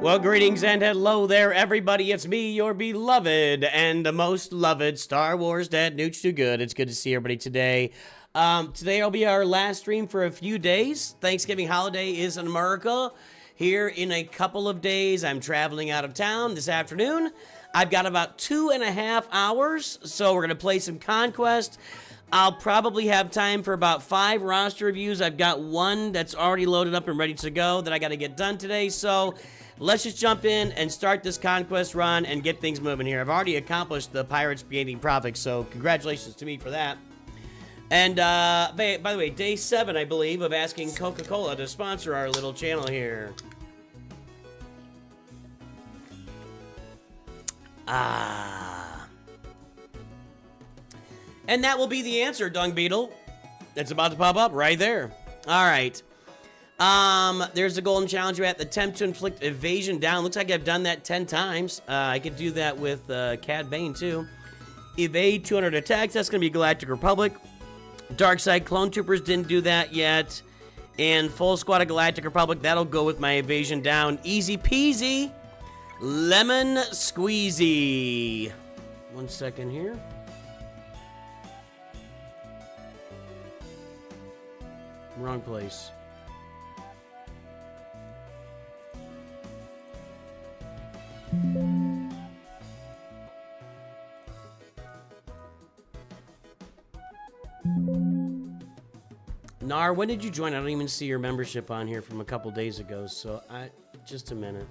Well, greetings and hello there, everybody. It's me, your beloved and the most loved Star Wars dad, Nooch2Gud. It's good to see everybody today. Today will be our last stream for a few days. Thanksgiving holiday is in America. Here in a couple of days, I'm traveling out of town this afternoon. I've got about 2.5 hours, so we're going to play some Conquest. I'll probably have time for about 5 roster reviews. I've got one that's already loaded up and ready to go that I got to get done today, so let's just jump in and start this Conquest run and get things moving here. I've already accomplished the Pirates gaining profits, so congratulations to me for that. And, by the way, day 7, I believe, of asking Coca-Cola to sponsor our little channel here. And that will be the answer, Dung Beetle. It's about to pop up right there. All right. There's the golden challenge at. Attempt to inflict evasion down. Looks like I've done that 10 times. I could do that with Cad Bane too. Evade 200 attacks. That's going to be Galactic Republic. Dark Side Clone Troopers didn't do that yet. And full squad of Galactic Republic. That'll go with my evasion down. Easy peasy. Lemon squeezy. 1 second here. Wrong place. Nar, when did you join? I don't even see your membership on here from a couple days ago, so just a minute.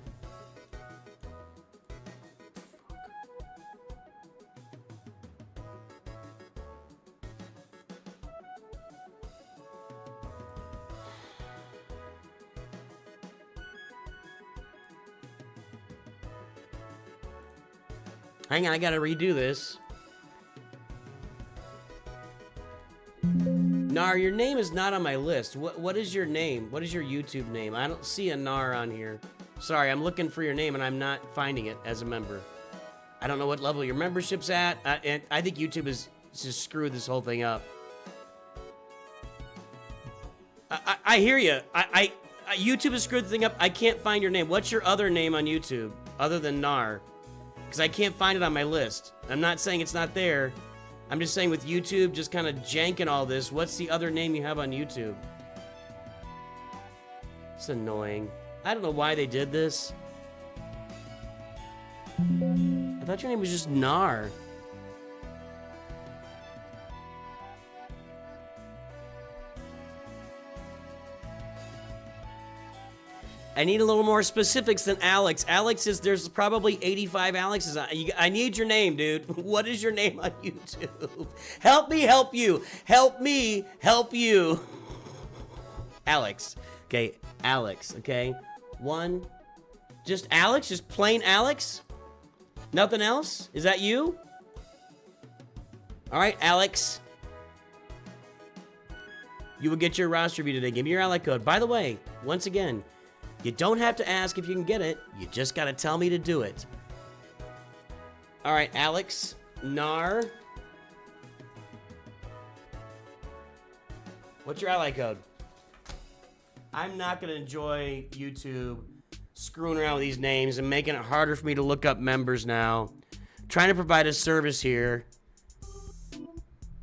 Hang on, I gotta redo this. Nar, your name is not on my list. What is your name? What is your YouTube name? I don't see a Nar on here. Sorry, I'm looking for your name and I'm not finding it as a member. I don't know what level your membership's at. And I think YouTube is just screwed this whole thing up. I hear you. YouTube has screwed the thing up. I can't find your name. What's your other name on YouTube other than Nar? Because I can't find it on my list. I'm not saying it's not there. I'm just saying with YouTube just kind of janking all this, what's the other name you have on YouTube? It's annoying. I don't know why they did this. I thought your name was just Nar. I need a little more specifics than Alex. Alex is, there's probably 85 Alexes. I need your name, dude. What is your name on YouTube? Help me help you. Help me help you. Alex. Okay, Alex, okay? One. Just Alex? Just plain Alex? Nothing else? Is that you? All right, Alex. You will get your roster review today. Give me your ally code. By the way, once again, you don't have to ask if you can get it. You just got to tell me to do it. All right, Alex, Nar. What's your ally code? I'm not going to enjoy YouTube screwing around with these names and making it harder for me to look up members now. Trying to provide a service here.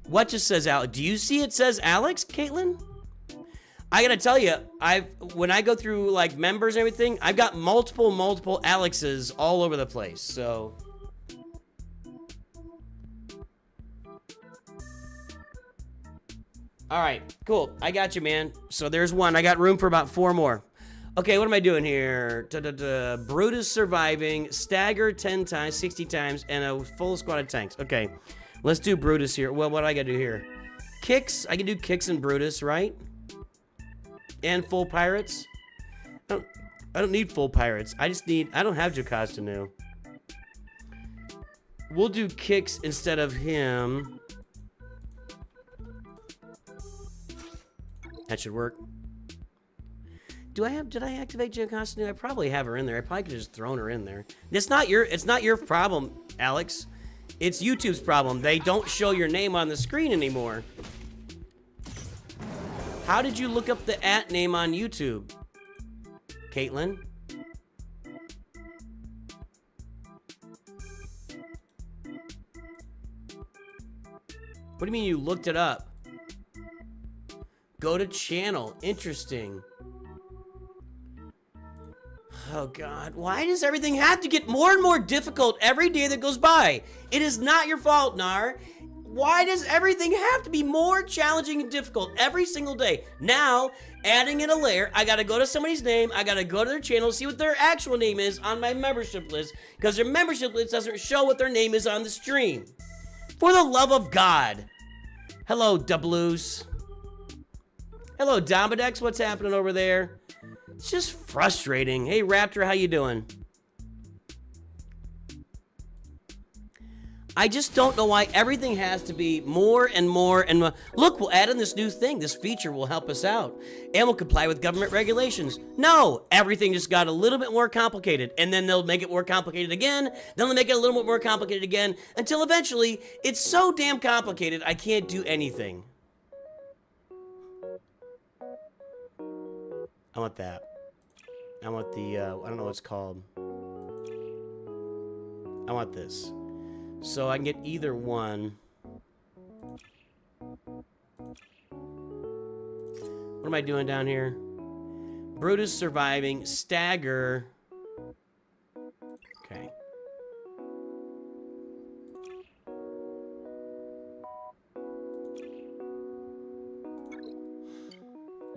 What just says Alex? Do you see it says Alex, Caitlin? I gotta tell you, when I go through like members and everything, I've got multiple Alexes all over the place. So, all right, cool. I got you, man. So there's one. I got room for about 4 more. Okay, what am I doing here? Brutus surviving, stagger 10 times, 60 times, and a full squad of tanks. Okay, let's do Brutus here. Well, what do I gotta do here? Kicks. I can do kicks and Brutus, right? And full pirates. I don't need full pirates. I don't have Jocasta new. We'll do kicks instead of him. That should work. Did I activate Jocasta new? I probably have her in there. I probably could have just thrown her in there. It's not your problem, Alex. It's YouTube's problem. They don't show your name on the screen anymore. How did you look up the @ name on YouTube? Caitlin? What do you mean you looked it up? Go to channel. Interesting. Oh, God. Why does everything have to get more and more difficult every day that goes by? It is not your fault, Nar. Why does everything have to be more challenging and difficult every single day? Now, adding in a layer, I gotta go to somebody's name, I gotta go to their channel, see what their actual name is on my membership list, because their membership list doesn't show what their name is on the stream. For the love of God. Hello, Dubloose. Hello, Domidex, what's happening over there? It's just frustrating. Hey, Raptor, how you doing? I just don't know why everything has to be more and more and more. Look, we'll add in this new thing. This feature will help us out. And we'll comply with government regulations. No, everything just got a little bit more complicated. And then they'll make it more complicated again. Then they'll make it a little bit more complicated again. Until eventually, it's so damn complicated, I can't do anything. I want that. I want the, I don't know what it's called. I want this. So I can get either one. What am I doing down here? Brutus surviving. Stagger. Okay.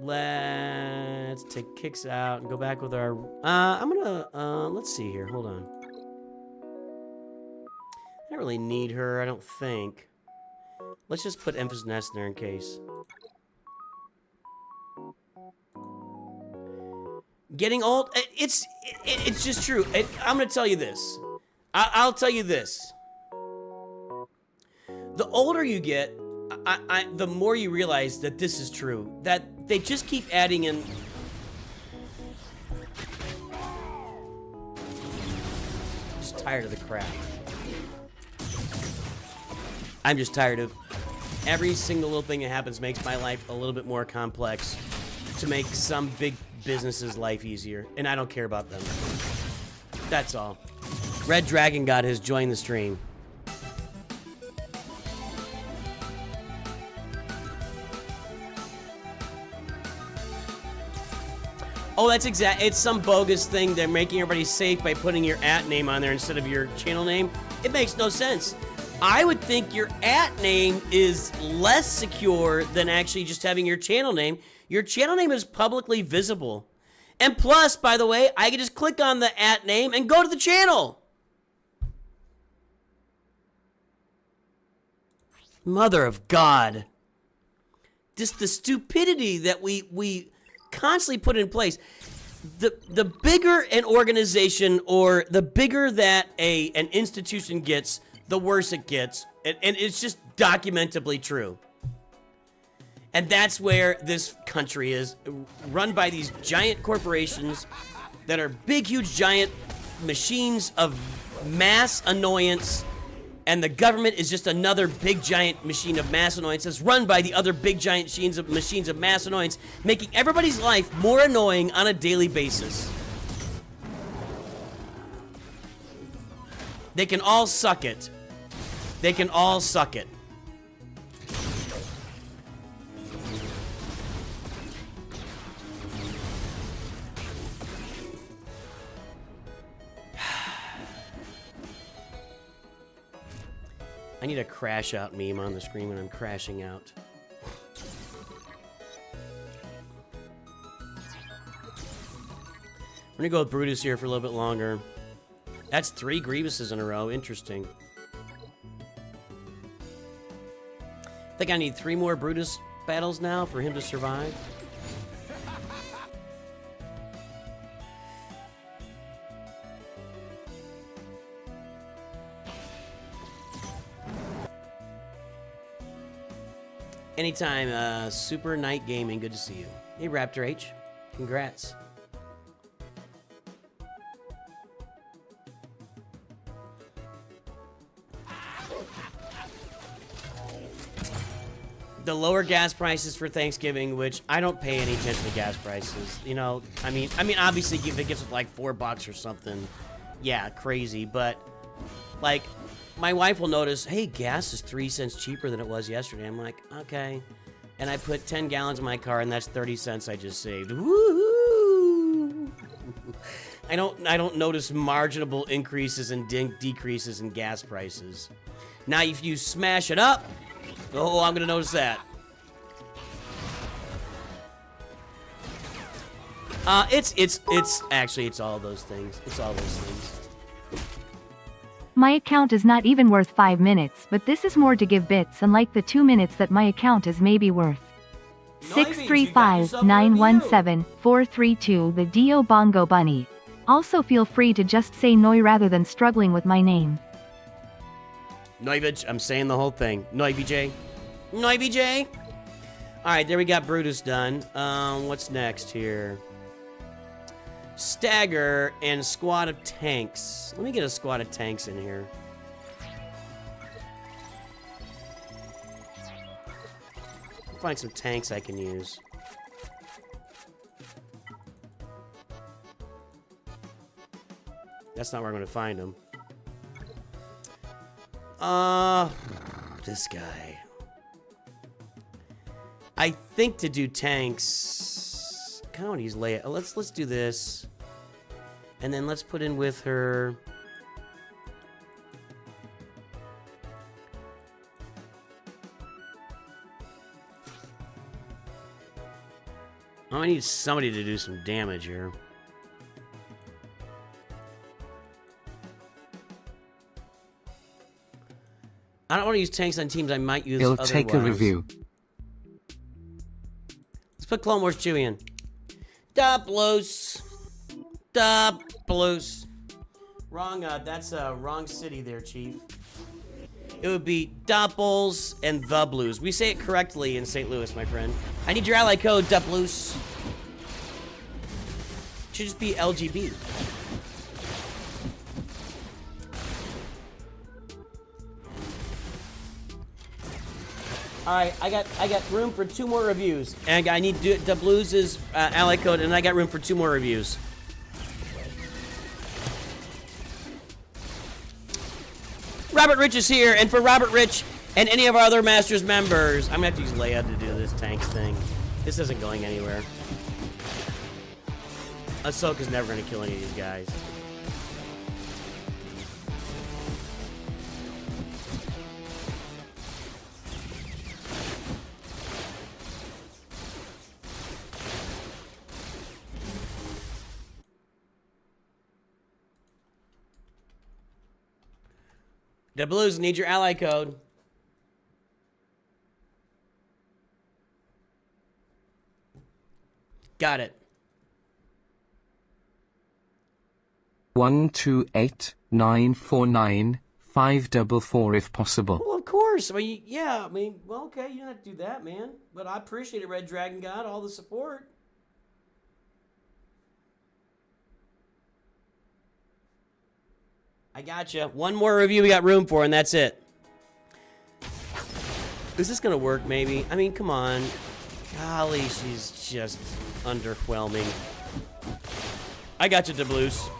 Let's take kicks out and go back with our... I'm gonna... let's see here. Hold on. I don't really need her, I don't think. Let's just put Emphas Nest in there in case. Getting old, it's just true. I'm gonna tell you this. I'll tell you this. The older you get, the more you realize that this is true. That they just keep adding in. I'm just tired of the crap. I'm just tired of every single little thing that happens makes my life a little bit more complex to make some big business's life easier, and I don't care about them. That's all. Red Dragon God has joined the stream. Oh, that's exact. It's some bogus thing. They're making everybody safe by putting your @name on there instead of your channel name. It makes no sense. I would think your @name is less secure than actually just having your channel name. Your channel name is publicly visible. And plus, by the way, I can just click on the @name and go to the channel. Mother of God. Just the stupidity that we constantly put in place. The bigger an organization or the bigger that an institution gets, the worse it gets. And it's just documentably true. And that's where this country is, run by these giant corporations that are big, huge, giant machines of mass annoyance. And the government is just another big, giant machine of mass annoyance that's run by the other big, giant machines of mass annoyance, making everybody's life more annoying on a daily basis. They can all suck it. They can all suck it. I need a crash out meme on the screen when I'm crashing out. We're gonna go with Brutus here for a little bit longer. That's 3 Grievuses in a row. Interesting. I think I need 3 more Brutus battles now for him to survive. Anytime, Super Night Gaming, good to see you. Hey, Raptor H, congrats. The lower gas prices for Thanksgiving, which I don't pay any attention to gas prices. You know, I mean, obviously if it gets like $4 or something, yeah, crazy. But like, my wife will notice, hey, gas is 3 cents cheaper than it was yesterday. I'm like, okay. And I put 10 gallons in my car, and that's 30 cents I just saved. Woohoo! I don't notice marginal increases and decreases in gas prices. Now, if you smash it up, oh, I'm gonna notice that. It's actually, it's all those things. It's all those things. My account is not even worth 5 minutes, but this is more to give bits, unlike the 2 minutes that my account is maybe worth. 635-917-432 the Dio Bongo Bunny. Also feel free to just say Noi rather than struggling with my name. Noivich, I'm saying the whole thing. Noivij. Noivij. Alright, there we got Brutus done. What's next here? Stagger and squad of tanks. Let me get a squad of tanks in here. Find some tanks I can use. That's not where I'm going to find them. This guy. I think to do tanks, I kind of want to use Leia. Let's do this, and then let's put in with her. I need somebody to do some damage here. I don't want to use tanks on teams I might use otherwise. He'll take a review. Let's put Clone Wars Chewie in. Duplos. Duplos. Wrong, that's a wrong city there, Chief. It would be Doppels and the Blues. We say it correctly in St. Louis, my friend. I need your ally code, Duplos. Should just be LGB. All right, I got room for 2 more reviews, and I need the Blues' ally code, and I got room for 2 more reviews. Robert Rich is here, and for Robert Rich and any of our other Masters members, I'm gonna have to use Leia to do this tanks thing. This isn't going anywhere. Ahsoka's never gonna kill any of these guys. The Blues need your ally code. Got it. 128-949-544 if possible. Well, of course. I mean, yeah. I mean, well, okay. You don't have to do that, man. But I appreciate it, Red Dragon God. All the support. I gotcha. 1 more review we got room for, and that's it. Is this gonna work, maybe? I mean, come on. Golly, she's just underwhelming. I got you, the Blues.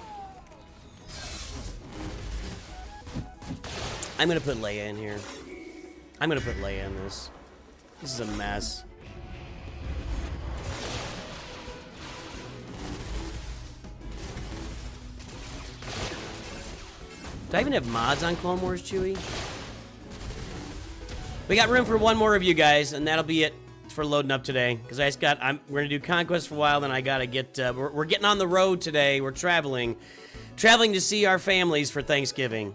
I'm gonna put Leia in here. I'm gonna put Leia in this. This is a mess. Do I even have mods on Clone Wars, Chewie? We got room for 1 more of you guys, and that'll be it for loading up today. Because we're gonna do Conquest for a while, then I gotta get. We're getting on the road today. We're traveling to see our families for Thanksgiving.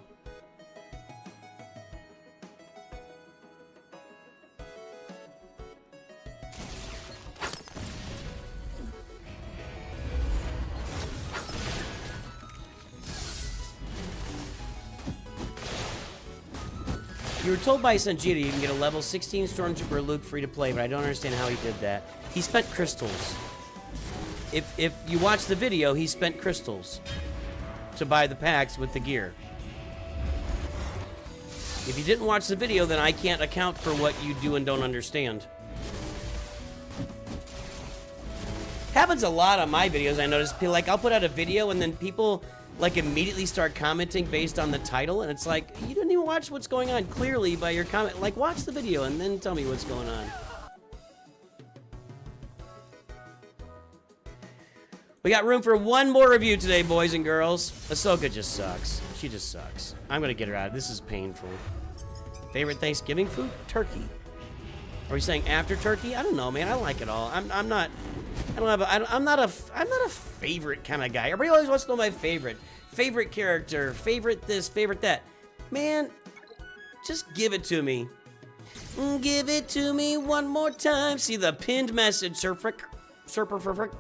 You were told by Sanjita you can get a level 16 Stormtrooper Luke free to play, but I don't understand how he did that. He spent crystals. If you watch the video, he spent crystals to buy the packs with the gear. If you didn't watch the video, then I can't account for what you do and don't understand. Happens a lot on my videos, I notice. Like, I'll put out a video and then people like immediately start commenting based on the title, and it's like, you didn't even even watch what's going on clearly by your comment. Like, watch the video and then tell me what's going on. We got room for one more review today, boys and girls. Ahsoka just sucks. She just sucks. I'm gonna get her out. This is painful. Favorite Thanksgiving food? Turkey. Are we saying after turkey? I don't know, man. I like it all. I'm not a favorite kind of guy. Everybody always wants to know my favorite character, favorite this, favorite that. Man, just give it to me. Give it to me one more time. See the pinned message, Serperic.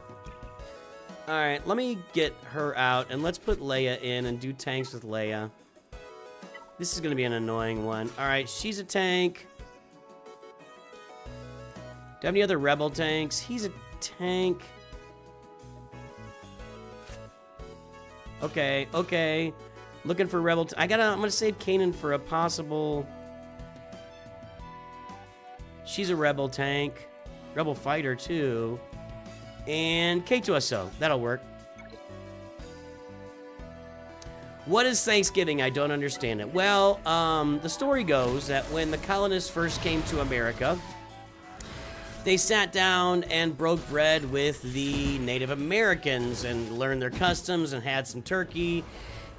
All right, let me get her out, and let's put Leia in and do tanks with Leia. This is going to be an annoying one. All right, she's a tank. Do I have any other rebel tanks? He's a tank. Okay. Looking for rebel. I'm gonna save Kanan for a possible. She's a rebel tank, rebel fighter too, and K2SO. That'll work. What is Thanksgiving? I don't understand it. Well, the story goes that when the colonists first came to America, they sat down and broke bread with the Native Americans and learned their customs and had some turkey.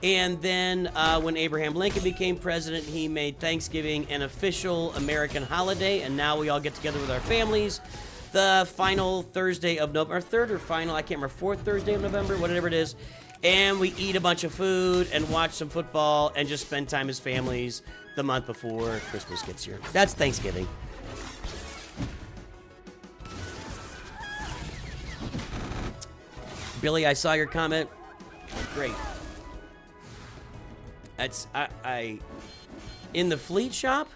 And then when Abraham Lincoln became president, he made Thanksgiving an official American holiday. And now we all get together with our families the final Thursday of November, or third or final, I can't remember, fourth Thursday of November, whatever it is. And we eat a bunch of food and watch some football and just spend time as families the month before Christmas gets here. That's Thanksgiving. Billy, I saw your comment. Great. That's I in the fleet shop.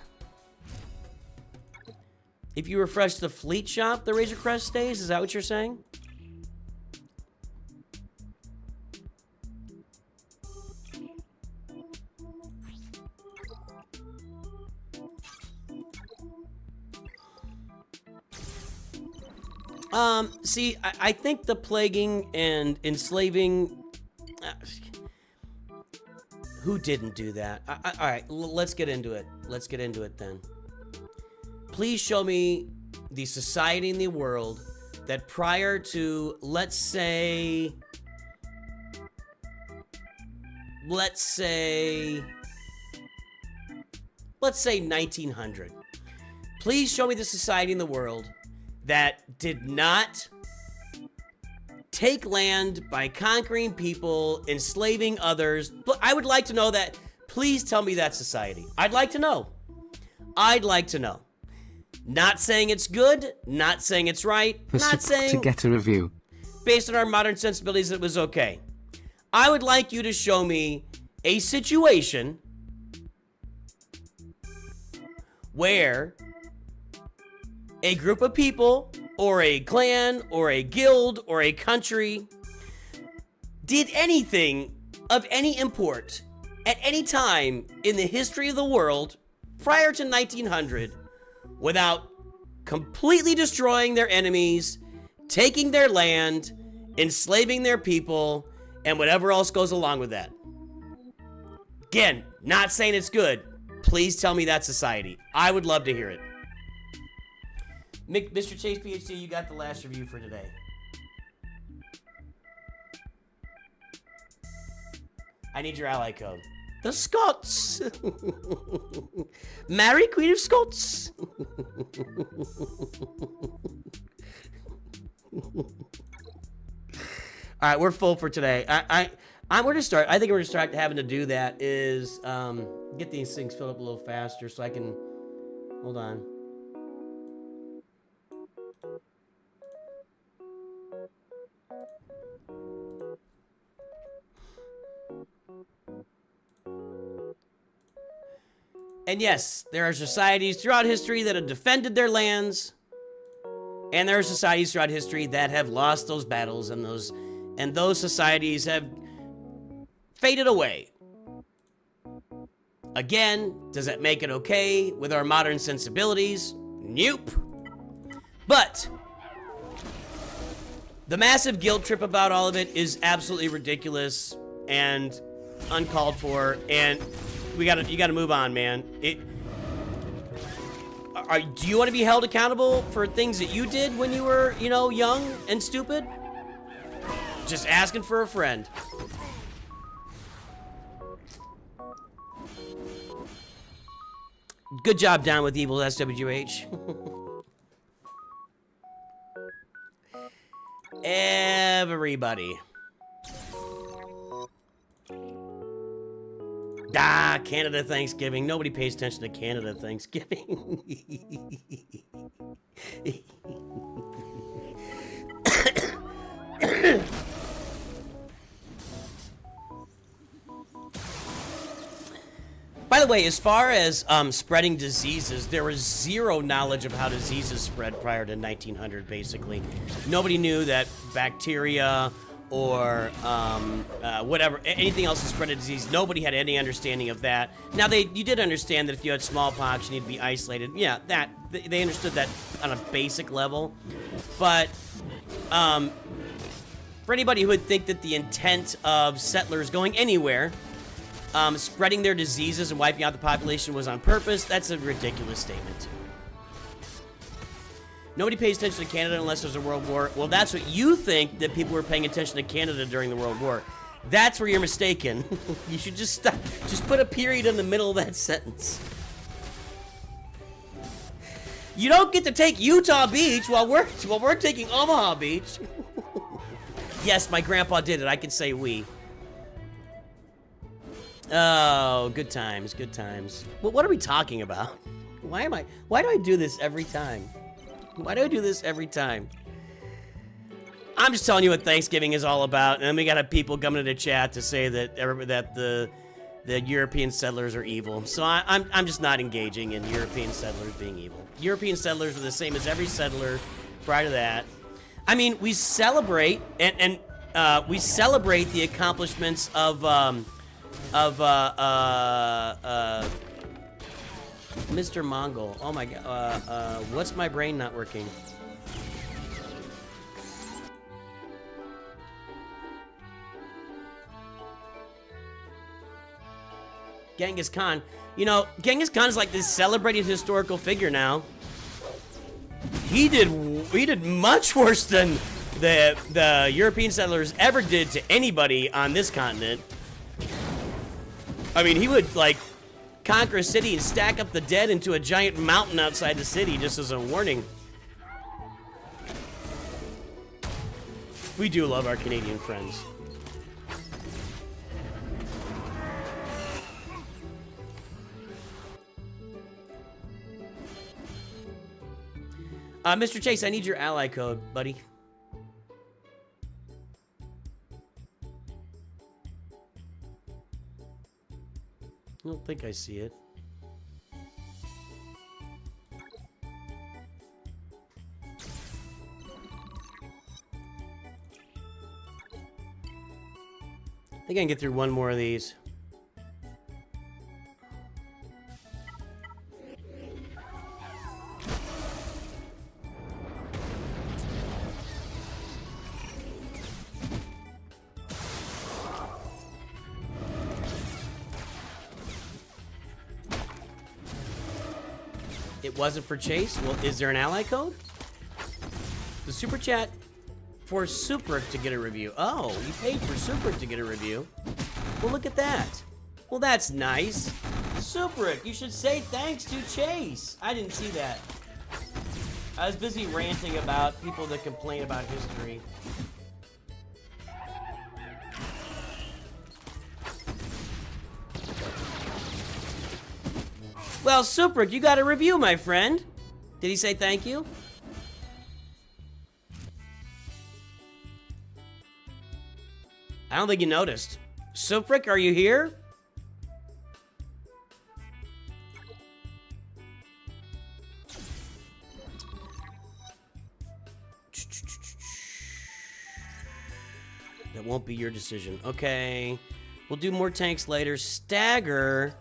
If you refresh the fleet shop, the Razor Crest stays. Is that what you're saying? See, I think the plaguing and enslaving... who didn't do that? All right, let's get into it. Let's get into it then. Please show me the society in the world that prior to, let's say 1900. Please show me the society in the world that did not take land by conquering people, enslaving others. But I would like to know that. Please tell me that society. I'd like to know. I'd like to know. Not saying it's good, not saying it's right, not saying to get a review. Based on our modern sensibilities it was okay. I would like you to show me a situation where a group of people, or a clan, or a guild, or a country did anything of any import at any time in the history of the world prior to 1900 without completely destroying their enemies, taking their land, enslaving their people, and whatever else goes along with that. Again, not saying it's good. Please tell me that society. I would love to hear it. Mr. Chase PhD, you got the last review for today. I need your ally code. The Scots. Mary, Queen of Scots. All right, we're full for today. We're gonna start. I think we're gonna start having to do that. Is get these things filled up a little faster so I can. Hold on. And yes, there are societies throughout history that have defended their lands, and there are societies throughout history that have lost those battles, and those societies have faded away. Again, does that make it okay with our modern sensibilities? Nope. But the massive guilt trip about all of it is absolutely ridiculous and uncalled for, and you gotta move on, man. Do you want to be held accountable for things that you did when you were, you know, young and stupid? Just asking for a friend. Good job down with evil, SWH. Everybody. Ah, Canada Thanksgiving. Nobody pays attention to Canada Thanksgiving. By the way, as far as spreading diseases, there was zero knowledge of how diseases spread prior to 1900, basically. Nobody knew that bacteria or whatever, anything else to spread a disease. Nobody had any understanding of that. Now, you did understand that if you had smallpox, you need to be isolated. Yeah, they understood that on a basic level. But for anybody who would think that the intent of settlers going anywhere, spreading their diseases and wiping out the population was on purpose, that's a ridiculous statement. Nobody pays attention to Canada unless there's a world war. Well, that's what you think, that people were paying attention to Canada during the World War. That's where you're mistaken. You should just stop. Just put a period in the middle of that sentence. You don't get to take Utah Beach while we're taking Omaha Beach. Yes, my grandpa did it. I can say we. Oh, good times, good times. Well, what are we talking about? Why do I do this every time? Why do I do this every time? I'm just telling you what Thanksgiving is all about, and then we got people coming into chat to say that the European settlers are evil. So I'm just not engaging in European settlers being evil. European settlers were the same as every settler prior to that. I mean, we celebrate and we celebrate the accomplishments of Mr. Mongol. Oh my god. What's my brain not working? Genghis Khan. You know, Genghis Khan is like this celebrated historical figure now. He did much worse than the European settlers ever did to anybody on this continent. I mean, he would, like, conquer a city and stack up the dead into a giant mountain outside the city just as a warning. We do love our Canadian friends. Mr. Chase, I need your ally code, buddy. I don't think I see it. I think I can get through one more of these. It wasn't for Chase? Well, is there an ally code? The super chat for Super to get a review. Oh, you paid for Super to get a review. Well, look at that. Well, that's nice. Super, you should say thanks to Chase. I didn't see that. I was busy ranting about people that complain about history. Well, Super, you got a review, my friend. Did he say thank you? I don't think you noticed. Suprik, are you here? That won't be your decision. Okay. We'll do more tanks later. Stagger.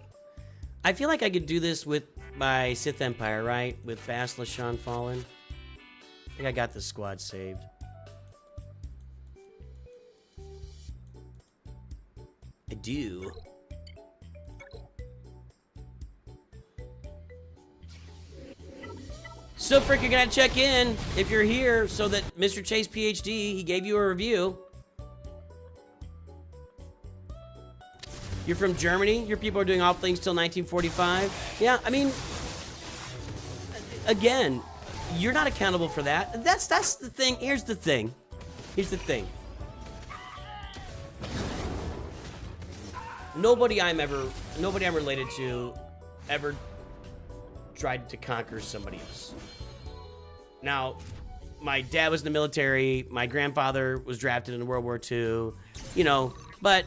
I feel like I could do this with my Sith Empire, right? With Basilisk Sean Fallen. I think I got this squad saved. I do. So freaking gonna check in if you're here so that Mr. Chase PhD, he gave you a review. You're from Germany? Your people are doing all things till 1945? Yeah, I mean, again, you're not accountable for that. That's the thing. Here's the thing. Here's the thing. Nobody I'm related to ever tried to conquer somebody else. Now, my dad was in the military. My grandfather was drafted in World War II. You know, but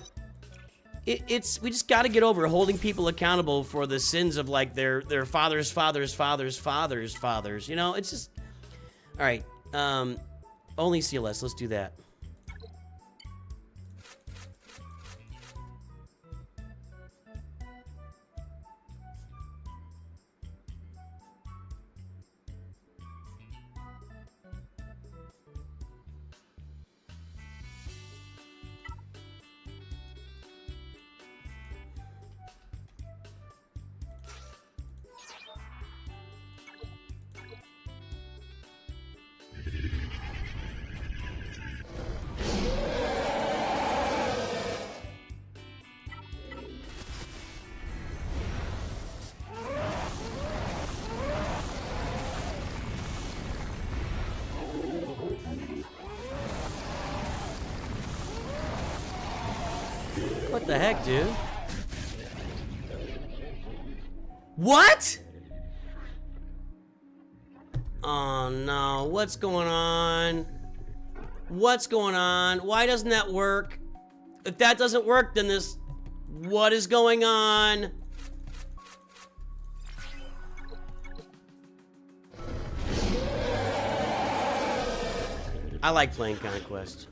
we just got to get over holding people accountable for the sins of like their fathers. You know, it's just all right. Only CLS. Let's do that. What the heck, dude? What? Oh no, what's going on? What's going on? Why doesn't that work? If that doesn't work, then what is going on? I like playing Conquest.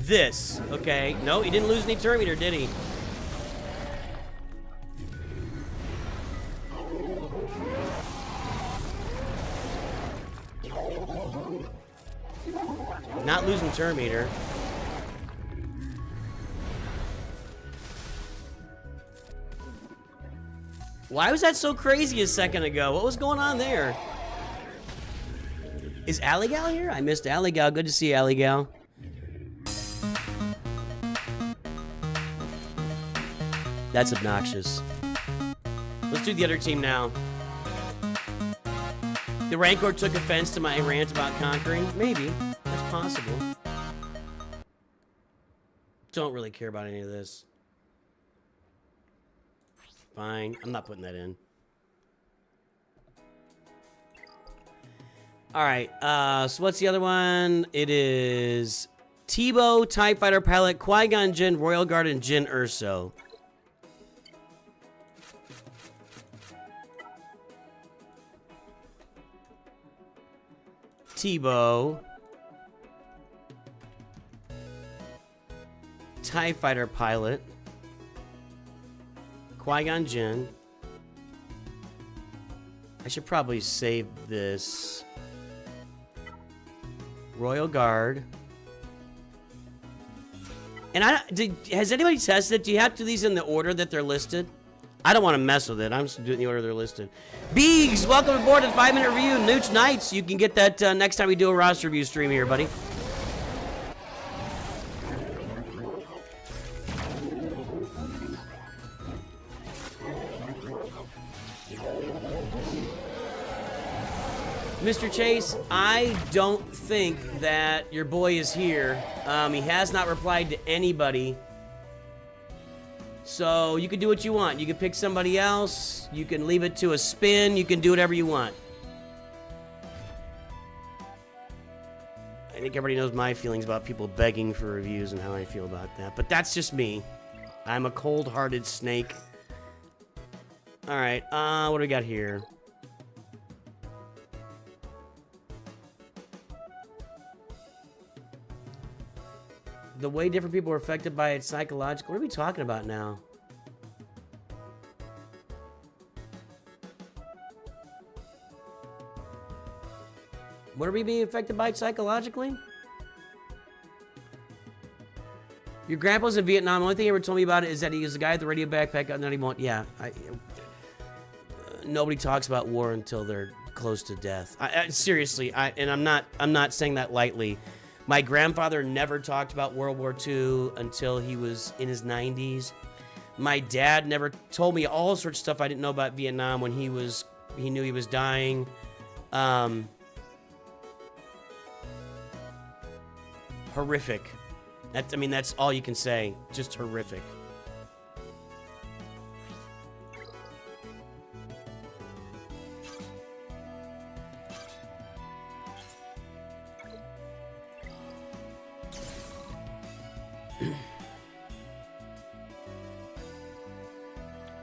This, okay. No, he didn't lose any turn meter, did he? Not losing turn meter. Why was that so crazy a second ago? What was going on there? Is Alligal here? I missed Alligal. Good to see you, Alligal. That's obnoxious. Let's do the other team now. The Rancor took offense to my rant about conquering? Maybe. That's possible. Don't really care about any of this. Fine. I'm not putting that in. Alright, so what's the other one? It is Tebow, TIE Fighter Pilot, Qui-Gon Jinn, Royal Guard, and Jyn Erso. Tebow, TIE Fighter Pilot, Qui-Gon Jinn. I should probably save this. Royal Guard. And has anybody tested? Do you have to do these in the order that they're listed? I don't want to mess with it. I'm just doing the order they're listed. Beegs, welcome aboard to the 5-minute review. Nooch Nights. You can get that next time we do a roster review stream here, buddy. Mr. Chase, I don't think that your boy is here. He has not replied to anybody. So you can do what you want. You can pick somebody else. You can leave it to a spin. You can do whatever you want. I think everybody knows my feelings about people begging for reviews and how I feel about that. But that's just me. I'm a cold-hearted snake. All right, what do we got here? The way different people are affected by it psychologically. What are we talking about now? What are we being affected by psychologically? Your grandpa's in Vietnam. The only thing he ever told me about it is that he was the guy with the radio backpack. And then he won't. Yeah. Nobody talks about war until they're close to death. Seriously, and I'm not saying that lightly. My grandfather never talked about World War II until he was in his 90s. My dad never told me all sorts of stuff I didn't know about Vietnam when he knew he was dying. Horrific. That's all you can say. Just horrific.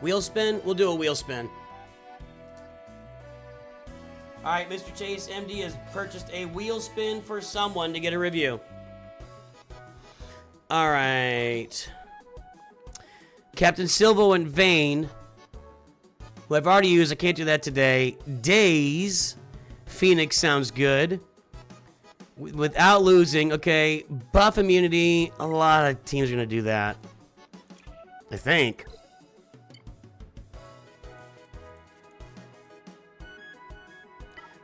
Wheel spin? We'll do a wheel spin. Alright, Mr. Chase MD has purchased a wheel spin for someone to get a review. Alright. Captain Silvo and Vane, who I've already used, I can't do that today. Days. Phoenix sounds good. Without losing, okay. Buff immunity, a lot of teams are going to do that. I think.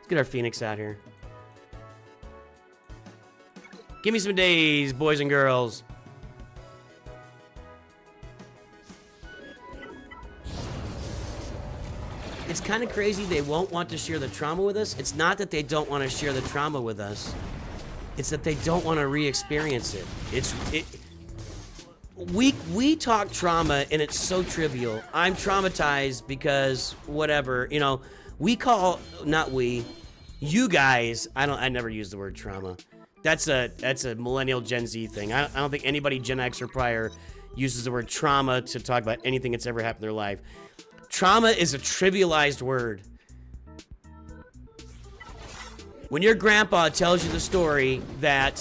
Get our Phoenix out here. Give me some days, boys and girls. It's kind of crazy they won't want to share the trauma with us. It's not that they don't want to share the trauma with us. It's that they don't want to re-experience it. We talk trauma and it's so trivial. I'm traumatized because whatever, you know, you guys, I never use the word trauma. That's a millennial Gen Z thing. I don't think anybody Gen X or prior uses the word trauma to talk about anything that's ever happened in their life. Trauma is a trivialized word. When your grandpa tells you the story that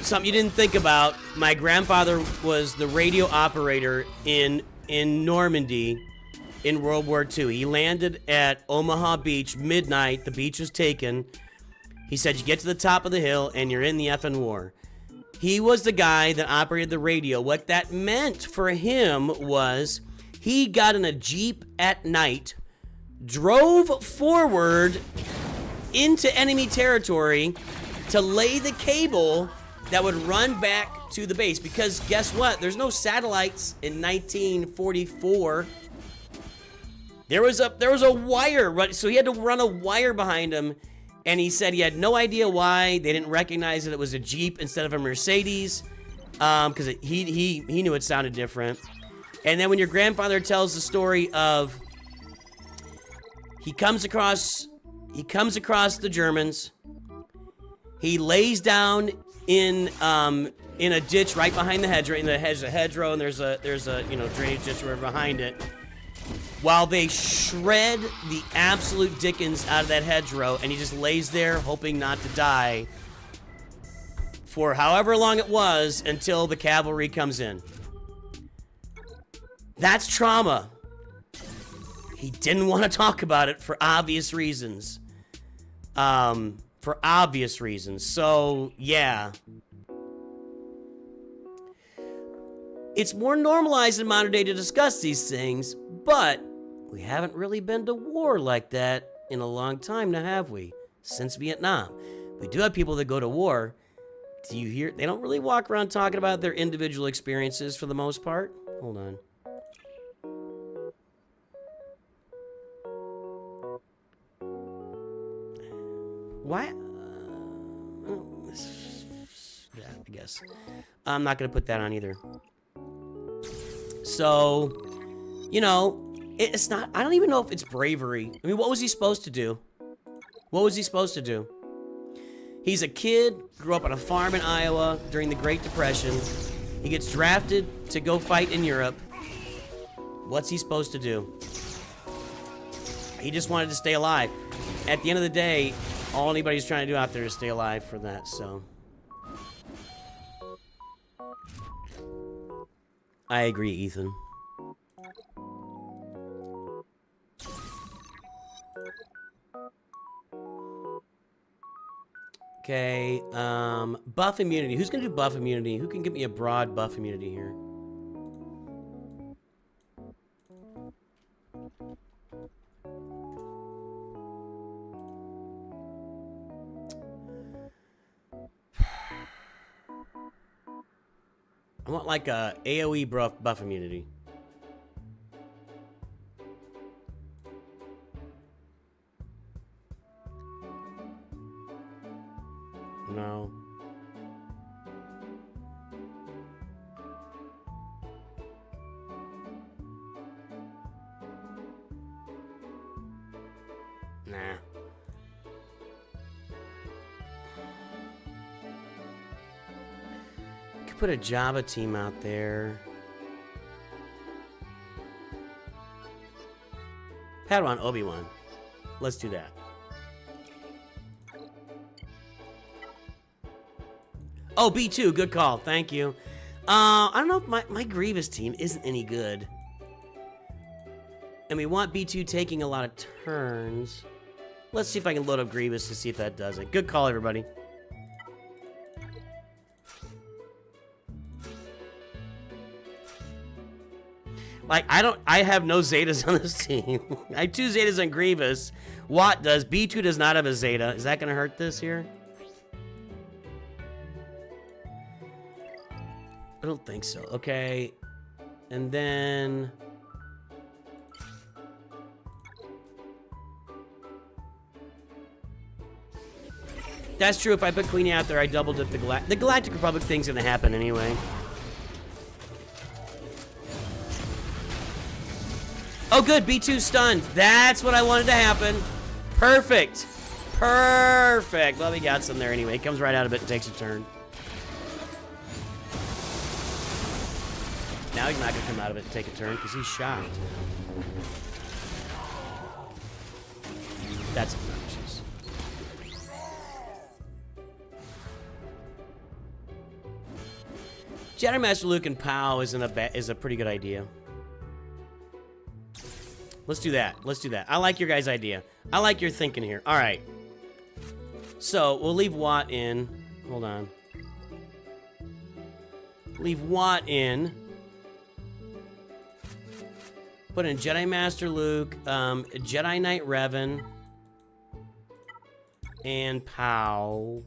something you didn't think about, my grandfather was the radio operator in Normandy in World War II. He landed at Omaha Beach, midnight, the beach was taken. He said, you get to the top of the hill and you're in the effing war. He was the guy that operated the radio. What that meant for him was he got in a Jeep at night, drove forward into enemy territory to lay the cable that would run back to the base. Because guess what? There's no satellites in 1944. There was a wire, so he had to run a wire behind him. And he said he had no idea why they didn't recognize that it was a Jeep instead of a Mercedes, because he knew it sounded different. And then when your grandfather tells the story of he comes across the Germans, he lays down in a ditch right behind the hedgerow. There's a hedgerow and there's a drainage ditch right behind it. While they shred the absolute dickens out of that hedgerow, and he just lays there hoping not to die for however long it was until the cavalry comes in. That's trauma. He didn't want to talk about it for obvious reasons. So, yeah. It's more normalized in modern day to discuss these things, but we haven't really been to war like that in a long time now, have we? Since Vietnam. We do have people that go to war. Do you hear? They don't really walk around talking about their individual experiences for the most part. Hold on. Why? Yeah, I guess. I'm not going to put that on either. So, you know, it's not, I don't even know if it's bravery. I mean, what was he supposed to do? What was he supposed to do? He's a kid, grew up on a farm in Iowa during the Great Depression. He gets drafted to go fight in Europe. What's he supposed to do? He just wanted to stay alive. At the end of the day, all anybody's trying to do out there is stay alive for that, so. I agree, Ethan. Okay, buff immunity. Who's gonna do buff immunity? Who can give me a broad buff immunity here? I want like a AoE buff immunity. No. Nah. Could put a Java team out there. Padawan Obi-Wan. Let's do that. Oh, B2, good call. Thank you. I don't know if my Grievous team isn't any good. And we want B2 taking a lot of turns. Let's see if I can load up Grievous to see if that does it. Good call, everybody. Like, I have no Zetas on this team. I have 2 Zetas on Grievous. Watt does. B2 does not have a Zeta. Is that going to hurt this here? I don't think so. Okay. And then... That's true. If I put Queenie out there, I doubled up the Galactic Republic thing's gonna happen anyway. Oh, good. B2 stunned. That's what I wanted to happen. Perfect. Perfect. Well, we got some there anyway. Comes right out of it and takes a turn. Now he's not gonna come out of it and take a turn because he's shocked. That's obnoxious. Jedi Master Luke and Pow is a pretty good idea. Let's do that. Let's do that. I like your guys' idea. I like your thinking here. All right. So we'll leave Watt in. Hold on. Leave Watt in. Put in Jedi Master Luke, Jedi Knight Revan, and Pow.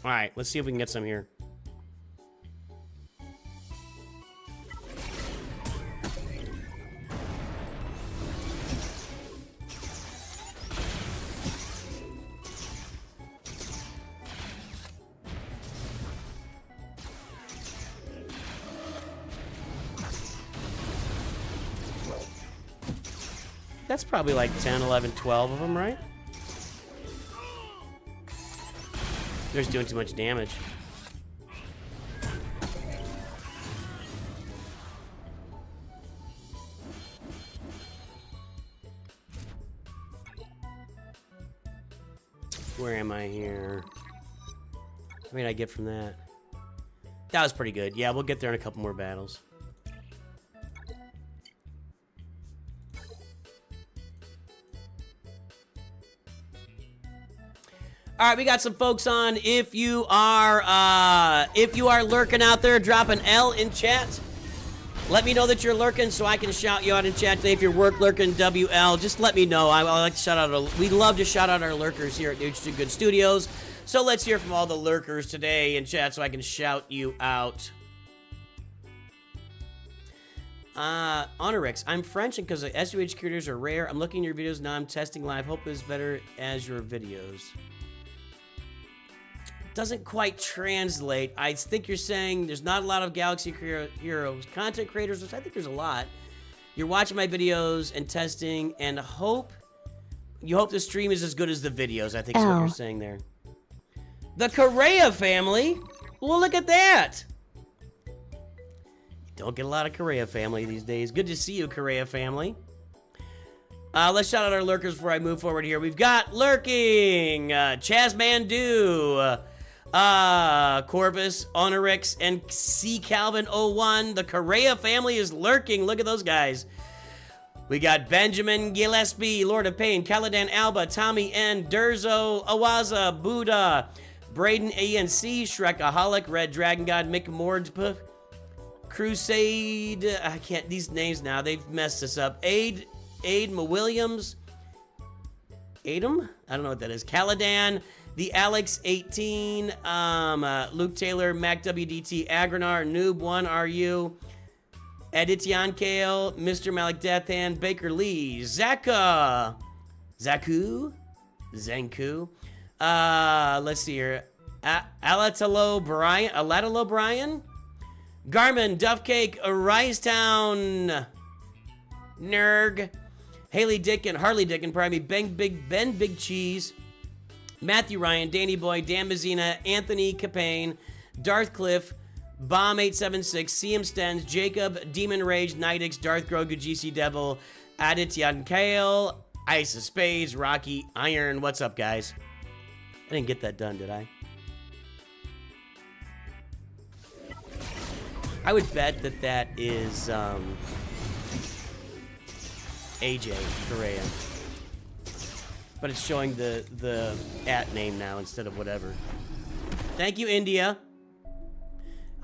All right, let's see if we can get some here. That's probably like 10, 11, 12 of them, right? They're just doing too much damage. Where am I here? What did I get from that? That was pretty good. Yeah, we'll get there in a couple more battles. All right, we got some folks on. If you are lurking out there, drop an L in chat. Let me know that you're lurking so I can shout you out in chat today. If you're work lurking, WL, just let me know. I like to shout out. We love to shout out our lurkers here at Nooch2Gud Studios. So let's hear from all the lurkers today in chat so I can shout you out. Honorix, I'm French and because the SUH creators are rare, I'm looking at your videos now. I'm testing live. Hope it's better as your videos. Doesn't quite translate. I think you're saying there's not a lot of Galaxy Heroes content creators, which I think there's a lot. You're watching my videos and testing and you hope the stream is as good as the videos, I think is what you're saying there. The Correa family? Well, look at that. Don't get a lot of Correa family these days. Good to see you, Correa family. Let's shout out our lurkers before I move forward here. We've got Lurking, Chaz Mandu, Corvus, Honorix, and C Calvin 01. The Correa family is lurking. Look at those guys. We got Benjamin Gillespie, Lord of Pain, Caladan Alba, Tommy N, Durzo, Aaza, Buddha, Braden ANC, Shrekaholic, Red Dragon God, Mick Mordp, Crusade. I can't, these names now, they've messed us up. Aid Williams, Adam? I don't know what that is. Caladan, The Alex 18, Luke Taylor, Mac WDT, Agranar, Noob 1 RU, Editian Kale, Mr. Malik Deathan, Baker Lee, Zaka, Zaku, Zenku. Let's see here. Alatalo Brian, Garmin, Duff Cake, Risetown, Nerg, Haley Dickin, Harley Dickin, pardon me, Ben Big Cheese, Matthew Ryan, Danny Boy, Dan Mazzina, Anthony Capane, Darth Cliff, Bomb 876, CM Stens, Jacob, Demon Rage, Nidix, Darth Grogu, GC Devil, Adityan Kale, Ice of Spades, Rocky, Iron. What's up, guys? I didn't get that done, did I? I would bet that is AJ Correa. But it's showing the @ name now instead of whatever. Thank you, India.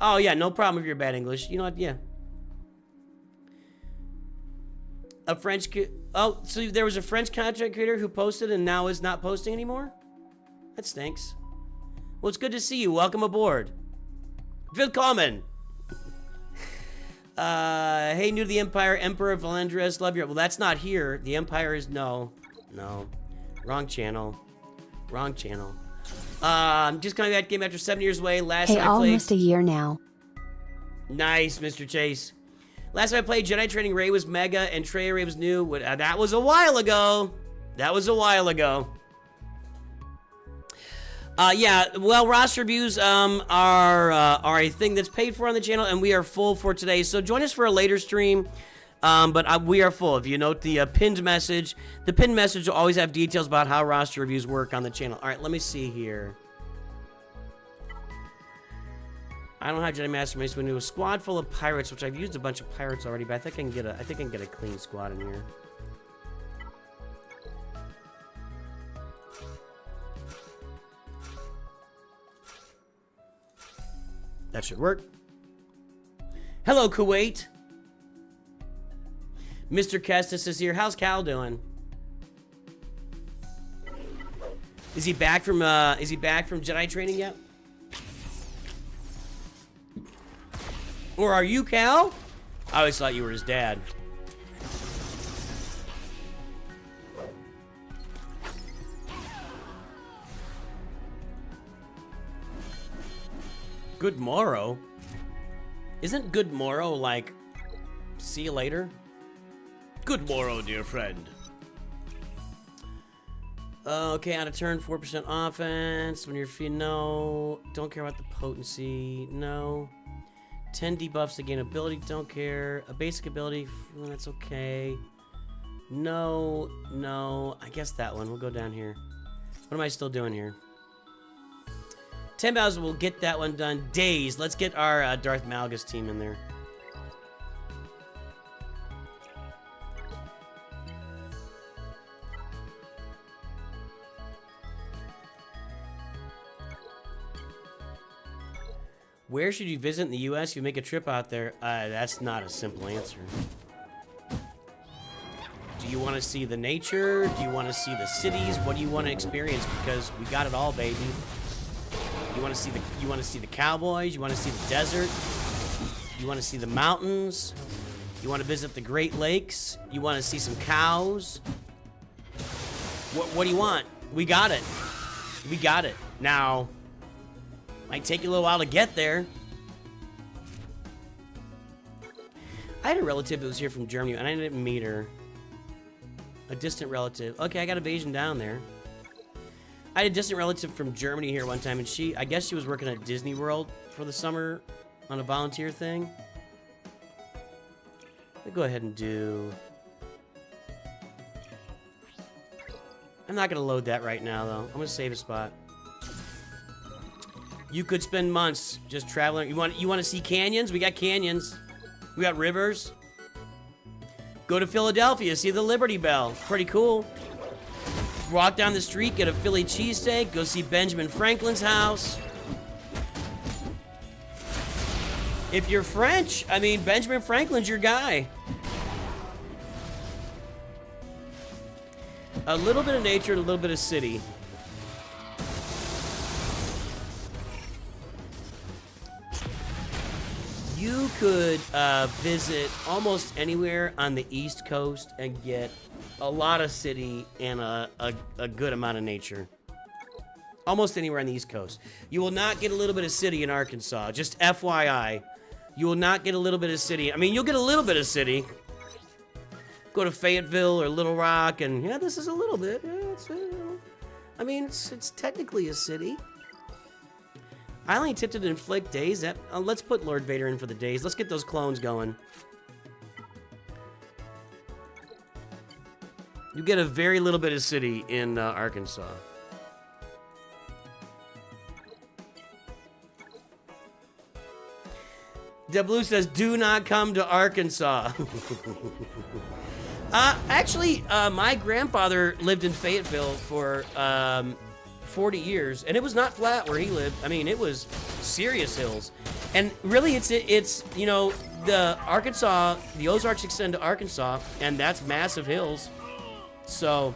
Oh, yeah, no problem if you're bad English. You know what? Yeah. A French... Oh, so there was a French content creator who posted and now is not posting anymore? That stinks. Well, it's good to see you. Welcome aboard. Willkommen. Hey, new to the Empire, Emperor Valendres, love your... Well, that's not here. The Empire is... No. Wrong channel. Just coming back to game after 7 years away. Last time I played... almost a year now. Nice, Mr. Chase. Last time I played Jedi Training, Ray was Mega and Trey Ray was new. That was a while ago. Yeah, well, roster reviews are a thing that's paid for on the channel, and we are full for today. So join us for a later stream, but we are full. If you note the pinned message will always have details about how roster reviews work on the channel. All right, let me see here. I don't have Jedi Master Mace. We need a squad full of pirates, which I've used a bunch of pirates already, but I think I can get a clean squad in here. That should work. Hello, Kuwait. Mr. Kestis is here. How's Cal doing? Is he back from Jedi training yet? Or are you Cal? I always thought you were his dad. Good morrow? Isn't good morrow like see you later? Good morrow, dear friend. Okay, out of turn, 4% offense. When you're feeding, no. Don't care about the potency, no. 10 debuffs to gain ability, don't care. A basic ability, that's okay. No. I guess that one. We'll go down here. What am I still doing here? 10 battles, we'll get that one done. Days. Let's get our Darth Malgus team in there. Where should you visit in the U.S.? You make a trip out there. That's not a simple answer. Do you want to see the nature? Do you want to see the cities? What do you want to experience? Because we got it all, baby. You want to see the cowboys? You want to see the desert? You want to see the mountains? You want to visit the Great Lakes? You want to see some cows? What do you want? We got it. We got it. Now, might take you a little while to get there. I had a relative that was here from Germany, and I didn't meet her. A distant relative. Okay, I got evasion down there. I had a distant relative from Germany here one time, and I guess she was working at Disney World for the summer on a volunteer thing. I'll go ahead and do... I'm not going to load that right now, though. I'm going to save a spot. You could spend months just traveling. You want to see canyons? We got canyons. We got rivers. Go to Philadelphia, see the Liberty Bell. Pretty cool. Walk down the street, get a Philly cheesesteak, go see Benjamin Franklin's house. If you're French, I mean, Benjamin Franklin's your guy. A little bit of nature and a little bit of city. You could visit almost anywhere on the East Coast and get a lot of city and a good amount of nature. Almost anywhere on the East Coast. You will not get a little bit of city in Arkansas. Just FYI. You will not get a little bit of city. I mean, you'll get a little bit of city. Go to Fayetteville or Little Rock, and yeah, this is a little bit. Yeah, I mean, it's technically a city. I only tipped it to inflict days. Let's put Lord Vader in for the days. Let's get those clones going. You get a very little bit of city in Arkansas. Blue says, do not come to Arkansas. Actually, my grandfather lived in Fayetteville for 40 years, and it was not flat where he lived. I mean, it was serious hills. And really, it's you know, the Arkansas, the Ozarks extend to Arkansas, and that's massive hills. So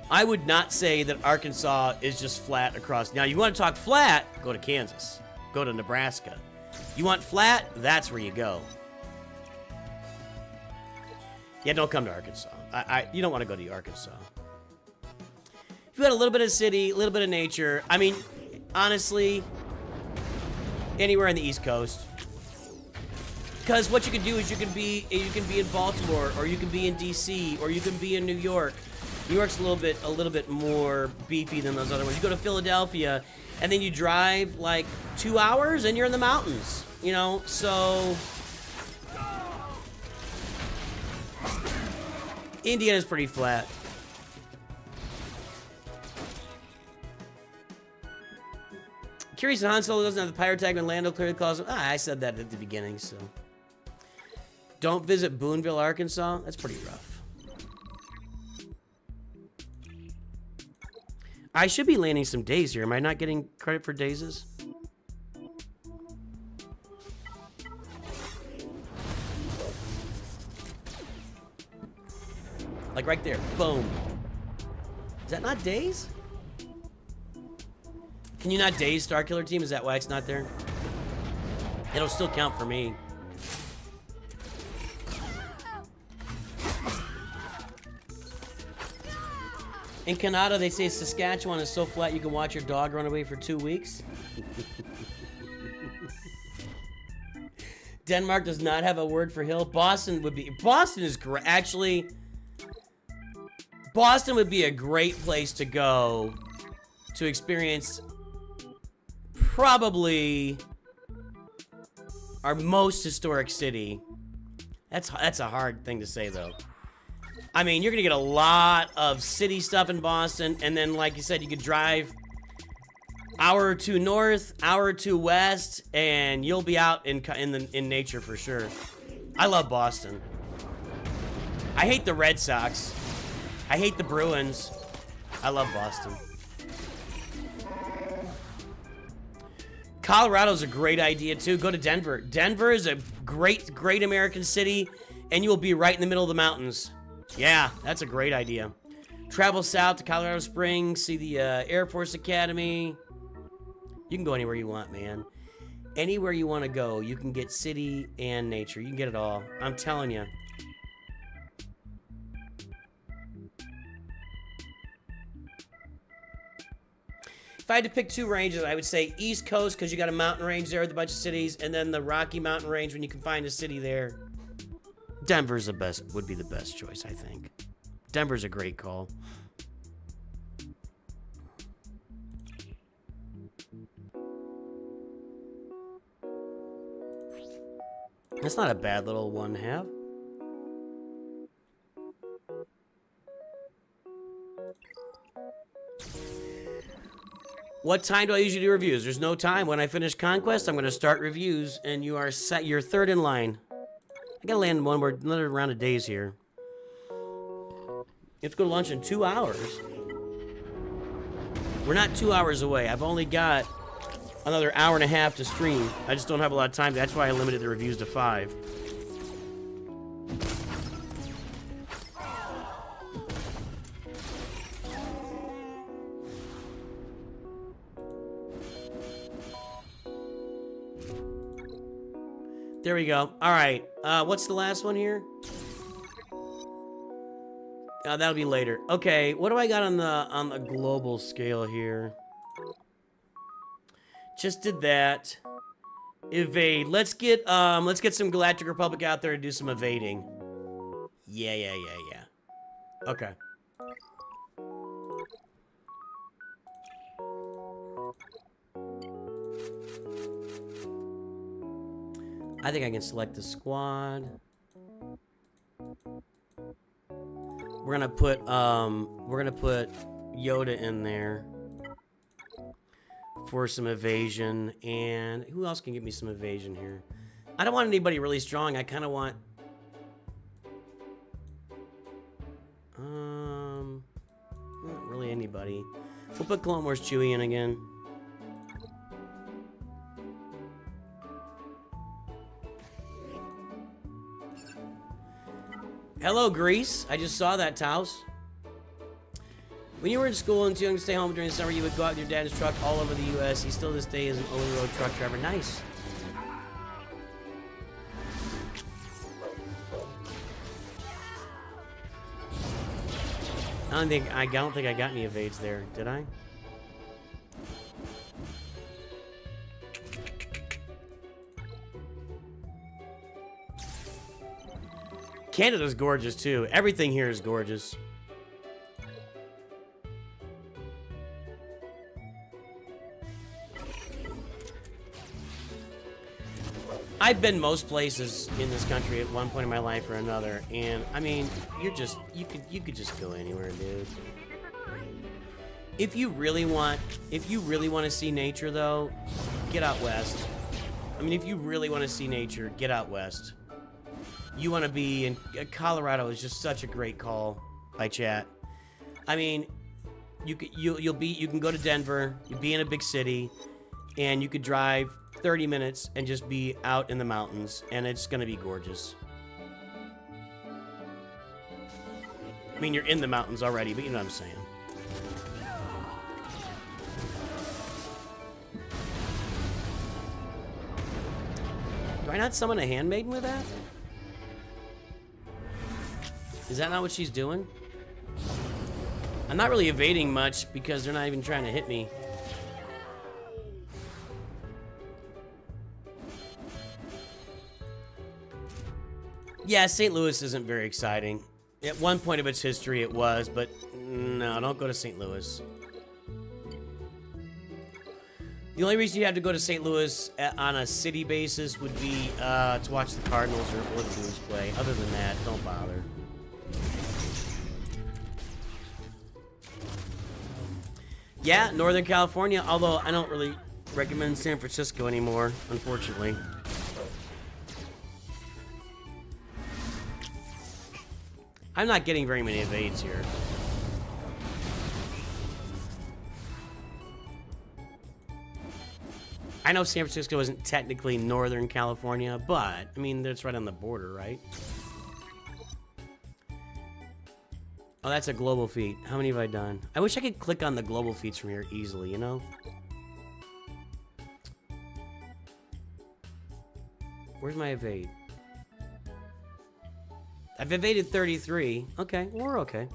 I would not say that Arkansas is just flat across. Now, you want to talk flat, go to Kansas. Go to Nebraska. You want flat, that's where you go. Yeah, don't come to Arkansas. You don't want to go to Arkansas. If you had a little bit of city, a little bit of nature, I mean, honestly, anywhere on the East Coast. Because what you can do is you can be in Baltimore, or you can be in DC, or you can be in New York. New York's a little bit more beefy than those other ones. You go to Philadelphia, and then you drive like 2 hours, and you're in the mountains. You know, so Indiana's pretty flat. Curious that Han Solo doesn't have the pirate tag when Lando clearly calls him. I said that at the beginning, so. Don't visit Boonville, Arkansas. That's pretty rough. I should be landing some days here. Am I not getting credit for dazes? Like right there. Boom. Is that not days? Can you not daze Starkiller Team? Is that why it's not there? It'll still count for me. In Canada, they say Saskatchewan is so flat you can watch your dog run away for 2 weeks. Denmark does not have a word for hill. Boston is great. Actually, Boston would be a great place to go to experience probably our most historic city. That's a hard thing to say, though. I mean, you're gonna get a lot of city stuff in Boston, and then, like you said, you could drive hour or two north, hour or two west, and you'll be out in nature for sure. I love Boston. I hate the Red Sox. I hate the Bruins. I love Boston. Colorado's a great idea, too. Go to Denver. Denver is a great American city, and you will be right in the middle of the mountains. Yeah, that's a great idea. Travel south to Colorado Springs, see the Air Force Academy. You can go anywhere you want, man. Anywhere you want to go, you can get city and nature. You can get it all. I'm telling you. If I had to pick two ranges, I would say East Coast, because you got a mountain range there with a bunch of cities, and then the Rocky Mountain range when you can find a city there. Denver's the best, would be the best choice, I think. Denver's a great call. That's not a bad little one to have. What time do I usually do reviews? There's no time. When I finish Conquest, I'm going to start reviews, and you are set. You're third in line. I got to land another round of days here. You have to go to lunch in 2 hours. We're not 2 hours away. I've only got another hour and a half to stream. I just don't have a lot of time. That's why I limited the reviews to 5. There we go. All right. What's the last one here? That'll be later. Okay, what do I got on the global scale here? Just did that. Evade. Let's get some Galactic Republic out there to do some evading. Yeah. Okay. I think I can select the squad. We're gonna put Yoda in there for some evasion, and who else can give me some evasion here? I don't want anybody really strong. I kind of want not really anybody. We'll put Clone Wars Chewie in again. Hello, Greece. I just saw that, Taos. When you were in school and too young to stay home during the summer, you would go out with your dad's truck all over the U.S. He still to this day is an over-the-road truck driver. Nice. I don't think I got any evades there, did I? Canada's gorgeous too. Everything here is gorgeous. I've been most places in this country at one point in my life or another, and I mean, you could just go anywhere, dude. If you really want to see nature though, get out west. I mean, if you really want to see nature, get out west. You want to be in Colorado is just such a great call by chat. I mean, you can go to Denver, you'll be in a big city, and you could drive 30 minutes and just be out in the mountains, and it's gonna be gorgeous. I mean, you're in the mountains already, but you know what I'm saying. Do I not summon a handmaiden with that? Is that not what she's doing? I'm not really evading much because they're not even trying to hit me. Yeah, St. Louis isn't very exciting. At one point of its history it was, but no, don't go to St. Louis. The only reason you have to go to St. Louis on a city basis would be to watch the Cardinals or the Blues play. Other than that, don't bother. Yeah, Northern California, although I don't really recommend San Francisco anymore, unfortunately. I'm not getting very many evades here. I know San Francisco isn't technically Northern California, but, I mean, it's right on the border, right? Oh, that's a global feat. How many have I done? I wish I could click on the global feats from here easily, you know? Where's my evade? I've evaded 33. Okay, we're okay.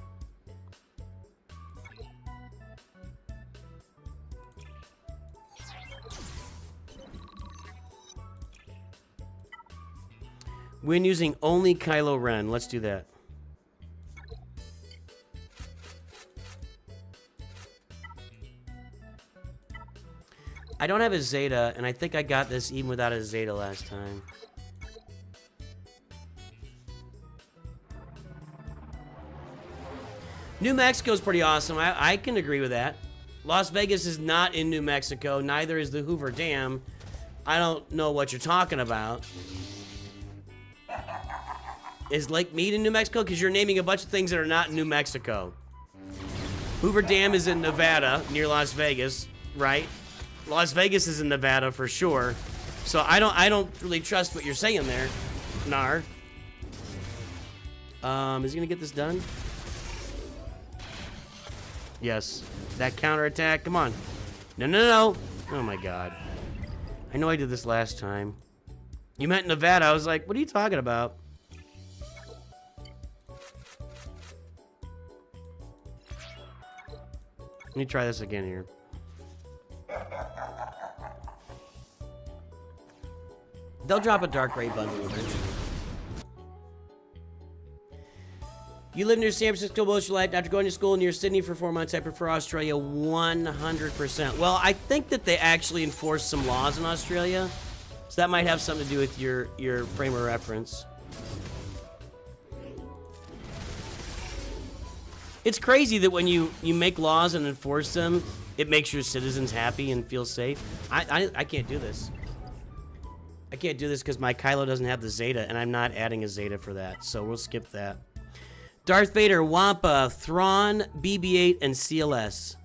When using only Kylo Ren, let's do that. I don't have a Zeta, and I think I got this even without a Zeta last time. New Mexico's pretty awesome. I can agree with that. Las Vegas is not in New Mexico. Neither is the Hoover Dam. I don't know what you're talking about. Is Lake Mead in New Mexico? Because you're naming a bunch of things that are not in New Mexico. Hoover Dam is in Nevada, near Las Vegas, right? Las Vegas is in Nevada for sure. So I don't really trust what you're saying there, Nar. Is he gonna get this done? Yes. That counterattack, come on. No. Oh my god. I know I did this last time. You meant Nevada. I was like, what are you talking about? Let me try this again here. They'll drop a dark gray bundle eventually. You live near San Francisco most of your life. After going to school near Sydney for 4 months, I prefer Australia 100%. Well, I think that they actually enforce some laws in Australia. So that might have something to do with your frame of reference. It's crazy that when you make laws and enforce them, it makes your citizens happy and feel safe. I can't do this. I can't do this because my Kylo doesn't have the Zeta, and I'm not adding a Zeta for that, so we'll skip that. Darth Vader, Wampa, Thrawn, BB-8, and CLS.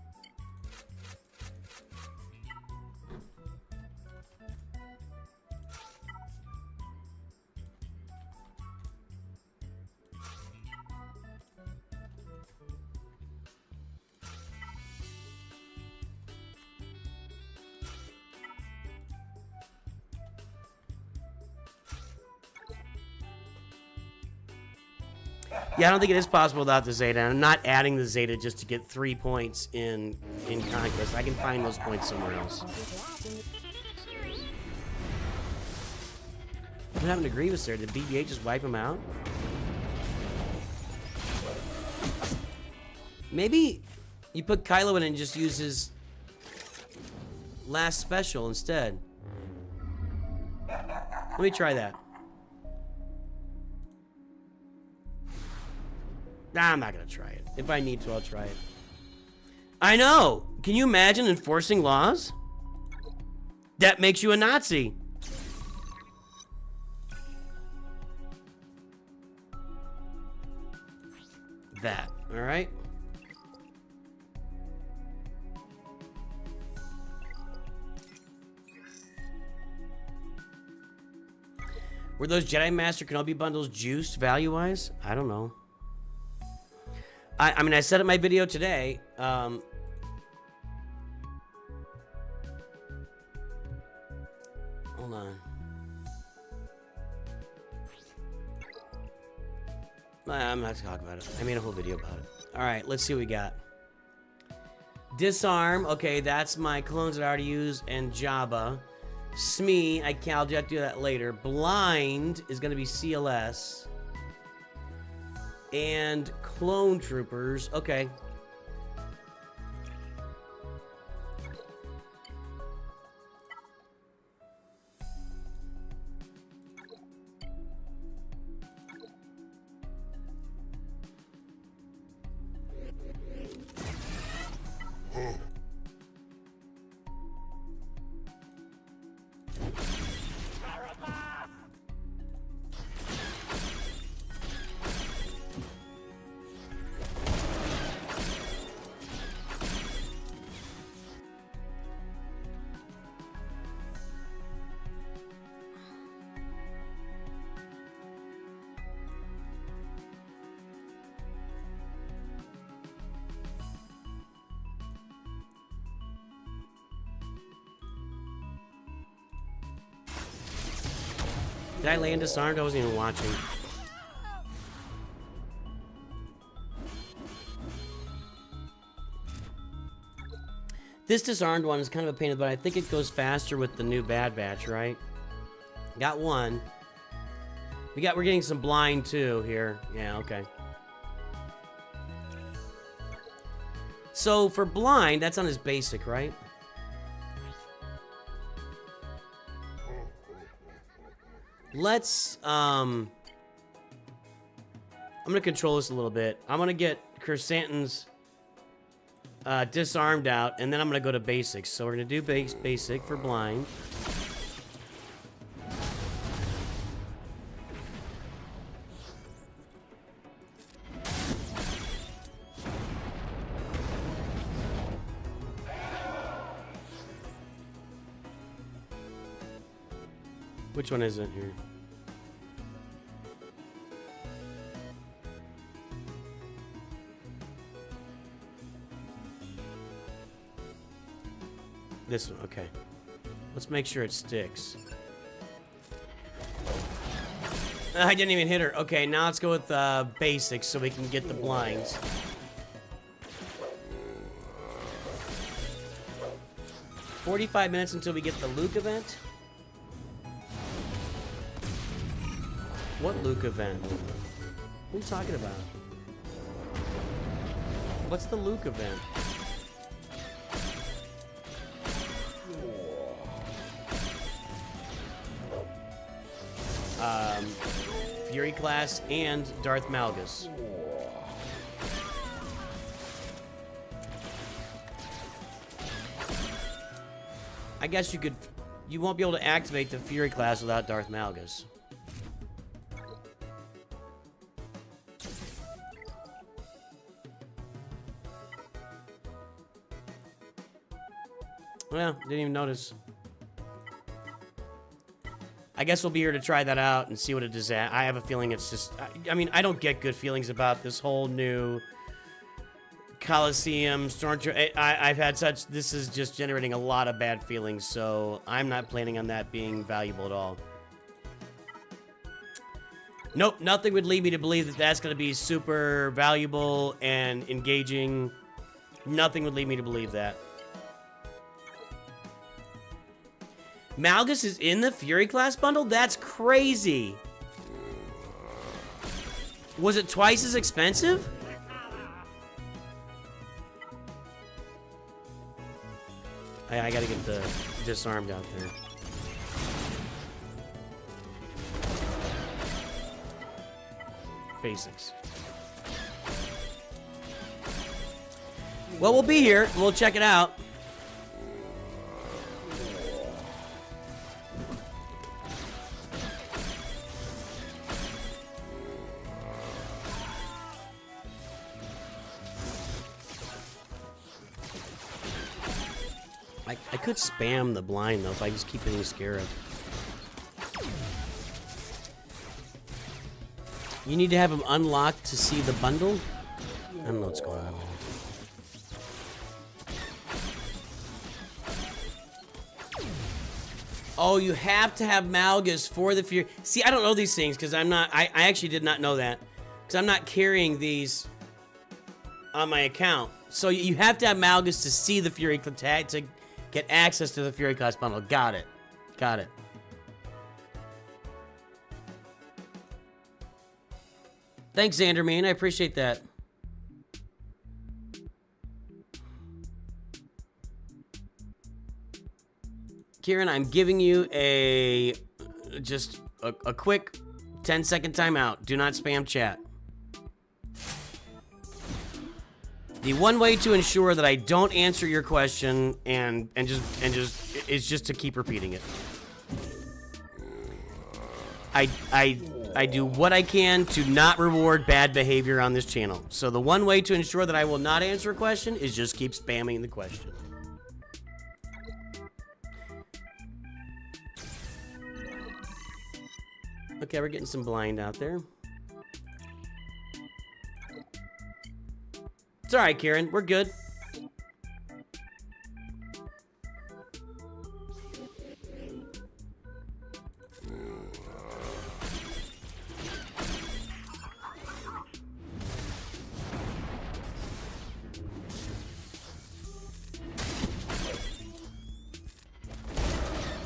Yeah, I don't think it is possible without the Zeta. I'm not adding the Zeta just to get 3 points in Conquest. I can find those points somewhere else. What happened to Grievous there? Did BB-8 just wipe him out? Maybe you put Kylo in and just use his last special instead. Let me try that. Nah, I'm not gonna try it. If I need to, I'll try it. I know! Can you imagine enforcing laws? That makes you a Nazi. That, alright? Were those Jedi Master Kenobi bundles juiced value-wise? I don't know. I mean, I said in my video today, hold on. I'm not gonna talk about it. I made a whole video about it. All right, let's see what we got. Disarm. Okay, that's my clones that I already used, and Jabba. Smee, I'll have to do that later. Blind is gonna be CLS. And clone troopers. Okay. Did I land disarmed? I wasn't even watching. This disarmed one is kind of a pain in the butt. I think it goes faster with the new Bad Batch, right? Got one. We're getting some blind too here. Yeah, okay. So for blind, that's on his basic, right? Let's, I'm gonna control this a little bit. I'm gonna get Kersantin's disarmed out, and then I'm gonna go to basics. So we're gonna do basic for blind. Which one is it here? This one, okay. Let's make sure it sticks. I didn't even hit her. Okay, now let's go with basics so we can get the blinds. "45 minutes until we get the Luke event." What Luke event? What are you talking about? What's the Luke event? Fury class and Darth Malgus. I guess you could... You won't be able to activate the Fury class without Darth Malgus. Well, didn't even notice. I guess we'll be here to try that out and see what it is at. I have a feeling it's just... I mean, I don't get good feelings about this whole new Coliseum, Stormtrooper. I've had such... This is just generating a lot of bad feelings, so I'm not planning on that being valuable at all. Nope, nothing would lead me to believe that that's going to be super valuable and engaging. Nothing would lead me to believe that. Malgus is in the Fury class bundle? That's crazy. Was it twice as expensive? I gotta get the disarmed out there. Basics. Well, we'll be here. We'll check it out. I could spam the blind, though, if I just keep hitting Scarab. You need to have him unlocked to see the bundle? I don't know what's going on. Oh, you have to have Malgus for the Fury. See, I don't know these things, because I'm not... I actually did not know that. Because I'm not carrying these on my account. So you have to have Malgus to see the Fury tag to get access to the Fury class bundle. Got it. Got it. Thanks, Xanderman. I appreciate that. Kieran, I'm giving you a quick 10-second timeout. Do not spam chat. The one way to ensure that I don't answer your question and is just to keep repeating it. I do what I can to not reward bad behavior on this channel. So the one way to ensure that I will not answer a question is just keep spamming the question. Okay, we're getting some blind out there. It's alright, Kieran. We're good.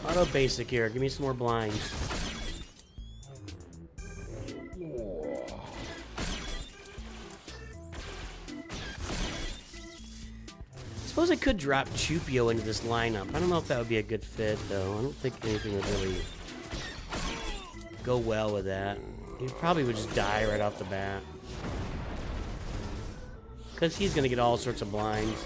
Auto basic here. Give me some more blinds. Suppose I could drop Chupio into this lineup. I don't know if that would be a good fit, though. I don't think anything would really go well with that. He probably would just die right off the bat. Because he's going to get all sorts of blinds.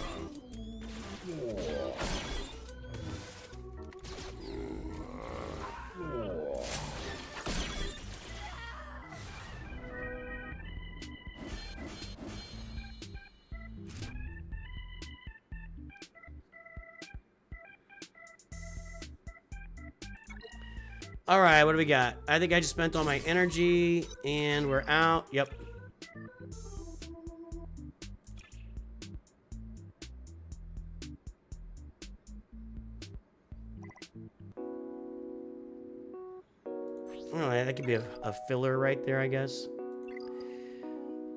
All right, what do we got? I think I just spent all my energy, and we're out. Yep. Oh, that could be a filler right there, I guess.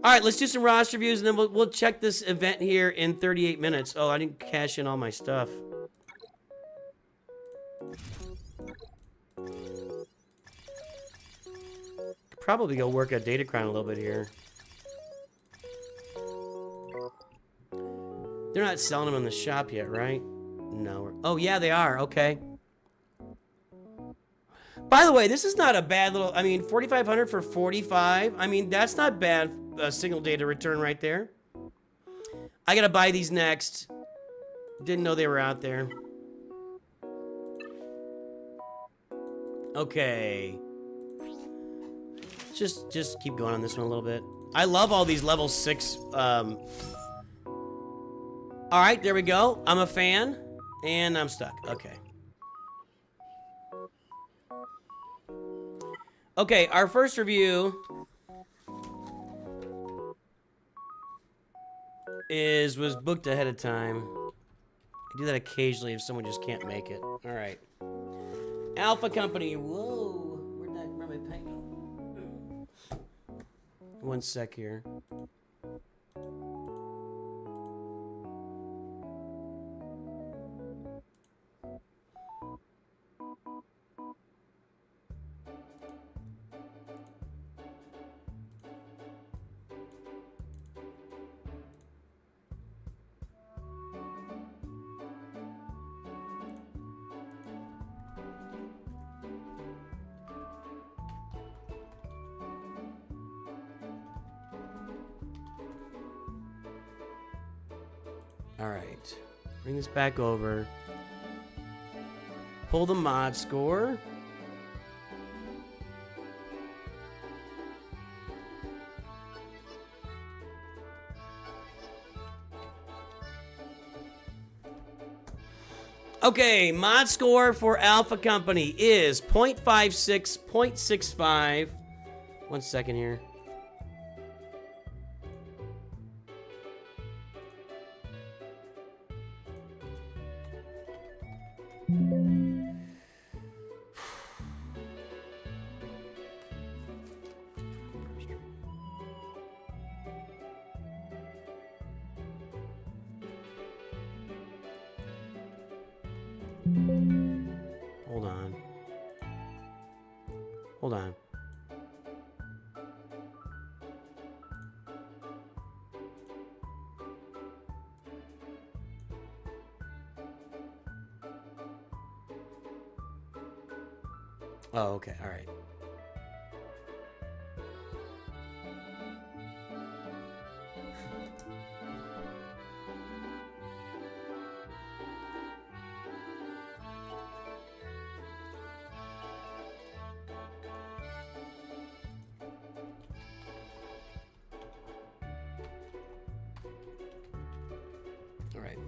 All right, let's do some roster views, and then we'll check this event here in 38 minutes. Oh, I didn't cash in all my stuff. Could probably go work at Datacron a little bit here. They're not selling them in the shop yet, right? No. Oh, yeah, they are. Okay. By the way, this is not a bad little... I mean, 4,500 for 45. I mean, that's not bad. A single data return right there. I gotta buy these next. Didn't know they were out there. Okay. Just keep going on this one a little bit. I love all these level 6... All right, there we go. I'm a fan, and I'm stuck. Okay. Okay, our first review was booked ahead of time. I do that occasionally if someone just can't make it. All right. Alpha Company. Whoa. Where'd my pen go? One sec here. All right, bring this back over. Pull the mod score. Okay, mod score for Alpha Company is 0.56, 0.65. 1 second here. Hold on. Hold on. Oh, okay. All right. All right.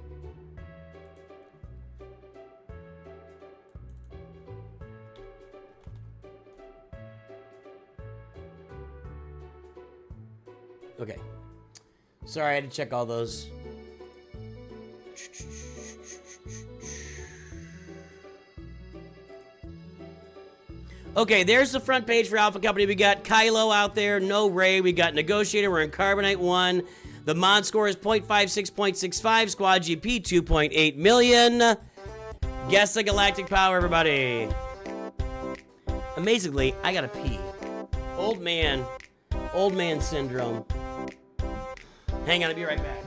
Okay. Sorry, I had to check all those. Okay, there's the front page for Alpha Company. We got Kylo out there, no Ray. We got Negotiator. We're in Carbonite 1. The mod score is 0.56, 0.65. Squad GP 2.8 million. Guess the galactic power, everybody. Amazingly, I gotta pee. Old man syndrome. Hang on, I'll be right back.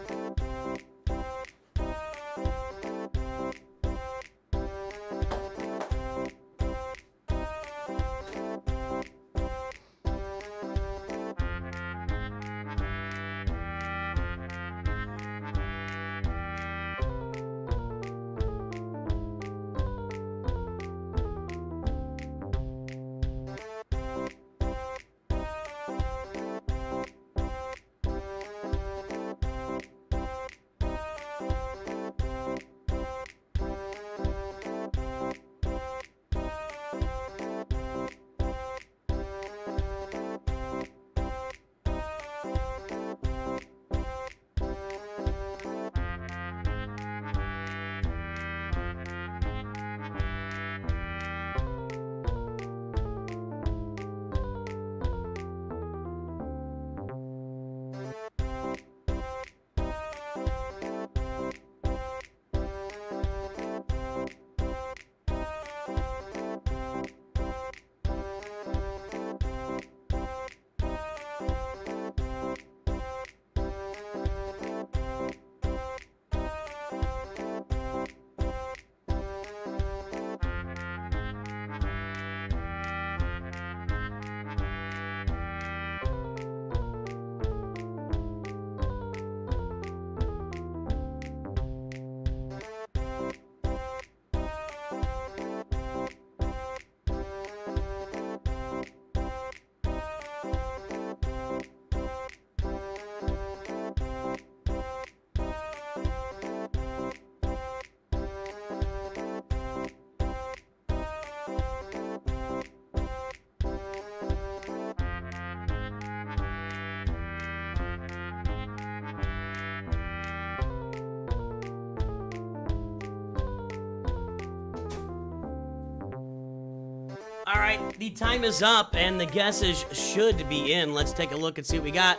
All right, the time is up, and the guesses should be in. Let's take a look and see what we got.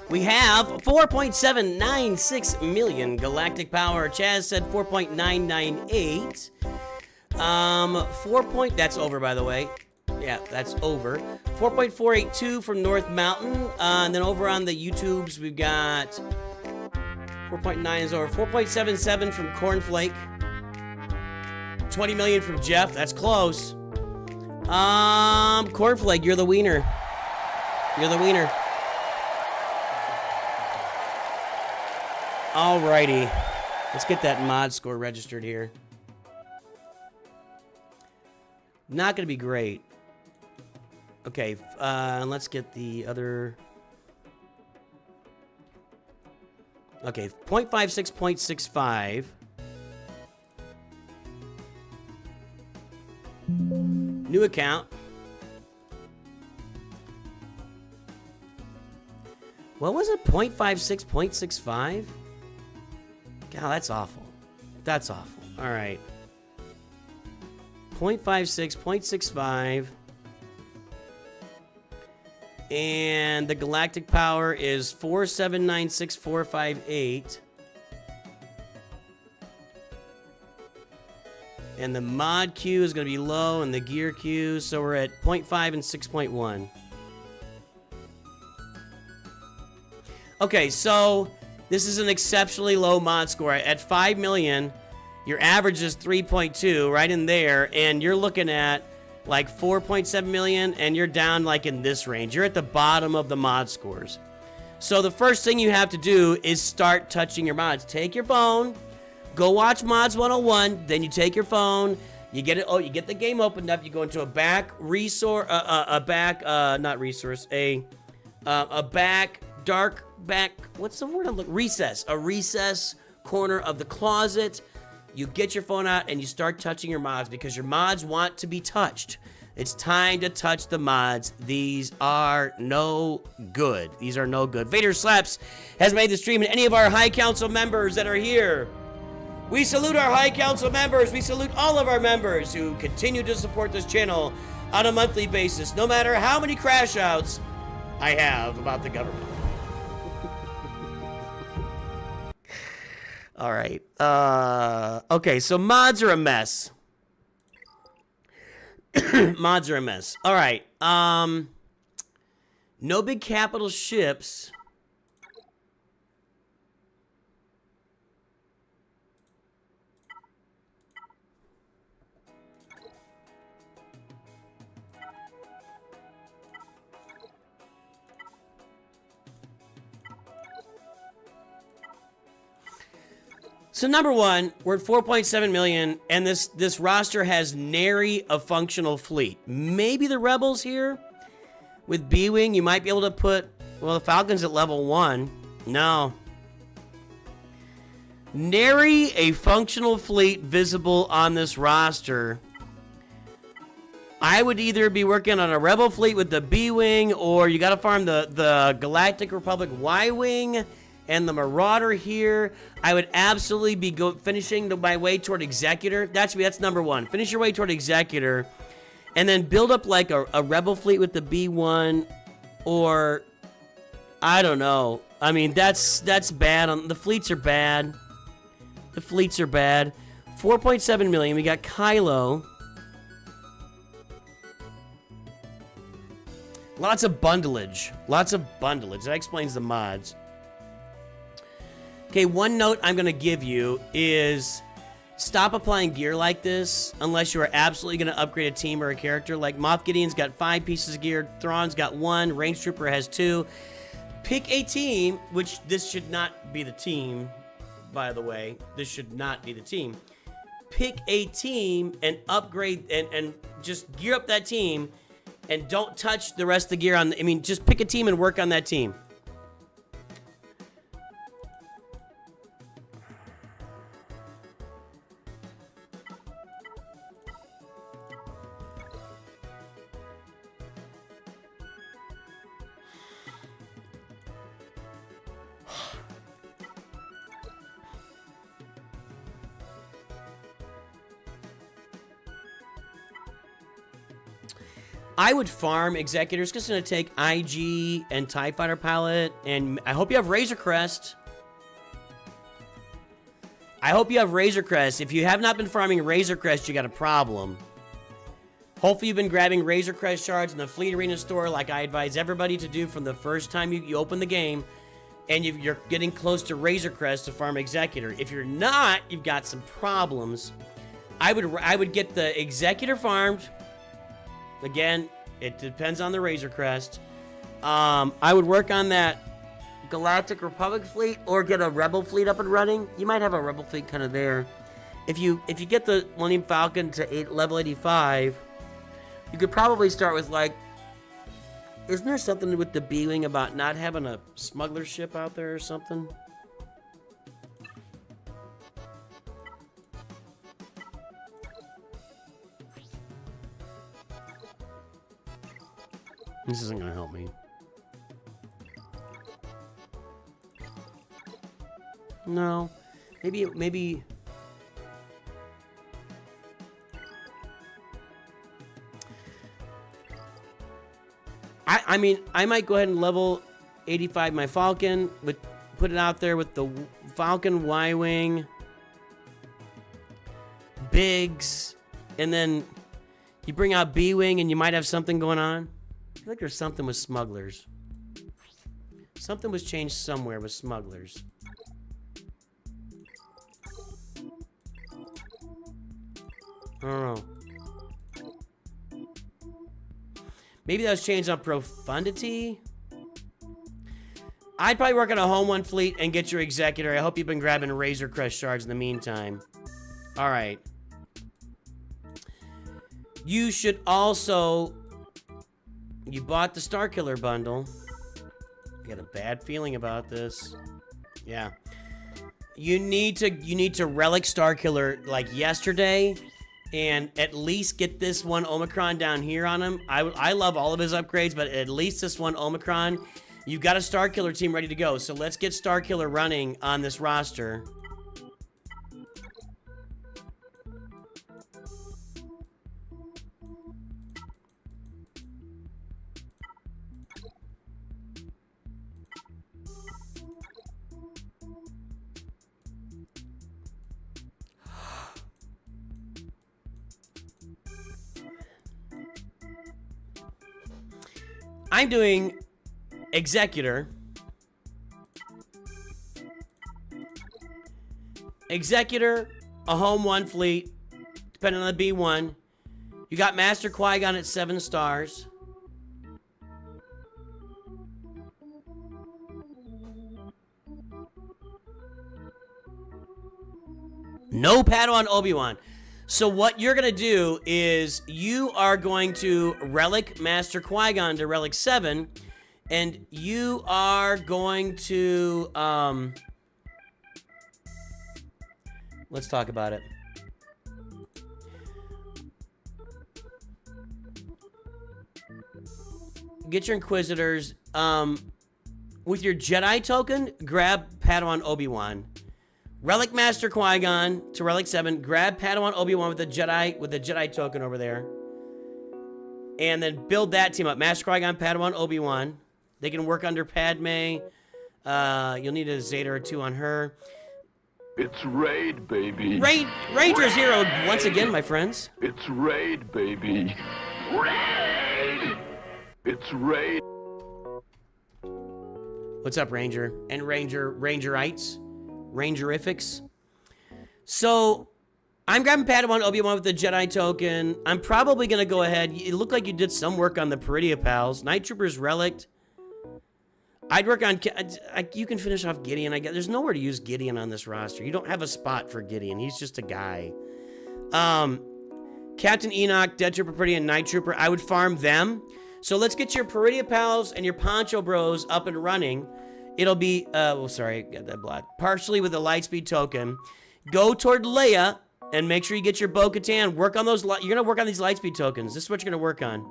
We have 4.796 million galactic power. Chaz said 4.998. That's over, by the way. Yeah, that's over. 4.482 from North Mountain. And then over on the YouTubes, we've got 4.9 is over. 4.77 from Cornflake. 20 million from Jeff. That's close. Cornflake, you're the wiener. You're the wiener. Alrighty. Let's get that mod score registered here. Not gonna be great. Okay, let's get the other. Okay, 0.56, 0.65. New account. What was it? 0.56, 0.65? God, that's awful. That's awful. All right. 0.56, 0.65. And the galactic power is 4796458. And the mod Q is going to be low, and the gear Q, so we're at 0.5 and 6.1. Okay, so this is an exceptionally low mod score. At 5 million, your average is 3.2, right in there, and you're looking at like 4.7 million, and you're down like in this range. You're at the bottom of the mod scores. So the first thing you have to do is start touching your mods. Take your phone, go watch Mods 101, then you take your phone, you get it. Oh, you get the game opened up. You go into a back resource, what's the word I'm looking? Recess. A recess corner of the closet. You get your phone out and you start touching your mods because your mods want to be touched. It's time to touch the mods. These are no good. These are no good. Vader Slaps has made the stream, and any of our High Council members that are here, we salute our High Council members. We salute all of our members who continue to support this channel on a monthly basis, no matter how many crash outs I have about the government. All right. Okay, so mods are a mess. Mods are a mess. All right. No big capital ships. So number one, we're at 4.7 million, and this roster has nary a functional fleet. Maybe the Rebels here with B-Wing, you might be able to put, well, the Falcon's at level 1. No. Nary a functional fleet visible on this roster. I would either be working on a Rebel fleet with the B-Wing, or you got to farm the Galactic Republic Y-Wing and the Marauder here. I would absolutely be finishing my way toward Executor. That's number one. Finish your way toward Executor, and then build up like a Rebel fleet with the B1, or I don't know. I mean, that's bad. The fleets are bad. The fleets are bad. 4.7 million. We got Kylo. Lots of bundleage. Lots of bundleage. That explains the mods. Okay, one note I'm going to give you is stop applying gear like this unless you are absolutely going to upgrade a team or a character. Like Moff Gideon's got 5 pieces of gear, Thrawn's got 1, Range Trooper has 2. Pick a team, which this should not be the team, by the way. This should not be the team. Pick a team and upgrade and just gear up that team and don't touch the rest of the gear on. I mean, just pick a team and work on that team. I would farm Executors. Just gonna take IG and TIE Fighter Palette, and I hope you have Razor Crest. I hope you have Razor Crest. If you have not been farming Razor Crest, you got a problem. Hopefully you've been grabbing Razor Crest shards in the Fleet Arena store like I advise everybody to do from the first time you open the game, and you're getting close to Razor Crest to farm Executor. If you're not, you've got some problems. I would get the Executor farmed. Again, it depends on the Razor Crest. I would work on that Galactic Republic fleet or get a Rebel fleet up and running. You might have a Rebel fleet kind of there. If you get the Millennium Falcon to level 85, you could probably start with, like, isn't there something with the B-Wing about not having a smuggler ship out there or something? This isn't gonna help me. No. Maybe... I mean, I might go ahead and level 85 my Falcon, put it out there with the Falcon, Y-Wing, Biggs, and then you bring out B-Wing and you might have something going on. I feel like there's something with smugglers. Something was changed somewhere with smugglers. I don't know. Maybe that was changed on Profundity. I'd probably work on a Home One fleet and get your Executor. I hope you've been grabbing Razor Crest shards in the meantime. All right. You should also... You bought the Starkiller bundle. I got a bad feeling about this. Yeah. You need to relic Starkiller like yesterday. And at least get this one Omicron down here on him. I love all of his upgrades, but at least this one Omicron. You've got a Starkiller team ready to go. So let's get Starkiller running on this roster. I'm doing Executor. Executor, a Home One fleet, depending on the B1. You got Master Qui-Gon at 7 stars. No Padawan Obi-Wan. So what you're going to do is you are going to relic Master Qui-Gon to relic 7, and you are going to, let's talk about it. Get your Inquisitors. With your Jedi token, grab Padawan Obi-Wan. Relic Master Qui-Gon to relic 7. Grab Padawan Obi-Wan with the Jedi token over there. And then build that team up. Master Qui-Gon, Padawan Obi-Wan. They can work under Padme. You'll need a Zeta or 2 on her. It's raid, baby. Ranger Zero once again, my friends. It's raid, baby. Raid! It's raid. What's up, Ranger? And Rangerites? Rangerifics. So, I'm grabbing Padawan Obi-Wan with the Jedi token. I'm probably going to go ahead. It looked like you did some work on the Peridia Pals. Night Troopers Relict. I'd work on... you can finish off Gideon. There's nowhere to use Gideon on this roster. You don't have a spot for Gideon. He's just a guy. Captain Enoch, Dead Trooper Peridia, and Night Trooper. I would farm them. So let's get your Peridia Pals and your Poncho Bros up and running. It'll be, sorry, got that blocked. Partially with a Lightspeed token. Go toward Leia and make sure you get your Bo-Katan. Work on those, you're going to work on these Lightspeed tokens. This is what you're going to work on.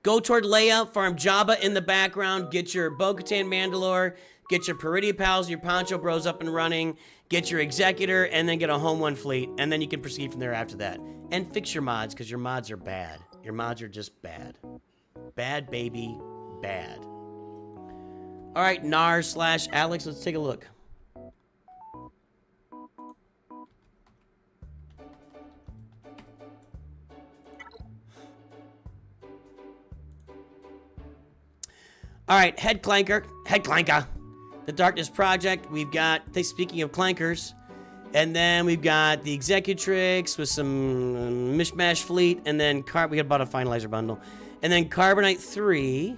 Go toward Leia, farm Jabba in the background, get your Bo-Katan Mandalore, get your Peridia Pals, your Poncho Bros up and running, get your Executor, and then get a Home One fleet, and then you can proceed from there after that. And fix your mods, because your mods are bad. Your mods are just bad. Bad, baby, bad. All right, Nar/Alex, let's take a look. All right, Head Clanker. The Darkness Project. We've got, speaking of clankers, and then we've got the Executrix with some Mishmash Fleet, and then we got about a Finalizer bundle. And then Carbonite 3.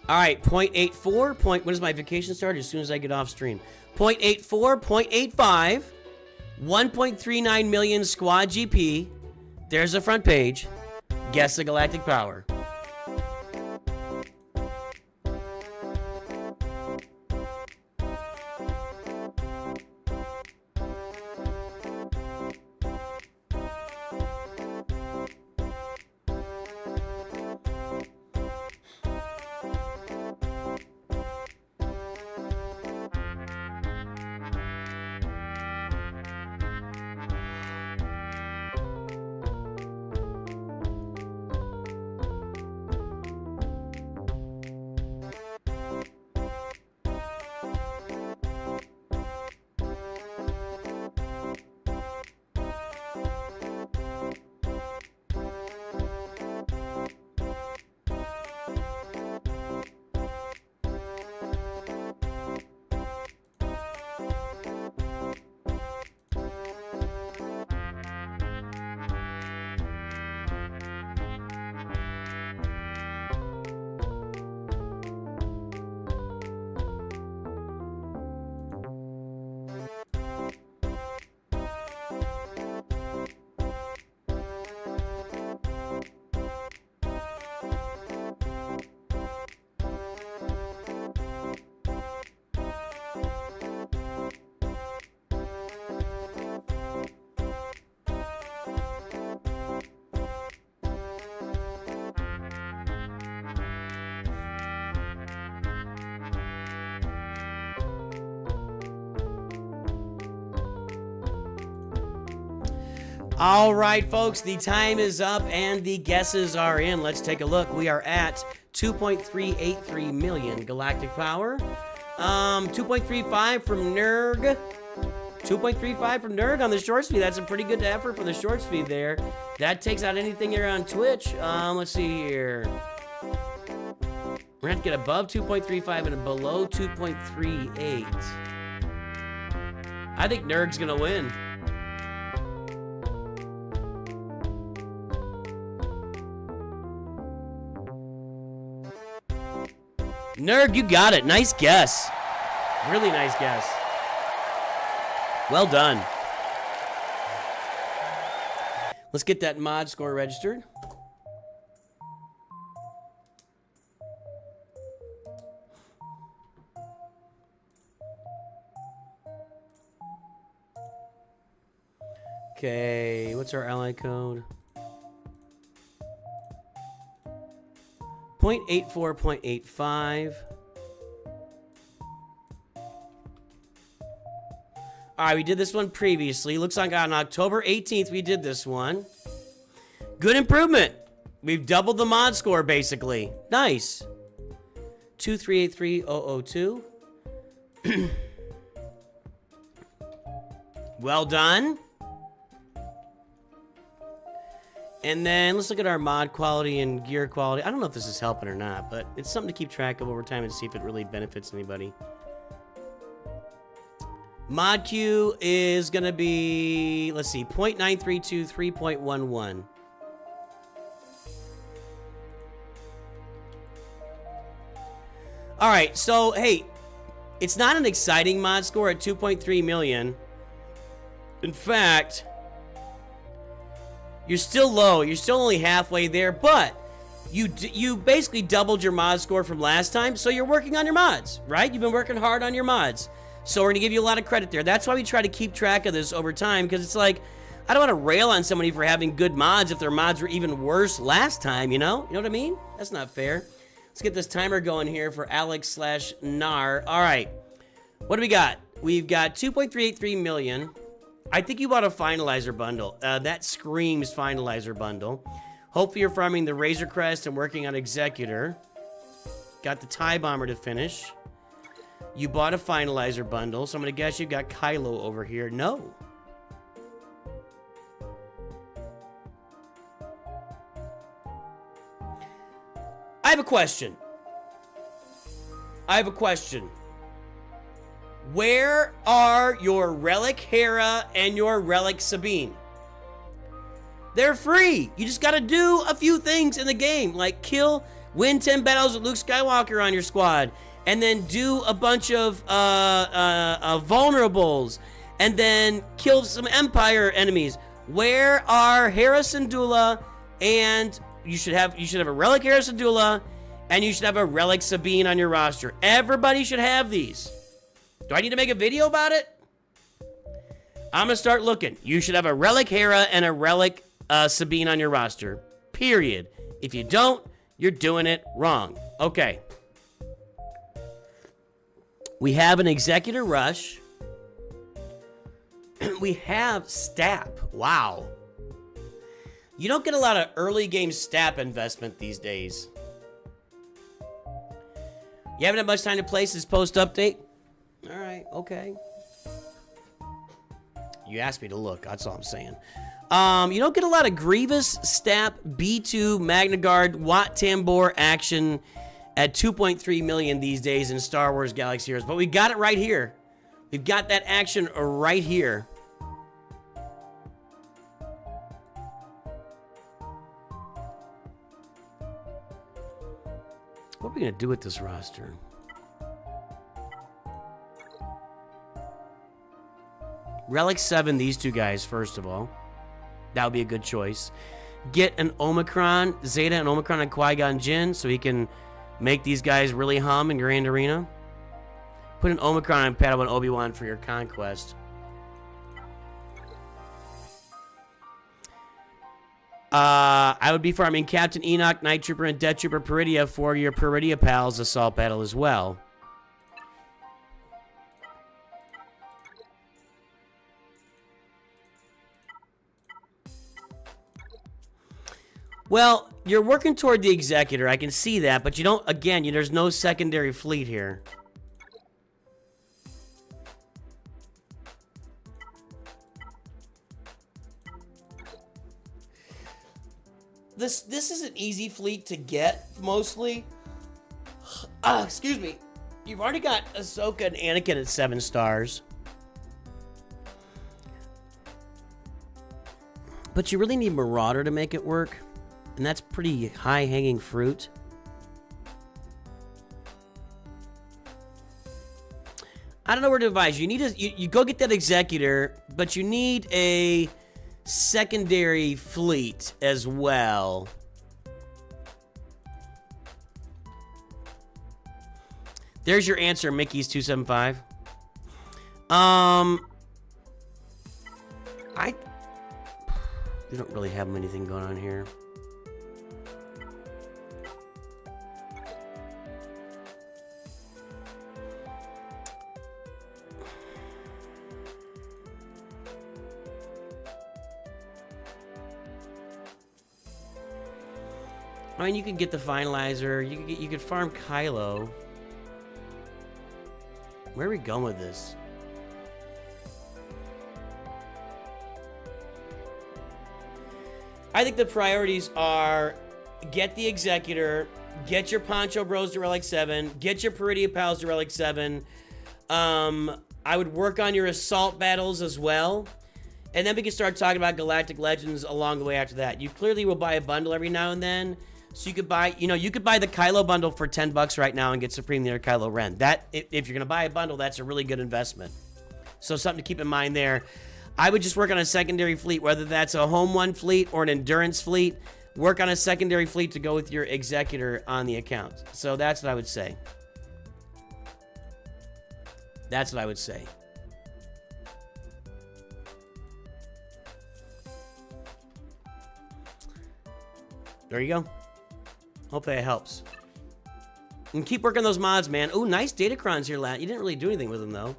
All right, 0.84. When does my vacation start? As soon as I get off stream. 0.84, 0.85, 1.39 million squad GP. There's the front page. Guess the galactic power. All right, folks, the time is up and the guesses are in. Let's take a look. We are at 2.383 million galactic power. 2.35 from Nerg. 2.35 from Nerg on the short speed. That's a pretty good effort for the short speed there. That takes out anything here on Twitch. Let's see here. We're going to have to get above 2.35 and below 2.38. I think Nerg's going to win. Nerg, you got it. Nice guess. Really nice guess. Well done. Let's get that mod score registered. Okay, what's our ally code? 0.84, 0.85. All right, we did this one previously. Looks like on October 18th we did this one. Good improvement. We've doubled the mod score, basically. Nice. 2383002. Well done. And then let's look at our mod quality and gear quality. I don't know if this is helping or not, but it's something to keep track of over time and see if it really benefits anybody. Mod Q is going to be, let's see, 0.932, 3.11. All right, so, hey, it's not an exciting mod score at 2.3 million. In fact, you're still low. You're still only halfway there, but you basically doubled your mod score from last time, so you're working on your mods, right? You've been working hard on your mods. So we're going to give you a lot of credit there. That's why we try to keep track of this over time, because it's like, I don't want to rail on somebody for having good mods if their mods were even worse last time, you know? You know what I mean? That's not fair. Let's get this timer going here for Alex/Nar. All right. What do we got? We've got 2.383 million. I think you bought a finalizer bundle. That screams finalizer bundle. Hopefully you're farming the Razor Crest and working on Executor. Got the TIE Bomber to finish. You bought a finalizer bundle, so I'm going to guess you got Kylo over here. No. I have a question. Where are your Relic Hera and your Relic Sabine? They're free. You just gotta do a few things in the game, like win 10 battles with Luke Skywalker on your squad, and then do a bunch of vulnerables, and then kill some Empire enemies. Where are Hera Syndulla, and you should have a Relic Hera Syndulla, and you should have a Relic Sabine on your roster. Everybody should have these. Do I need to make a video about it? I'm gonna start looking. You should have a Relic Hera and a Relic Sabine on your roster. Period. If you don't, you're doing it wrong. Okay. We have an Executor Rush. We have Stap. Wow. You don't get a lot of early game Stap investment these days. You haven't had much time to play since post-update? Alright, okay. You asked me to look, that's all I'm saying. You don't get a lot of Grievous, Stap, B2, Magna Guard, Wat Tambor action at 2.3 million these days in Star Wars Galaxy Heroes, but we got it right here. We've got that action right here. What are we going to do with this roster? Relic 7, these two guys, first of all. That would be a good choice. Get an Omicron, Zeta and Omicron and Qui-Gon Jinn so he can make these guys really hum in Grand Arena. Put an Omicron and Padawan Obi-Wan for your Conquest. I would be farming Captain Enoch, Night Trooper, and Death Trooper Peridia for your Peridia Pals Assault Battle as well. Well, you're working toward the Executor. I can see that, but you don't, again, there's no secondary fleet here. This is an easy fleet to get, mostly. Excuse me. You've already got Ahsoka and Anakin at 7 stars. But you really need Marauder to make it work. And that's pretty high-hanging fruit. I don't know where to advise. You need you go get that Executor, but you need a secondary fleet as well. There's your answer, Mickey's 275. We don't really have anything going on here. I mean, you could get the finalizer. You could farm Kylo. Where are we going with this? I think the priorities are get the Executor, get your Poncho Bros to Relic 7, get your Peridia Pals to Relic 7. I would work on your assault battles as well. And then we can start talking about Galactic Legends along the way after that. You clearly will buy a bundle every now and then. So you could buy, you could buy the Kylo bundle for $10 right now and get Supreme Leader Kylo Ren. That, if you're going to buy a bundle, that's a really good investment. So something to keep in mind there. I would just work on a secondary fleet, whether that's a Home One fleet or an Endurance fleet. Work on a secondary fleet to go with your Executor on the account. So that's what I would say. That's what I would say. There you go. Hope that helps. And keep working those mods, man. Ooh, nice Datacrons here, Lat. You didn't really do anything with them, though.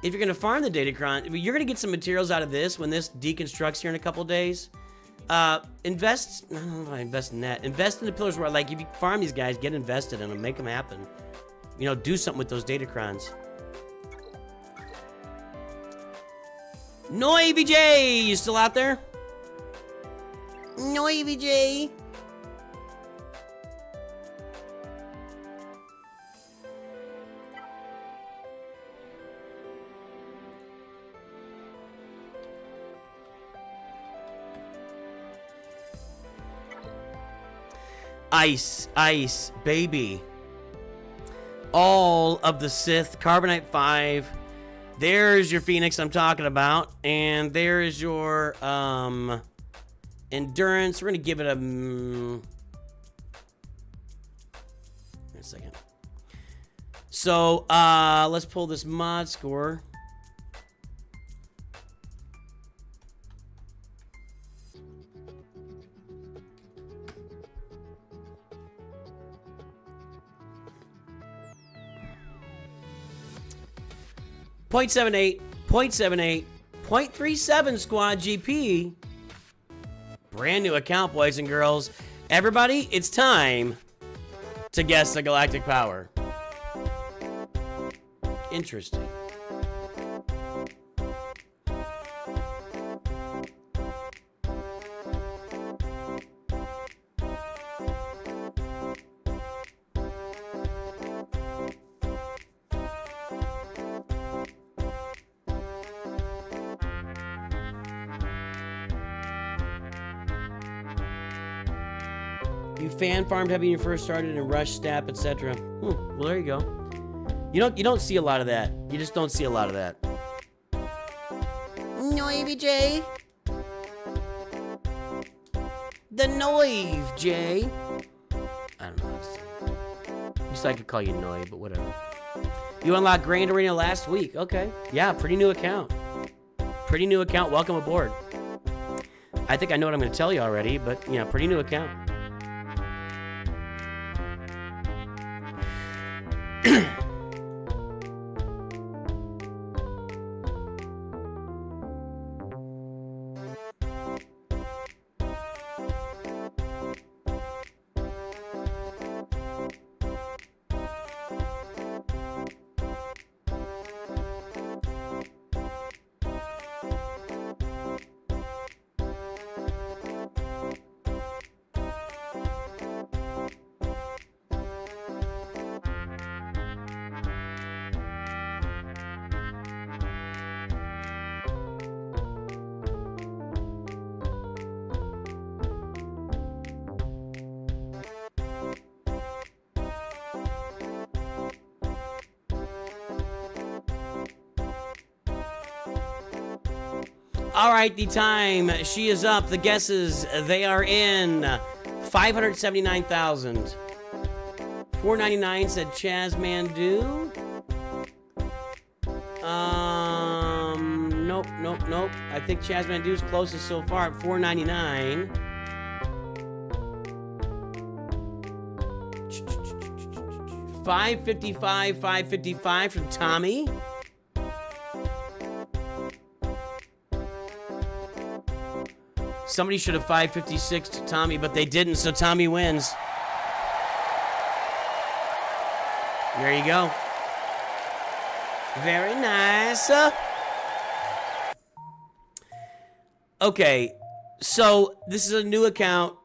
If you're going to farm the Datacron, you're going to get some materials out of this when this deconstructs here in a couple days. Invest... I don't know if I invest in that. Invest in the pillars where, like, if you farm these guys, get invested in them. Make them happen. You know, do something with those Datacrons. Noi VJ! You still out there? Noi VJ! Ice, ice, baby. All of the Sith, Carbonite 5. There's your Phoenix I'm talking about. And there is your Endurance. We're going to give it a... wait a second. So, let's pull this mod score. .78, .78, .37 squad GP. Brand new account, boys and girls. Everybody, it's time to guess the galactic power. Interesting. You fan farmed heavy when you first started and rush stap, etc. Well, there you go. You don't see a lot of that. You just don't see a lot of that. Noive J. The Noive J. I don't know. At least I could call you Noive, but whatever. You unlocked Grand Arena last week. Okay. Yeah, pretty new account. Pretty new account. Welcome aboard. I think I know what I'm going to tell you already, but yeah, pretty new account. All right, the time, she is up. The guesses, they are in. 579,000. 499 said Chaz Mandu. Nope. I think Chaz Mandu's closest so far at 499. $555 from Tommy. Somebody should have 556 to Tommy, but they didn't, so Tommy wins. There you go. Very nice. Okay, so this is a new account.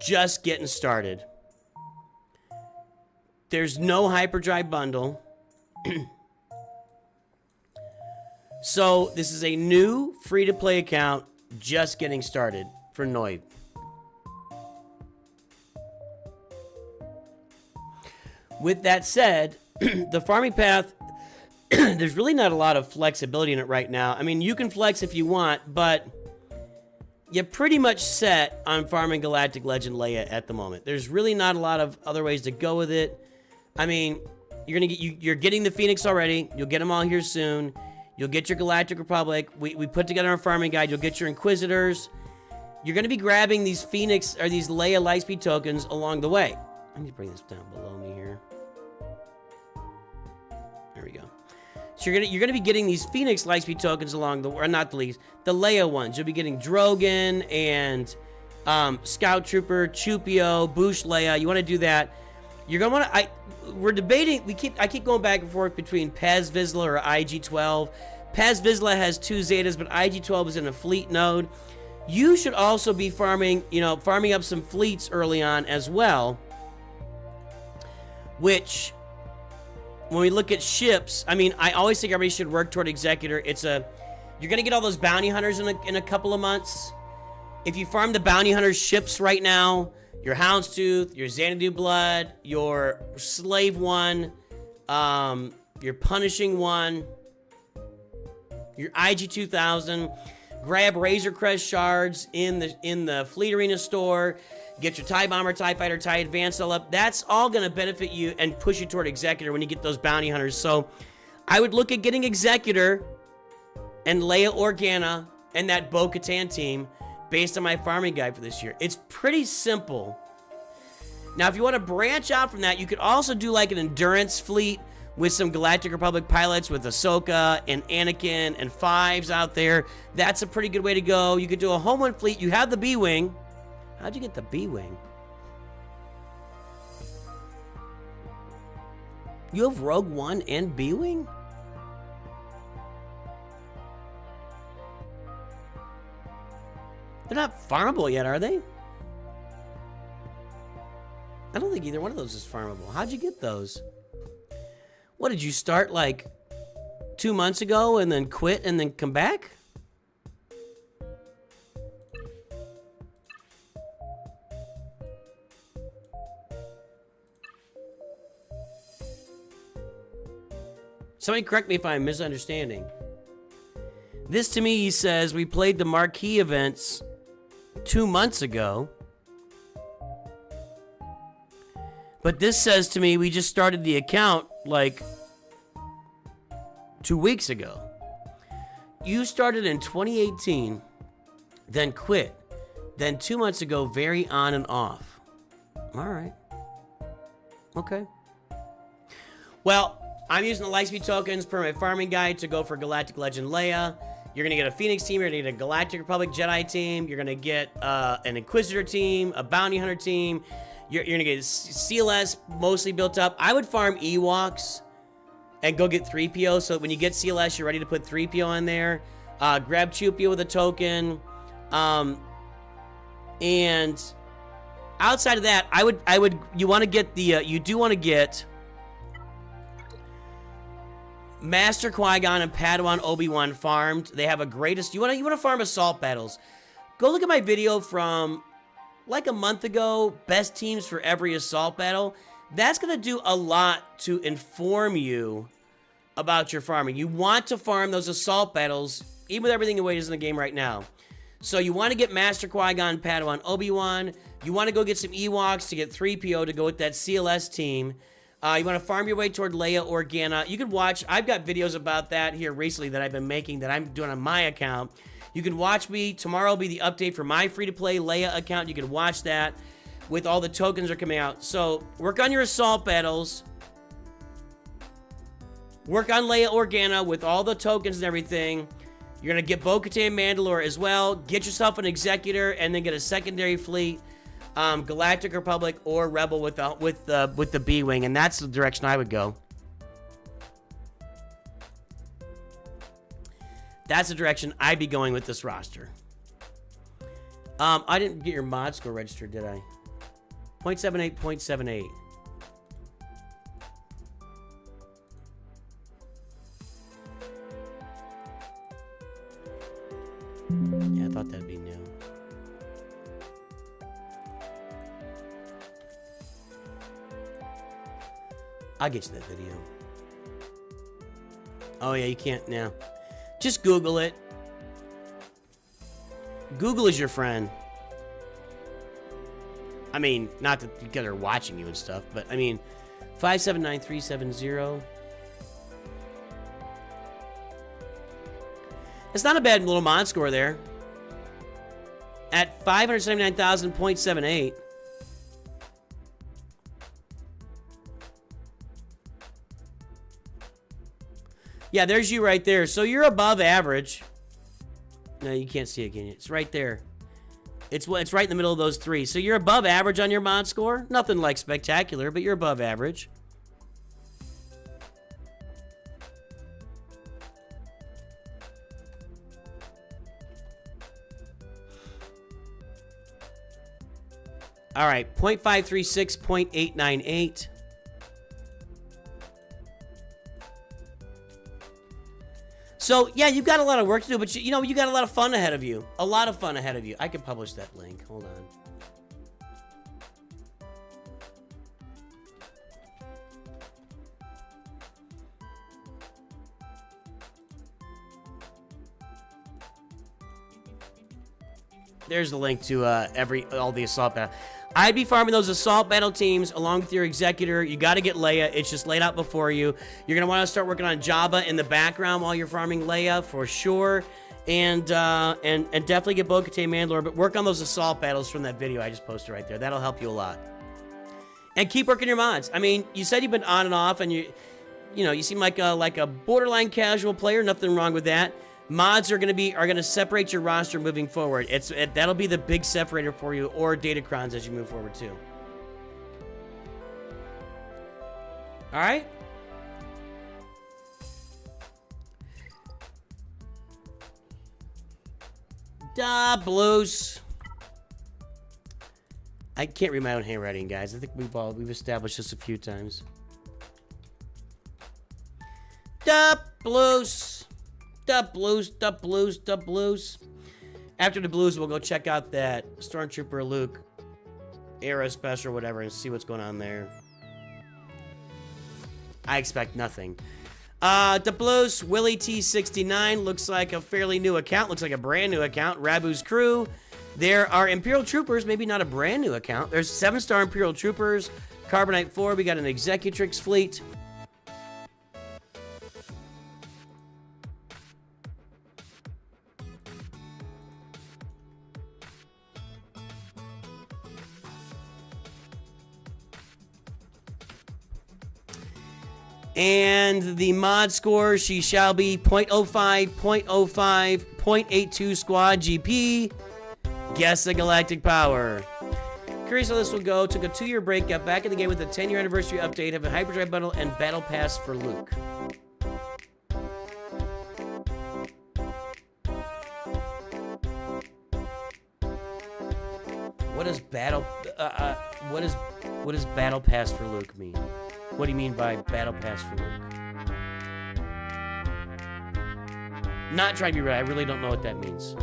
Just getting started. There's no hyperdrive bundle. So this is a new free-to-play account. Just getting started for Noib. With that said, the farming path, there's really not a lot of flexibility in it right now. I mean, you can flex if you want, but you're pretty much set on farming Galactic Legend Leia at the moment. There's really not a lot of other ways to go with it. I mean, you're getting the Phoenix already. You'll get them all here soon. You'll get your Galactic Republic. We put together a farming guide. You'll get your Inquisitors. you're going to be grabbing these Phoenix or these Leia Lightspeed tokens along the way. I need to bring this down below me here. There we go. So you're gonna be getting these Phoenix Lightspeed tokens along the, or not the least, the Leia ones. You'll be getting Drogon and Scout Trooper, Chupio, Boosh Leia. You want to do that. You're gonna want to. We're debating. I keep going back and forth between Pez Vizsla or IG-12. Pez Vizsla has 2 Zetas, but IG-12 is in a fleet node. You should also be farming, farming up some fleets early on as well. Which, when we look at ships, I mean, I always think everybody should work toward Executor. You're gonna get all those bounty hunters in a couple of months. If you farm the bounty hunter ships right now, your Houndstooth, your Xanadu Blood, your Slave one, your Punishing one, your IG-2000, grab Razor Crest shards in the Fleet Arena store, get your TIE Bomber, TIE Fighter, TIE Advance all up. That's all going to benefit you and push you toward Executor when you get those bounty hunters. So I would look at getting Executor and Leia Organa and that Bo-Katan team based on my farming guide for this year. It's pretty simple. Now, if you want to branch out from that, you could also do like an endurance fleet with some Galactic Republic pilots with Ahsoka and Anakin and Fives out there. That's a pretty good way to go. You could do a home one fleet. You have the B-Wing. How'd you get the B-Wing? You have Rogue One and B-Wing? They're not farmable yet, are they? I don't think either one of those is farmable. How'd you get those? What, did you start like 2 months ago and then quit and then come back? Somebody correct me if I'm misunderstanding. This to me says we played the marquee events 2 months ago. But this says to me we just started the account like 2 weeks ago. You started in 2018, then quit, then 2 months ago, very on and off. All right. Okay. Well, I'm using the Lightspeed tokens per my farming guide to go for Galactic Legend Leia. You're going to get a Phoenix team. You're going to get a Galactic Republic Jedi team. You're going to get an Inquisitor team, a Bounty Hunter team. You're going to get CLS mostly built up. I would farm Ewoks and go get 3PO so that when you get CLS, you're ready to put 3PO in there. Grab Chupio with a token. And outside of that, you want to get the, you do want to get Master Qui-Gon and Padawan Obi-Wan farmed. They have a greatest, you want to farm assault battles. Go look at my video from like a month ago, best teams for every assault battle. That's going to do a lot to inform you about your farming. You want to farm those assault battles, even with everything the way it is in the game right now. So you want to get Master Qui-Gon, Padawan, Obi-Wan. You want to go get some Ewoks to get 3PO to go with that CLS team. You want to farm your way toward Leia Organa. You can watch, I've got videos about that here recently that I've been making that I'm doing on my account. You can watch me. Tomorrow will be the update for my free-to-play Leia account. You can watch that with all the tokens that are coming out. So work on your assault battles. Work on Leia Organa with all the tokens and everything. You're going to get Bo-Katan Mandalore as well. Get yourself an Executor and then get a secondary fleet. Galactic Republic or Rebel with the B-Wing. And that's the direction I would go. That's the direction I'd be going with this roster. I didn't get your mod score registered, did I? 0.78, 0.78. Yeah, I thought that'd be new. I'll get you that video. Oh yeah, you can't now. Just Google it. Google is your friend. I mean, not that you guys are watching you and stuff, but I mean, 579370. It's not a bad little mod score there. at 579,000.78. Yeah, there's you right there. So you're above average. No, you can't see it, can you? It's right there. It's right in the middle of those three. So you're above average on your mod score. Nothing like spectacular, but you're above average. All right, 0.536, 0.898. So, yeah, you've got a lot of work to do, but you know, you got a lot of fun ahead of you. A lot of fun ahead of you. I can publish that link. Hold on. There's the link to all the assault battle. I'd be farming those assault battle teams along with your executor. You got to get Leia. It's just laid out before you. You're gonna want to start working on Jabba in the background while you're farming Leia for sure, and definitely get Bo-Katan Mandalore. But work on those assault battles from that video I just posted right there. That'll help you a lot. And keep working your mods. I mean, you said you've been on and off, and you seem like a borderline casual player. Nothing wrong with that. Mods are gonna separate your roster moving forward. That'll be the big separator for you, or Datacrons as you move forward too. All right. Da blues. I can't read my own handwriting, guys. I think we've established this a few times. Da blues. The blues. After the blues, we'll go check out that Stormtrooper Luke era special or whatever and see what's going on there. I expect nothing. The blues, Willie T69 looks like a fairly new account. Looks like a brand new account. Rabu's crew. There are Imperial Troopers, maybe not a brand new account. There's 7-star Imperial Troopers. Carbonite 4. We got an Executrix fleet. And the mod score, she shall be 0.05, 0.05, 0.82 squad GP. Guess the galactic power. Curious how this will go. Took a 2-year break, got back in the game with a 10-year anniversary update, have a hyperdrive bundle and battle pass for Luke. What does battle what does battle pass for Luke mean? What do you mean by battle pass for Luke? Not trying to be right. I really don't know what that means.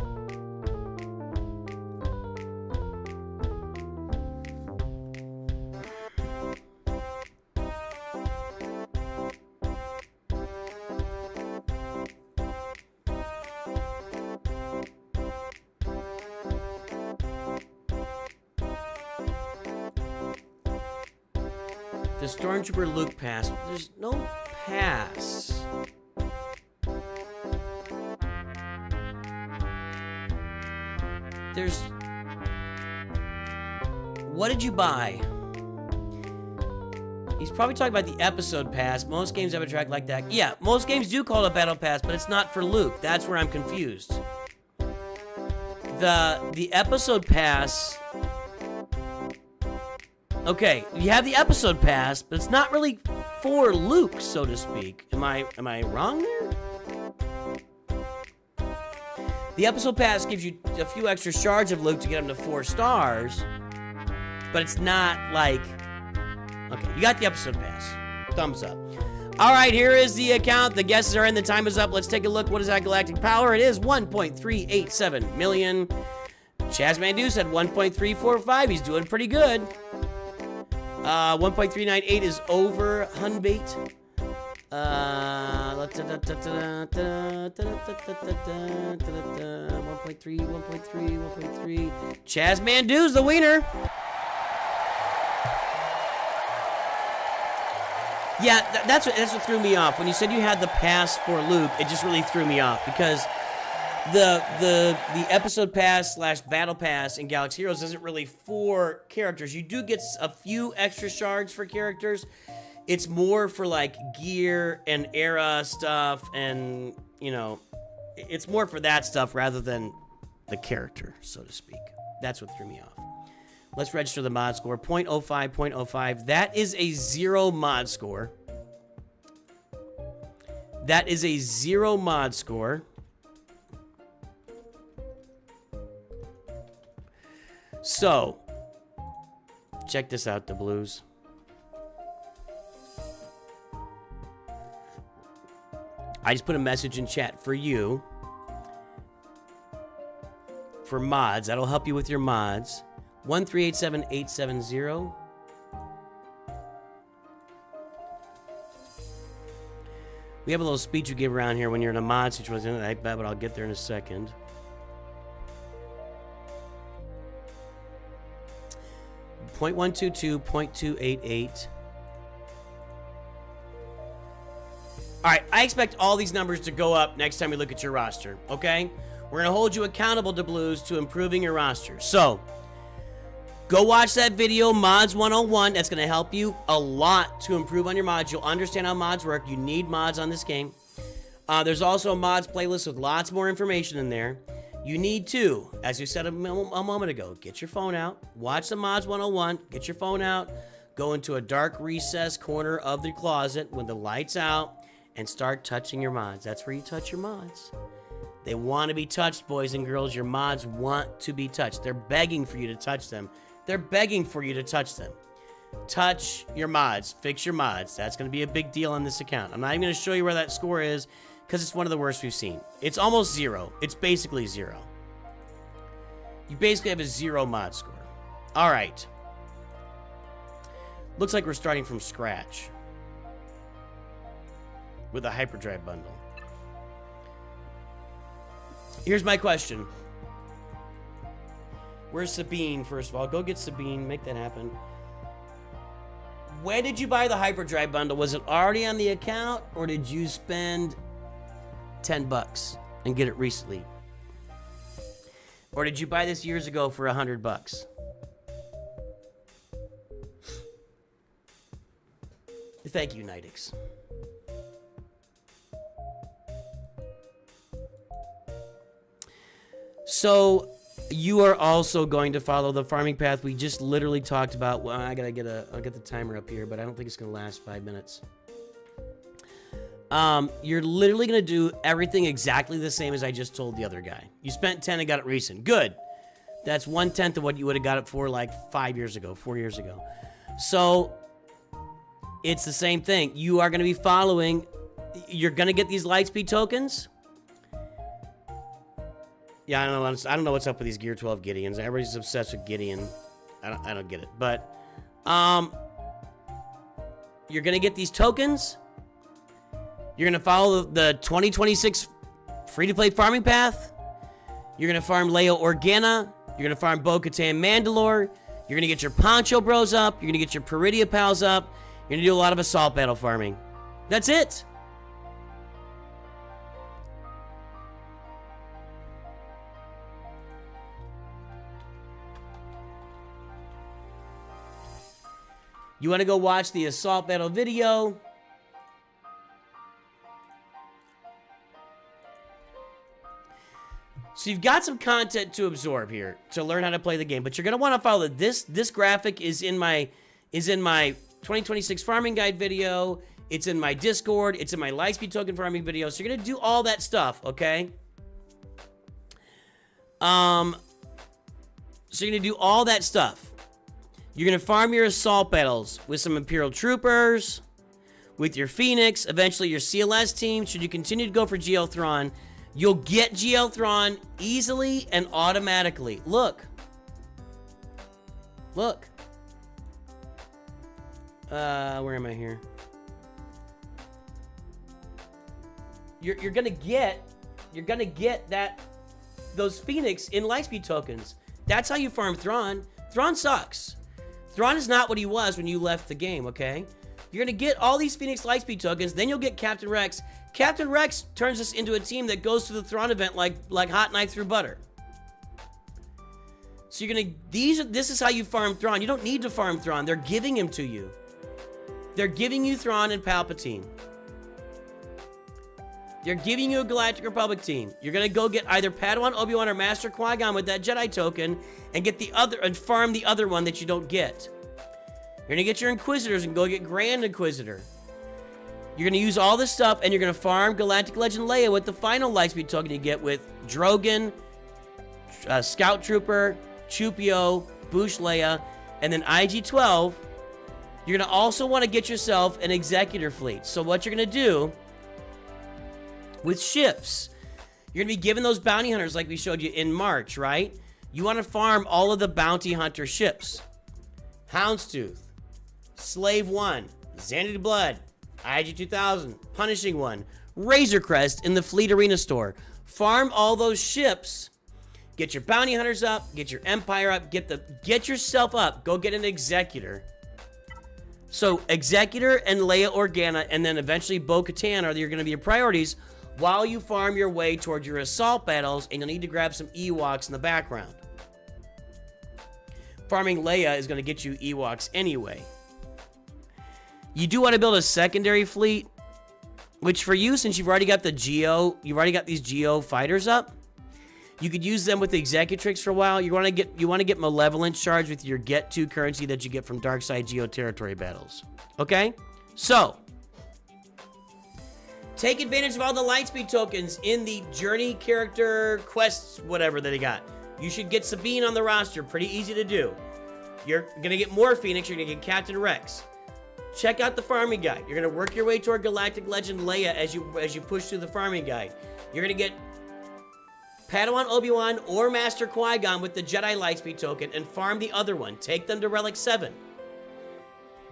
The Stormtrooper Luke pass. There's no pass. There's... What did you buy? He's probably talking about the episode pass. Most games have a track like that. Yeah, most games do call it a battle pass, but it's not for Luke. That's where I'm confused. The episode pass... Okay, you have the episode pass, but it's not really for Luke, so to speak. Am I wrong there? The episode pass gives you a few extra shards of Luke to get him to 4 stars, but it's not like... Okay, you got the episode pass. Thumbs up. All right, here is the account. The guesses are in. The time is up. Let's take a look. What is that galactic power? It is 1.387 million. Chazmandu said 1.345. He's doing pretty good. 1.398 is over Hunbait. 1.3. Chazmandu's the wiener. Yeah, that's what threw me off. When you said you had the pass for Luke, it just really threw me off because the episode pass / battle pass in Galaxy Heroes isn't really for characters. You do get a few extra shards for characters. It's more for like gear and era stuff, and you know, it's more for that stuff rather than the character, so to speak. That's what threw me off. Let's register the mod score. 0.05, 0.05. That is a 0 mod score. That is a 0 mod score. So, check this out, the Blues. I just put a message in chat for you. For mods. That'll help you with your mods. 1387870. We have a little speech you give around here when you're in a mod situation, I bet, but I'll get there in a second. .122, .288. All right, I expect all these numbers to go up next time we look at your roster, okay? We're going to hold you accountable to Blues to improving your roster. So, go watch that video, Mods 101. That's going to help you a lot to improve on your mods. You'll understand how mods work. You need mods on this game. There's also a mods playlist with lots more information in there. You need to, as you said a moment ago, get your phone out, watch the Mods 101, get your phone out, go into a dark recessed corner of the closet with the lights out, and start touching your mods. That's where you touch your mods. They want to be touched, boys and girls. Your mods want to be touched. They're begging for you to touch them. They're begging for you to touch them. Touch your mods. Fix your mods. That's going to be a big deal on this account. I'm not even going to show you where that score is because it's one of the worst we've seen. It's almost 0. It's basically 0. You basically have a 0 mod score. All right. Looks like we're starting from scratch with a hyperdrive bundle. Here's my question. Where's Sabine, first of all? Go get Sabine. Make that happen. When did you buy the hyperdrive bundle? Was it already on the account, or did you spend $10 and get it recently? Or did you buy this years ago for $100? Thank you, Nitix. So, you are also going to follow the farming path we just literally talked about. Well, I'll get the timer up here, but I don't think it's going to last 5 minutes. You're literally going to do everything exactly the same as I just told the other guy. You spent 10 and got it recent. Good. That's 1/10 of what you would have got it for like 5 years ago, 4 years ago. So, it's the same thing. You are going to be following. You're going to get these Lightspeed tokens. Yeah, I don't know what's up with these Gear 12 Gideons. Everybody's obsessed with Gideon. I don't get it. But you're going to get these tokens. You're going to follow the 2026 free-to-play farming path. You're going to farm Leo Organa. You're going to farm Bo-Katan Mandalore. You're going to get your Poncho Bros up. You're going to get your Peridia Pals up. You're going to do a lot of assault battle farming. That's it. You want to go watch the assault battle video? So you've got some content to absorb here to learn how to play the game, but you're going to want to follow this. This graphic is in my 2026 farming guide video. It's in my Discord. It's in my Lightspeed token farming video. So you're going to do all that stuff, okay? So you're going to do all that stuff. You're going to farm your assault battles with some Imperial Troopers, with your Phoenix, eventually your CLS team. Should you continue to go for GL Thrawn, you'll get GL Thrawn easily and automatically. Look. Look. Where am I here? You're gonna get those Phoenix in Lightspeed tokens. That's how you farm Thrawn. Thrawn sucks. Thrawn is not what he was when you left the game, okay? You're gonna get all these Phoenix Lightspeed tokens, then you'll get Captain Rex, Captain Rex turns us into a team that goes through the Thrawn event like hot knife through butter. So you're gonna, this is how you farm Thrawn. You don't need to farm Thrawn. They're giving him to you. They're giving you Thrawn and Palpatine. They're giving you a Galactic Republic team. You're gonna go get either Padawan Obi-Wan or Master Qui-Gon with that Jedi token and get the other, and farm the other one that you don't get. You're gonna get your Inquisitors and go get Grand Inquisitor. You're gonna use all this stuff and you're gonna farm Galactic Legend Leia with the final Lightspeed token you get with Drogon, Scout Trooper, Chupio, Bouche Leia, and then IG-12. You're gonna also want to get yourself an Executor fleet. So what you're gonna do with ships, you're gonna be given those bounty hunters like we showed you in March, right? You want to farm all of the bounty hunter ships. Houndstooth, Slave 1, Xanadu Blood, IG-2000, Punishing One, Razor Crest in the Fleet Arena store. Farm all those ships. Get your bounty hunters up, get your empire up, get yourself up. Go get an Executor. So Executor and Leia Organa and then eventually Bo-Katan are going to be your priorities while you farm your way towards your assault battles, and you'll need to grab some Ewoks in the background. Farming Leia is going to get you Ewoks anyway. You do want to build a secondary fleet, which for you, since you've already got the Geo, you've already got these Geo fighters up, you could use them with the Executrix for a while. You want to get Malevolent Shards with your Get To currency that you get from Darkside Geo territory battles. Okay? So, take advantage of all the Lightspeed tokens in the Journey character quests, whatever that they got. You should get Sabine on the roster. Pretty easy to do. You're going to get more Phoenix. You're going to get Captain Rex. Check out the farming guide. You're going to work your way toward Galactic Legend Leia as you push through the farming guide. You're going to get Padawan Obi-Wan or Master Qui-Gon with the Jedi Lightspeed token and farm the other one. Take them to Relic 7.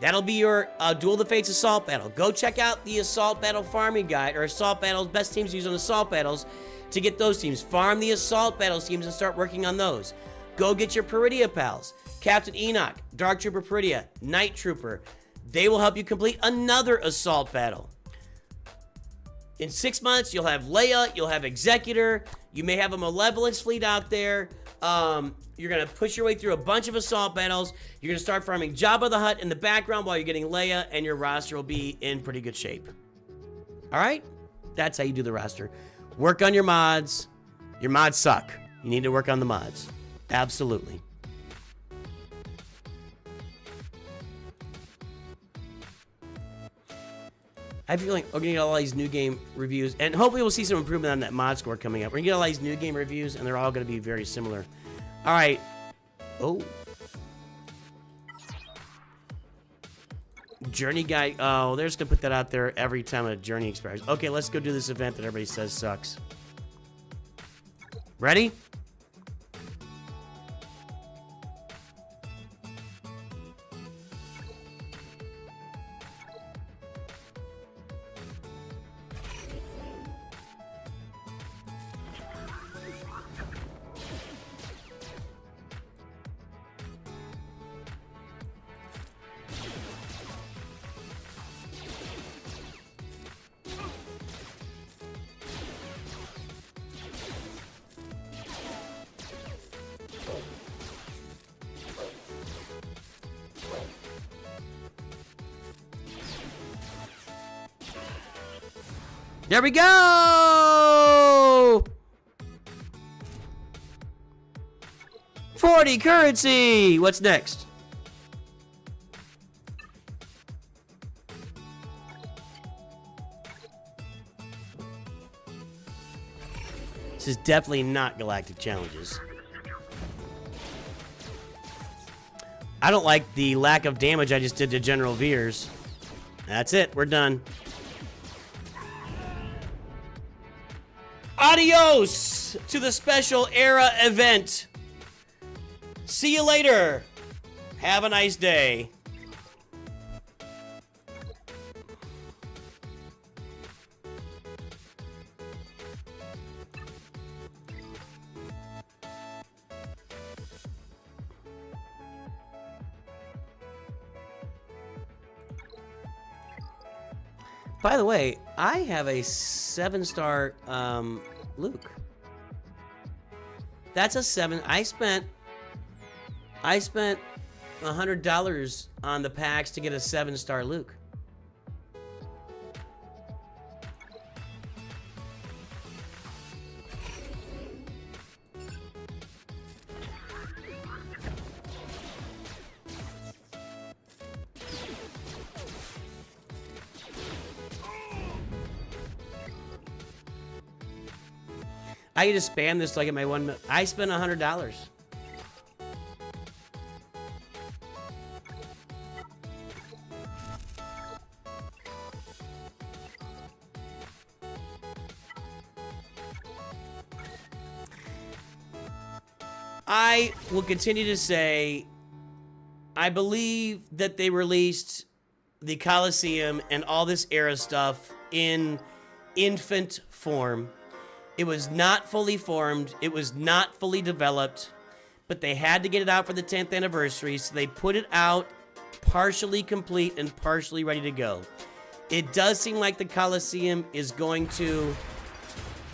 That'll be your Duel of the Fates Assault Battle. Go check out the Assault Battle farming guide, or Assault Battles, best teams to use on Assault Battles to get those teams. Farm the Assault Battles teams and start working on those. Go get your Peridia pals. Captain Enoch, Dark Trooper Peridia, Night Trooper. They will help you complete another Assault Battle. In 6 months, you'll have Leia, you'll have Executor, you may have a Malevolence fleet out there. You're going to push your way through a bunch of assault battles. You're going to start farming Jabba the Hutt in the background while you're getting Leia, and your roster will be in pretty good shape. All right? That's how you do the roster. Work on your mods. Your mods suck. You need to work on the mods. Absolutely. I have a feeling we're going to get all these new game reviews, and hopefully we'll see some improvement on that mod score coming up. We're going to get all these new game reviews, and they're all going to be very similar. All right. Oh. Journey guide. Oh, they're just going to put that out there every time a journey expires. Okay, let's go do this event that everybody says sucks. Ready? There we go! 40 currency! What's next? This is definitely not Galactic Challenges. I don't like the lack of damage I just did to General Veers. That's it. We're done. Adios to the special era event. See you later. Have a nice day. By the way, I have a 7-star Luke. That's a 7. I spent $100 on the packs to get a 7-star Luke. I can just spam this like at my 1 minute. I spent $100. I will continue to say, I believe that they released the Coliseum and all this era stuff in infant form. It was not fully formed. It was not fully developed, but they had to get it out for the 10th anniversary, so they put it out partially complete and partially ready to go. It does seem like the Coliseum is going to,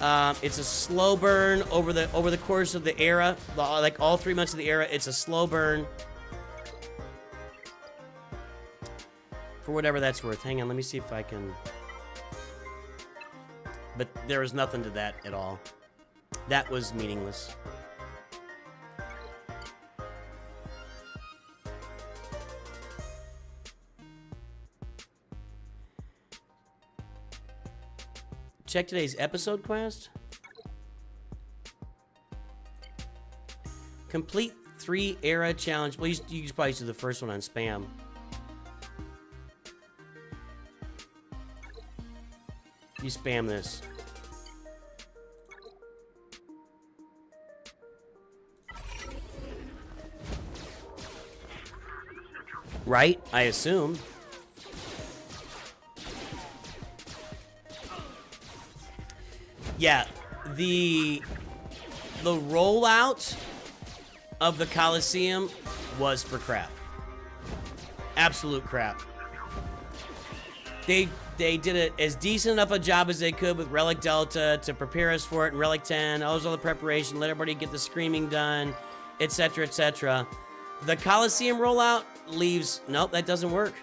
it's a slow burn over the course of the era, like all 3 months of the era. It's a slow burn. For whatever that's worth. Hang on, let me see if I can... But there was nothing to that at all. That was meaningless. Check today's episode quest. Complete 3 era challenge. Well, you should probably do the first one on spam. You spam this. Right? I assume. Yeah, the rollout of the Coliseum was for crap. Absolute crap. They did it as decent enough a job as they could with Relic Delta to prepare us for it, and Relic 10, all the preparation, let everybody get the screaming done, etc., etc. The Coliseum rollout leaves, nope, that doesn't work.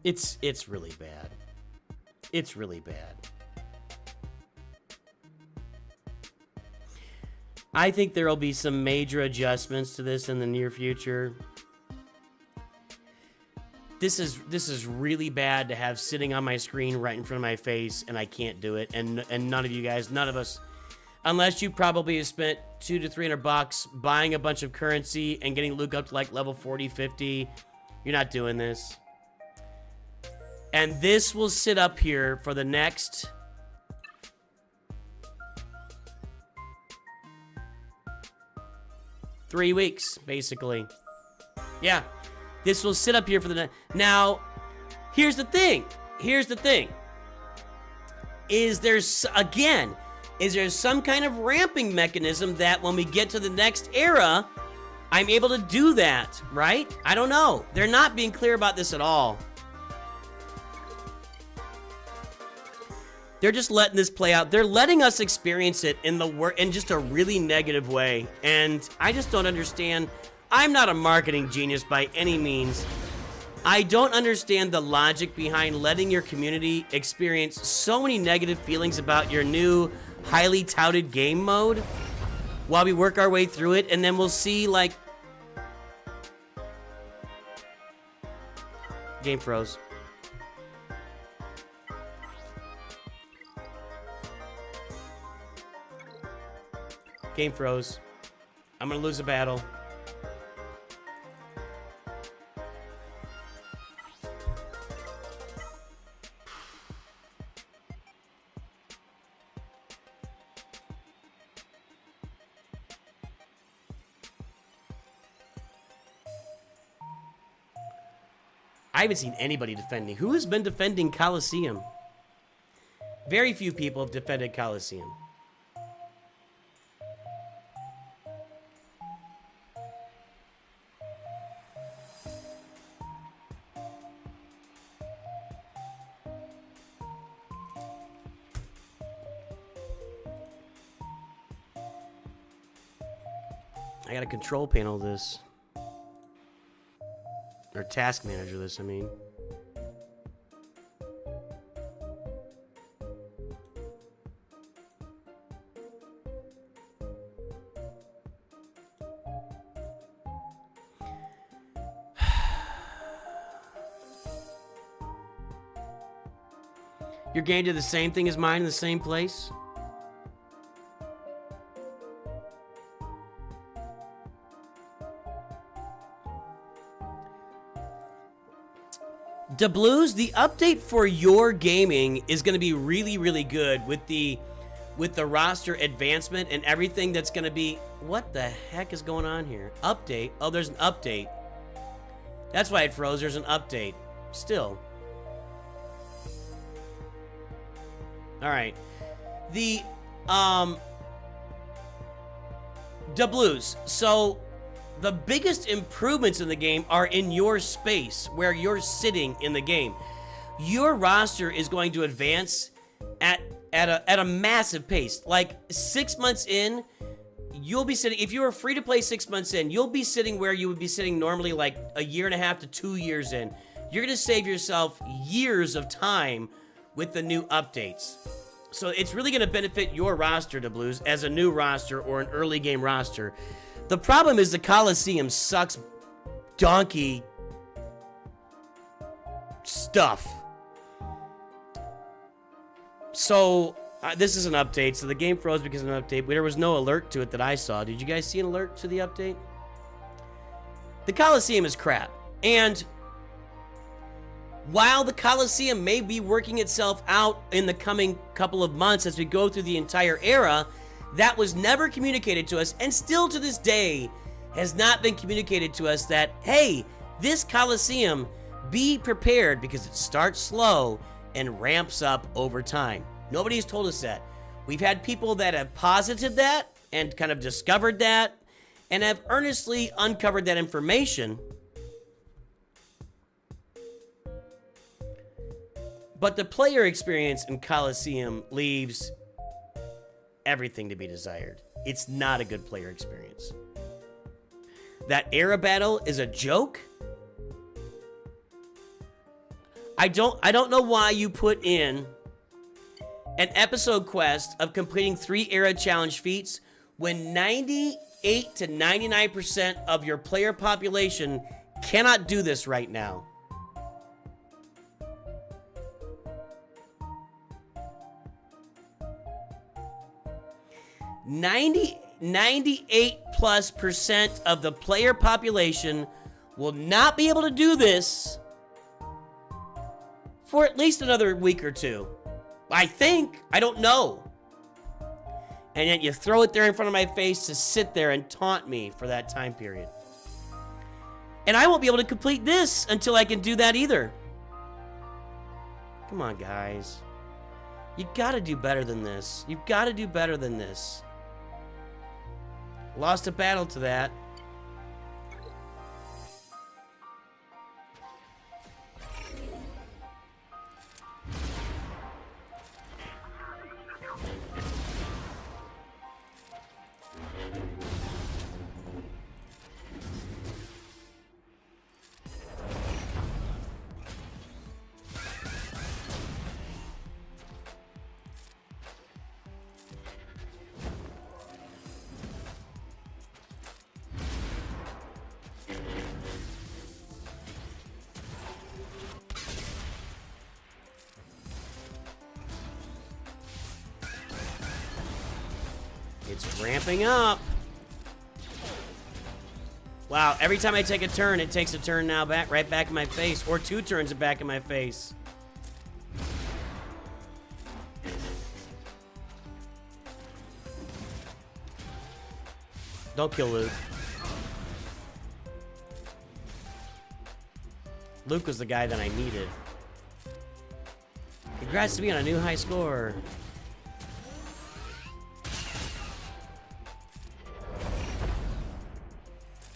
It's really bad. It's really bad. I think there will be some major adjustments to this in the near future. This is really bad to have sitting on my screen right in front of my face, and I can't do it. And none of you guys, none of us, unless you probably have spent $200 to $300 buying a bunch of currency and getting Luke up to like level 40, 50, you're not doing this. And this will sit up here for the next 3 weeks, basically. Yeah, this will sit up here for the next. Now, here's the thing. Here's the thing. Is there some kind of ramping mechanism that when we get to the next era, I'm able to do that, right? I don't know. They're not being clear about this at all. They're just letting this play out. They're letting us experience it in just a really negative way. And I just don't understand. I'm not a marketing genius by any means. I don't understand the logic behind letting your community experience so many negative feelings about your new, highly touted game mode while we work our way through it, and then we'll see, like... Game froze. Game froze. I'm gonna lose a battle. I haven't seen anybody defending. Who has been defending Coliseum? Very few people have defended Coliseum. I got a control panel this. Or task manager this, I mean. Your game did the same thing as mine in the same place? DeBlues, the update for your gaming is going to be really, really good with the roster advancement and everything that's going to be... What the heck is going on here? Update? Oh, there's an update. That's why it froze. There's an update. Still. Alright. The, DeBlues. So... The biggest improvements in the game are in your space, where you're sitting in the game. Your roster is going to advance at a massive pace. Like 6 months in, you'll be sitting, if you were free to play 6 months in, you'll be sitting where you would be sitting normally like a year and a half to 2 years in. You're gonna save yourself years of time with the new updates. So it's really gonna benefit your roster, DeBlues, as a new roster or an early game roster. The problem is the Coliseum sucks donkey stuff. So, this is an update. So the game froze because of an update, but there was no alert to it that I saw. Did you guys see an alert to the update? The Coliseum is crap. And while the Coliseum may be working itself out in the coming couple of months as we go through the entire era, that was never communicated to us, and still to this day has not been communicated to us that, hey, this Coliseum, be prepared because it starts slow and ramps up over time. Nobody's told us that. We've had people that have posited that and kind of discovered that and have earnestly uncovered that information. But the player experience in Coliseum leaves everything to be desired. It's not a good player experience. That era battle is a joke. I don't know why you put in an episode quest of completing 3 era challenge feats when 98 to 99% of your player population cannot do this right now. 98+% of the player population will not be able to do this for at least another week or two. I think. I don't know. And yet you throw it there in front of my face to sit there and taunt me for that time period. And I won't be able to complete this until I can do that either. Come on, guys. You gotta do better than this. You've gotta do better than this. Lost a battle to that. It's ramping up. Wow, every time I take a turn, it takes a turn now right back in my face, or 2 turns back in my face. Don't kill Luke. Luke was the guy that I needed. Congrats to me on a new high score.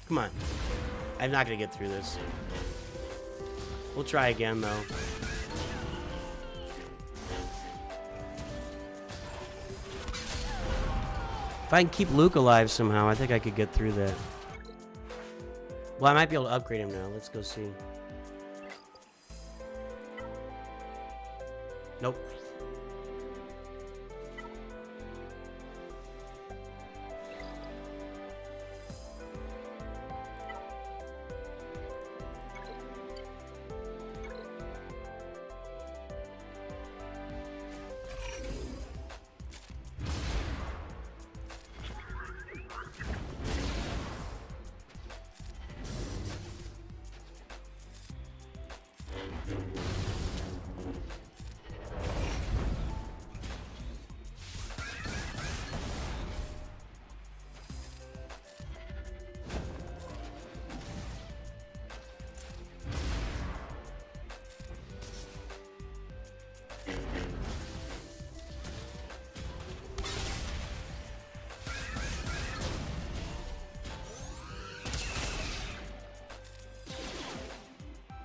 Come on. I'm not gonna get through this. We'll try again, though. If I can keep Luke alive somehow, I think I could get through that. Well, I might be able to upgrade him now. Let's go see. Nope.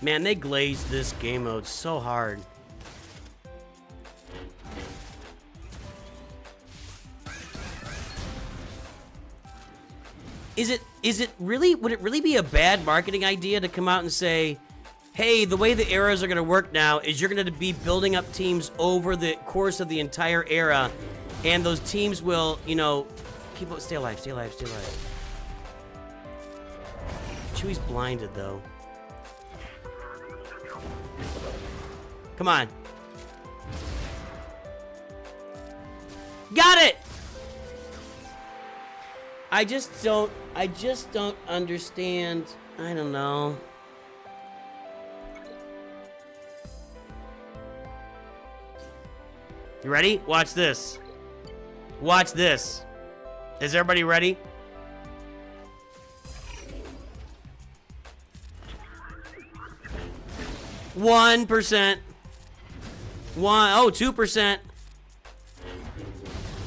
Man, they glazed this game mode so hard. Is it really, would it really be a bad marketing idea to come out and say, hey, the way the eras are going to work now is you're going to be building up teams over the course of the entire era, and those teams will, you know, keep, stay alive, stay alive, stay alive. Chewie's blinded, though. Come on. Got it! I just don't understand. I don't know. You ready? Watch this. Watch this. Is everybody ready? One 2%.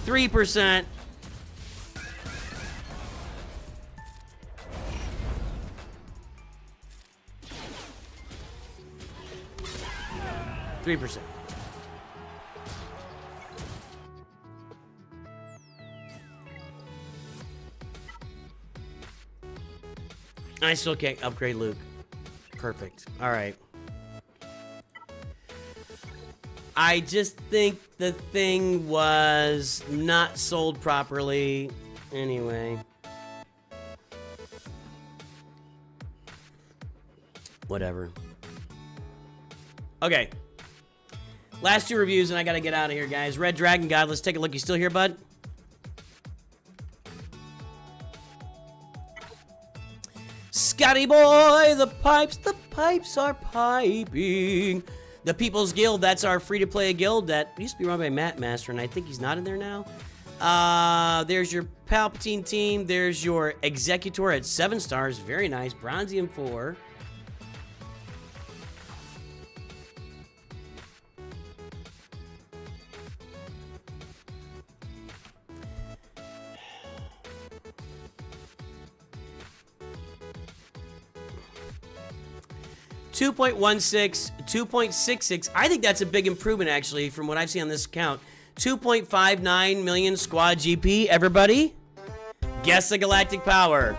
3%. 3%. I still can't upgrade Luke. Perfect. All right. I just think the thing was not sold properly. Anyway. Whatever. Okay. Last two reviews and I gotta get out of here, guys. Red Dragon God, let's take a look. You still here, bud? Scotty boy, the pipes are piping. The People's Guild, that's our free-to-play guild that used to be run by Matt Master, and I think he's not in there now. There's your Palpatine team. There's your Executor at 7 stars. Very nice. Bronzium 4. .16, 2.66. I think that's a big improvement, actually, from what I've seen on this account. 2.59 million squad GP. Everybody, guess the galactic power.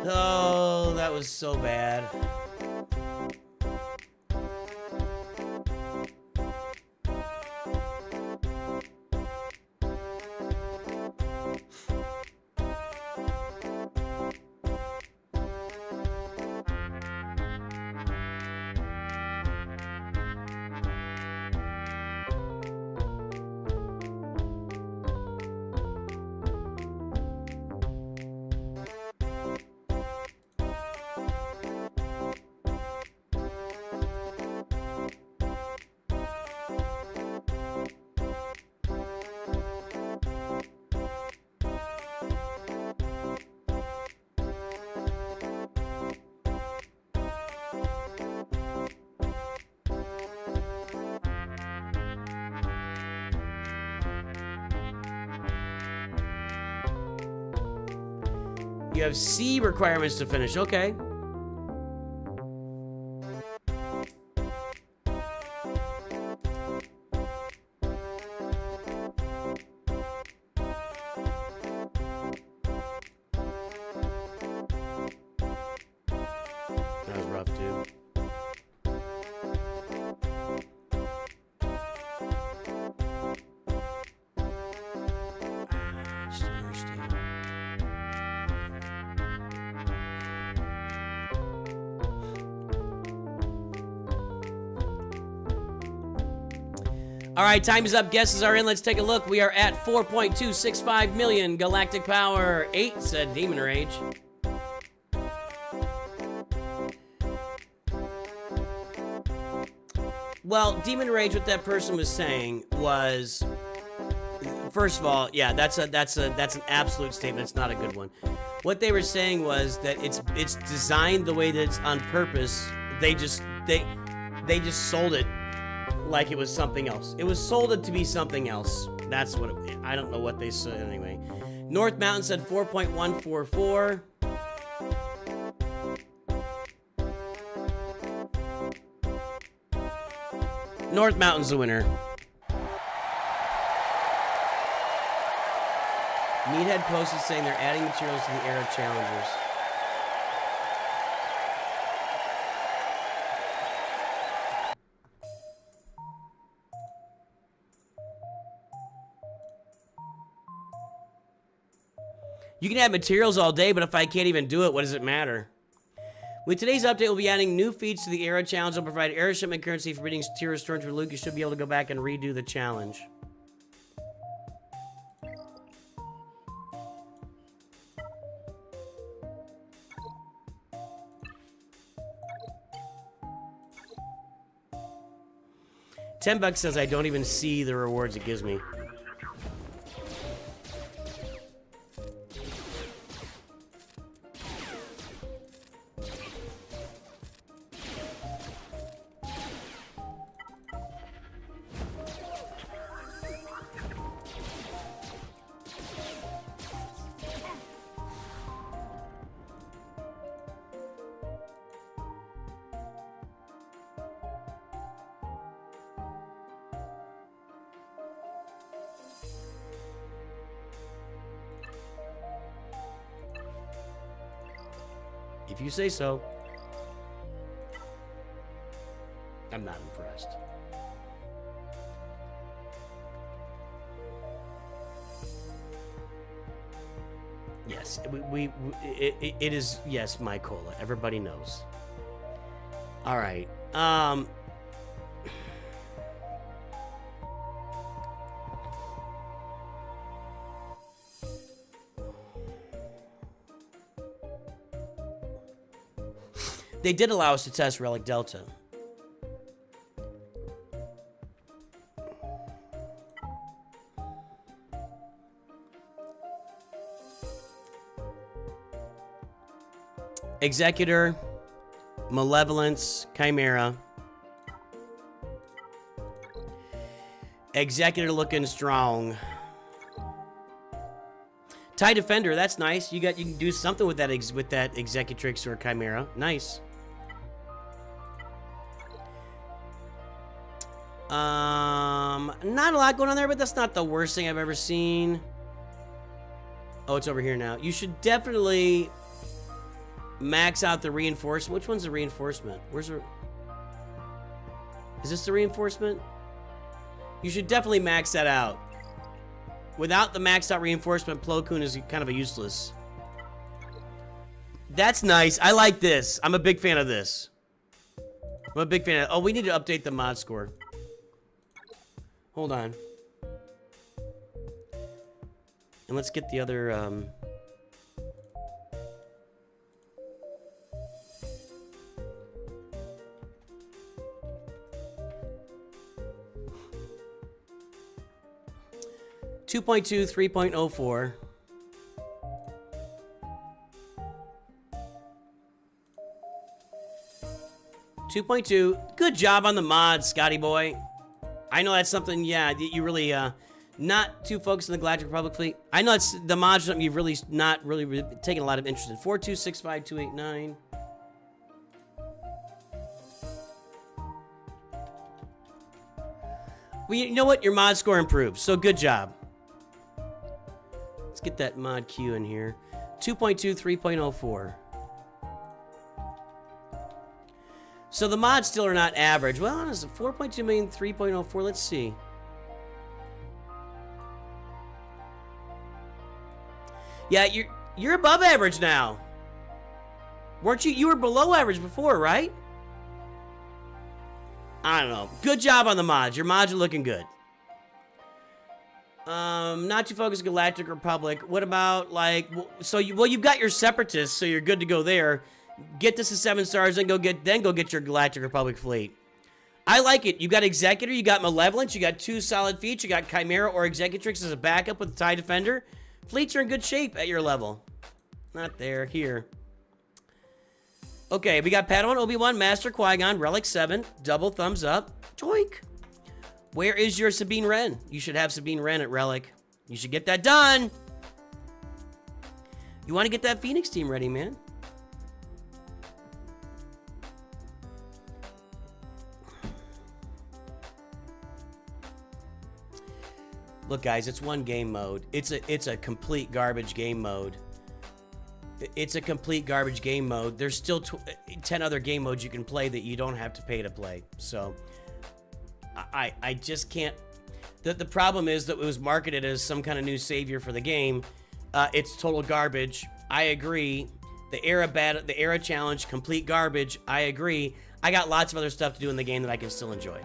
Oh, that was so bad. You have C requirements to finish. Okay. That was rough, too. All right, time is up. Guesses are in. Let's take a look. We are at 4.265 million. Galactic Power 8 said Demon Rage. Well, Demon Rage, what that person was saying was, first of all, yeah, that's an absolute statement. It's not a good one. What they were saying was that it's designed the way that it's on purpose. They just sold it like it was something else. It was sold it to be something else. That's what it, I don't know what they said anyway. North Mountain said 4.144. North Mountain's the winner. Meathead posted saying they're adding materials to the era challengers. You can add materials all day, but if I can't even do it, what does it matter? With today's update, we'll be adding new feats to the era challenge. They'll provide era shipment currency for beating tier restored to Luke. You should be able to go back and redo the challenge. $10 says I don't even see the rewards it gives me. If you say so. I'm not impressed. Yes, it is, yes, my cola. Everybody knows. All right. They did allow us to test Relic Delta. Executor, Malevolence, Chimera. Executor looking strong. TIE Defender, that's nice. You can do something with that Executrix or Chimera. Nice. Not a lot going on there, but that's not the worst thing I've ever seen. Oh, it's over here now. You should definitely max out the reinforcement. Which one's the reinforcement? Where's the... Is this the reinforcement? You should definitely max that out. Without the maxed out reinforcement, Plo Koon is kind of a useless. That's nice. I like this. I'm a big fan of this. I'm a big fan of... Oh, we need to update the mod score. Hold on. And let's get the other, 2.2, 3.04. Good job on the mods, Scotty boy. I know that's something, yeah, you really Not too focused on the Galactic Republic fleet. I know it's the mod something you've really not really taken a lot of interest in. 4265289. Well, you know what? Your mod score improved, so good job. Let's get that mod Q in here. 2.2, 3.04. So the mods still are not average. Well, honestly, 4.2 million, 3.04. Let's see. Yeah, you're above average now. Weren't you? You were below average before, right? I don't know. Good job on the mods. Your mods are looking good. Not too focused Galactic Republic. What about, like, so you've got your Separatists, so you're good to go there. Get this to 7 stars, then go get your Galactic Republic fleet. I like it. You got Executor, you got Malevolence, you got 2 solid feats, you got Chimera or Executrix as a backup with the TIE Defender. Fleets are in good shape at your level. Not there. Here. Okay, we got Padawan, Obi-Wan, Master Qui-Gon, Relic 7, double thumbs up. Joink. Where is your Sabine Wren? You should have Sabine Wren at Relic. You should get that done. You want to get that Phoenix team ready, man. Look, guys, it's one game mode. It's a complete garbage game mode. It's a complete garbage game mode. There's still 10 other game modes you can play that you don't have to pay to play. So I just can't. The problem is that it was marketed as some kind of new savior for the game. It's total garbage. I agree. The era challenge, complete garbage. I agree. I got lots of other stuff to do in the game that I can still enjoy.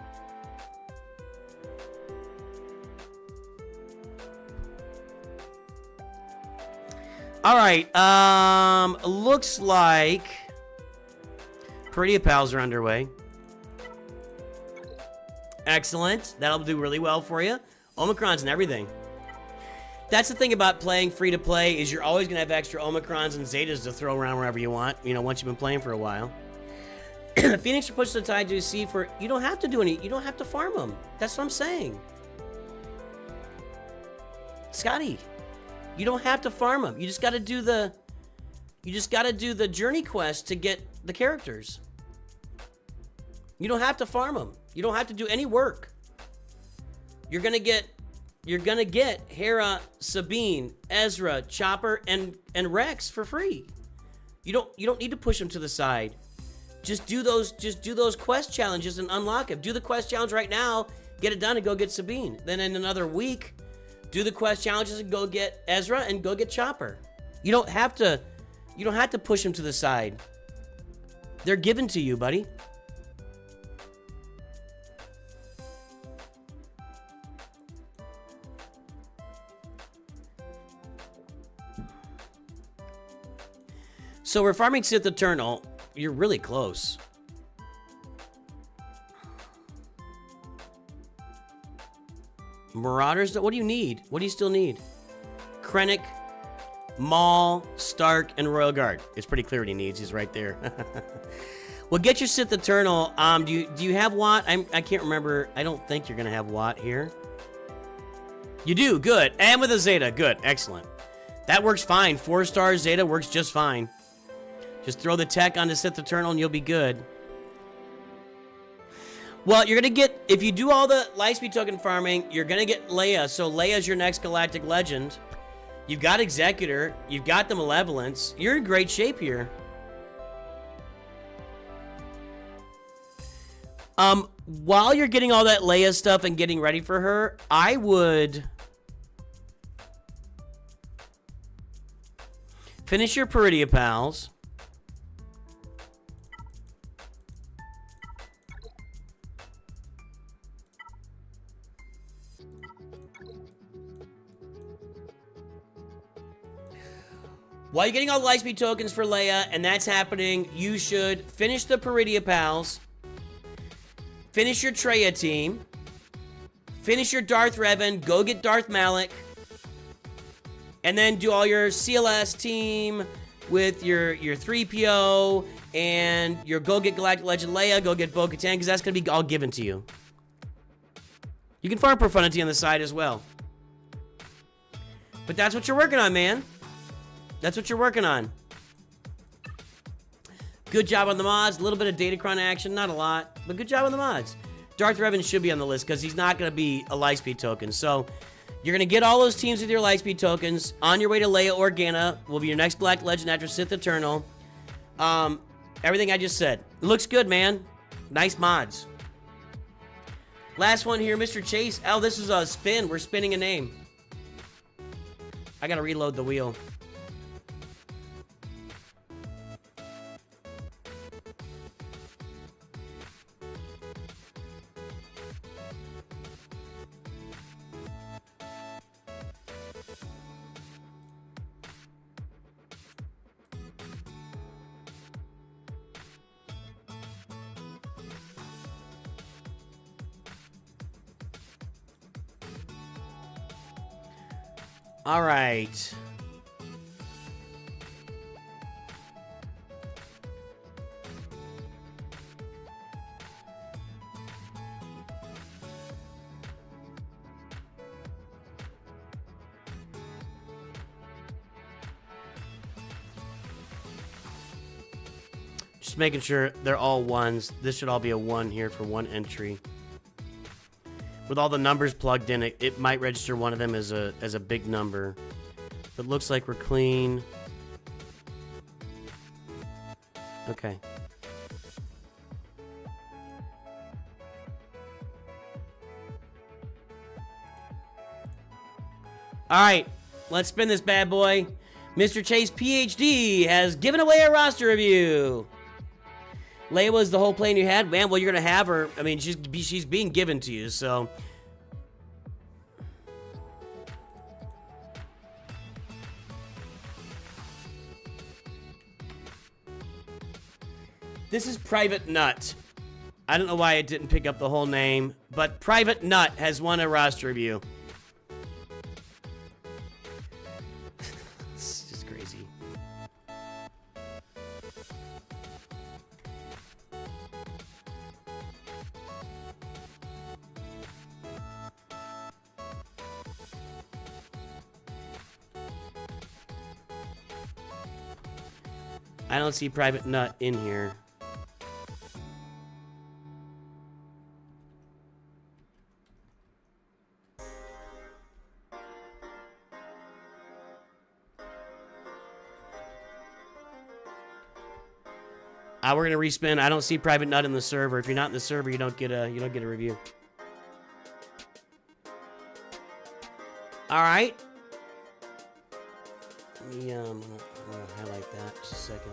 All right, looks like Pretty Pals are underway. Excellent. That'll do really well for you. Omicrons and everything. That's the thing about playing free-to-play is you're always going to have extra Omicrons and Zetas to throw around wherever you want, you know, once you've been playing for a while. Phoenix should push the tide to C for... You don't have to do any... You don't have to farm them. That's what I'm saying. Scotty... You don't have to farm them. You just got to do the... You just got to do the journey quest to get the characters. You don't have to farm them. You don't have to do any work. You're gonna get Hera, Sabine, Ezra, Chopper, and Rex for free. You don't need to push them to the side. Just do those quest challenges and unlock it. Do the quest challenge right now, get it done, and go get Sabine. Then in another week, do the quest challenges and go get Ezra and go get Chopper. You don't have to push them to the side. They're given to you, buddy. So we're farming Sith Eternal. You're really close. Marauders, what do you need? What do you still need? Krennic, Maul, Stark, and Royal Guard. It's pretty clear what he needs. He's right there. Well, get your Sith Eternal. Do you have Watt? I can't remember. I don't think you're going to have Watt here. You do. Good. And with a Zeta. Good. Excellent. That works fine. 4-star Zeta works just fine. Just throw the tech onto Sith Eternal and you'll be good. Well, you're going to get, if you do all the Lightspeed token farming, you're going to get Leia. So Leia's your next Galactic Legend. You've got Executor. You've got the Malevolence. You're in great shape here. While you're getting all that Leia stuff and getting ready for her, I would finish your Peridia Pals. While you're getting all the Lightspeed tokens for Leia, and that's happening, you should finish the Peridia Pals, finish your Traya team, finish your Darth Revan, go get Darth Malak, and then do all your CLS team with your 3PO, and your go get Galactic Legend Leia, go get Bo-Katan, because that's going to be all given to you. You can farm Profundity on the side as well. But that's what you're working on, man. That's what you're working on. Good job on the mods. A little bit of Datacron action. Not a lot, but good job on the mods. Darth Revan should be on the list because he's not going to be a Lightspeed token. So you're going to get all those teams with your Lightspeed tokens. On your way to Leia Organa will be your next Black Legend after Sith Eternal. Everything I just said. It looks good, man. Nice mods. Last one here, Mr. Chase. Oh, this is a spin. We're spinning a name. I got to reload the wheel. All right. Just making sure they're all ones. This should all be a 1 here for one entry. With all the numbers plugged in, it might register one of them as a big number. But looks like we're clean. Okay. Alright, let's spin this bad boy. Mr. Chase PhD has given away a roster review. Leia was the whole plan you had? Man, well, you're going to have her. I mean, she's being given to you, so. This is Private Nut. I don't know why it didn't pick up the whole name, but Private Nut has won a roster review. It's just crazy. I don't see Private Nut in here. We're gonna respin. I don't see Private Nut in the server. If you're not in the server, you don't get a review. All right. Let me I'm gonna highlight that just a second.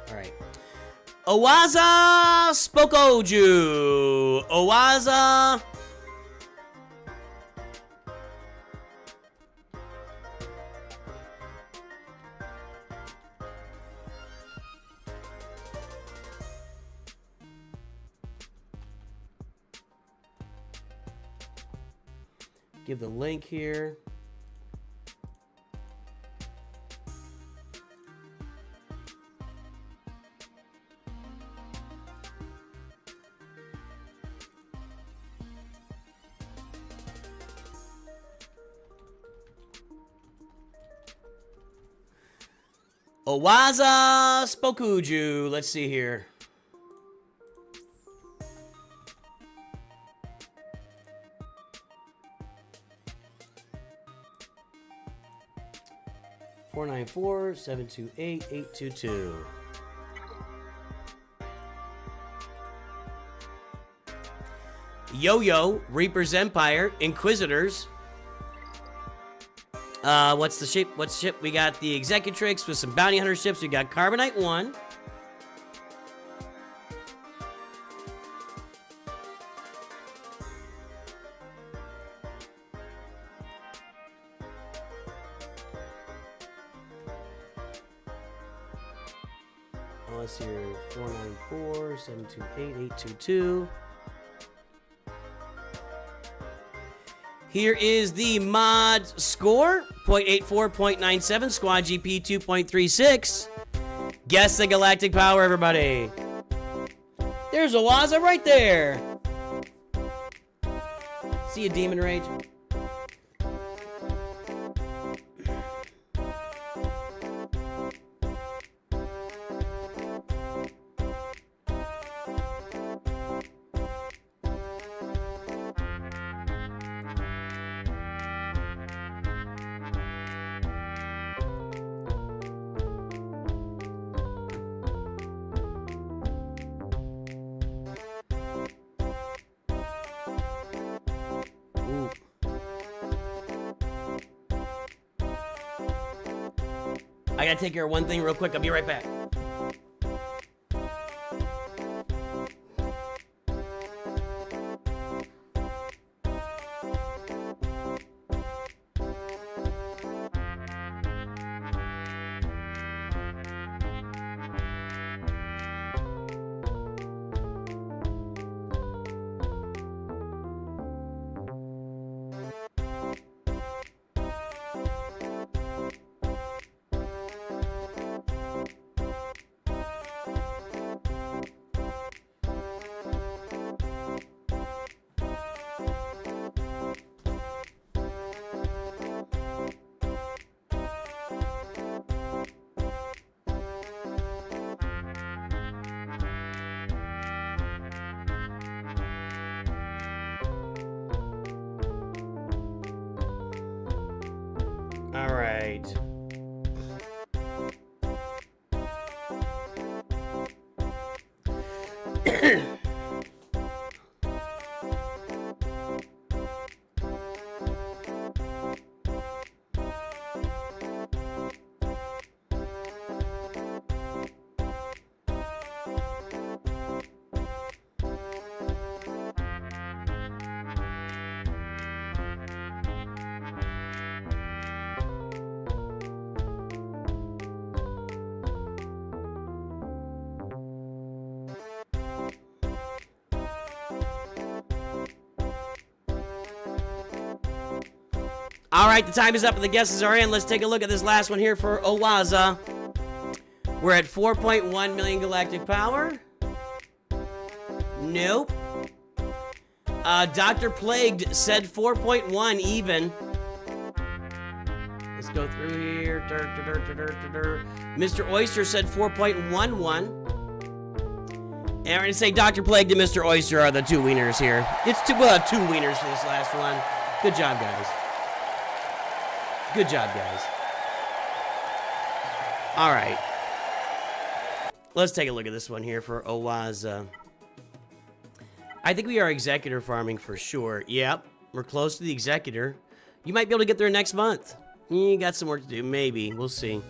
All right. Aaza Spokoju. Aaza. Give the link here. Aaza Spokoju. Let's see here. (494-728-822). Yo-Yo, Reaper's Empire, Inquisitors. What's the ship? What's the ship? We got the Executrix with some Bounty Hunter ships. We got Carbonite 1. Let's hear 494-728-822. Here is the mod score, 0.84, 0.97, Squad GP 2.36. Guess the galactic power, everybody. There's Aaza right there. See a demon rage. I gotta take care of one thing real quick. I'll be right back. All right. All right, the time is up and the guesses are in. Let's take a look at this last one here for Aaza. We're at 4.1 million galactic power. Nope. Dr. Plagued said 4.1 even. Let's go through here. Mr. Oyster said 4.11. And we're going to say Dr. Plagued and Mr. Oyster are the two wieners here. We'll have two wieners for this last one. Good job, guys. Good job, guys. All right. Let's take a look at this one here for Aaza. I think we are executor farming for sure. Yep, we're close to the executor. You might be able to get there next month. You got some work to do, maybe. We'll see.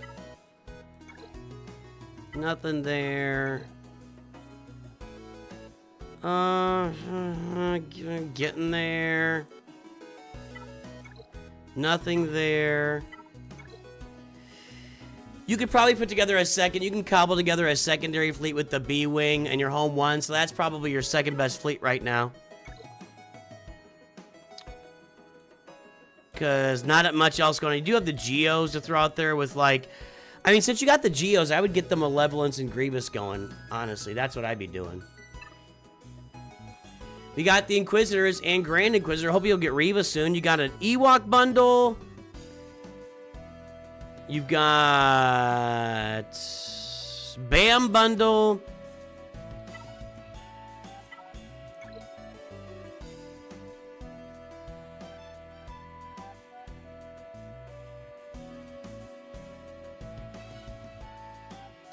Nothing there. Getting there. Nothing there. You could probably put together you can cobble together a secondary fleet with the B-Wing and your home one, so that's probably your second best fleet right now. Because not much else going on. You do have the Geos to throw out there with, like... I mean, since you got the Geos, I would get the Malevolence and Grievous going. Honestly, that's what I'd be doing. We got the Inquisitors and Grand Inquisitor. Hope you'll get Reva soon. You got an Ewok bundle. You've got... Bam bundle.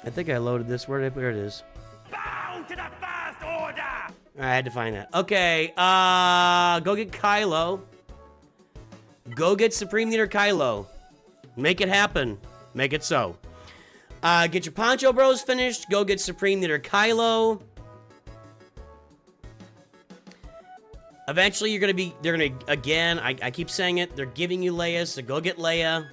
I think I loaded this. Where it is. Bow to the first order! I had to find that. Okay, go get Kylo. Go get Supreme Leader Kylo. Make it happen. Make it so. Get your Poncho Bros finished. Go get Supreme Leader Kylo. Eventually, they're gonna, again, I keep saying it, they're giving you Leia, so go get Leia.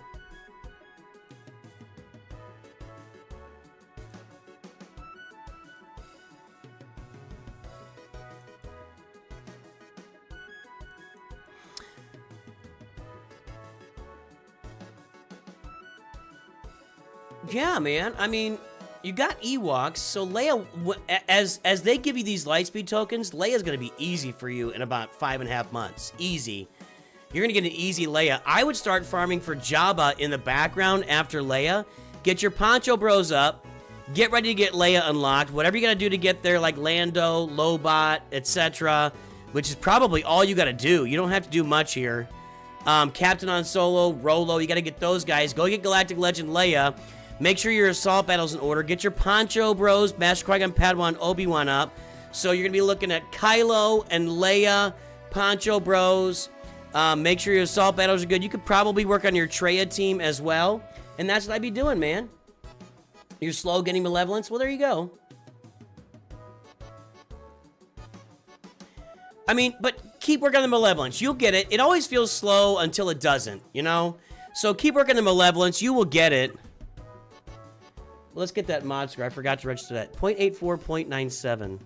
Yeah, man. I mean, you got Ewoks, so Leia, as they give you these Lightspeed tokens, Leia's going to be easy for you in about 5.5 months. Easy. You're going to get an easy Leia. I would start farming for Jabba in the background after Leia. Get your Poncho Bros up. Get ready to get Leia unlocked. Whatever you got to do to get there, like Lando, Lobot, etc., which is probably all you got to do. You don't have to do much here. Captain Han Solo, Rolo, you got to get those guys. Go get Galactic Legend Leia. Make sure your assault battle's in order. Get your Poncho Bros, Master Qui-Gon, Padawan, Obi-Wan up. So you're going to be looking at Kylo and Leia, Poncho Bros. Make sure your assault battles are good. You could probably work on your Traya team as well. And that's what I'd be doing, man. You're slow getting Malevolence? Well, there you go. I mean, but keep working on the Malevolence. You'll get it. It always feels slow until it doesn't, you know? So keep working the Malevolence. You will get it. Let's get that mod score. I forgot to register that. 0.84, 0.97.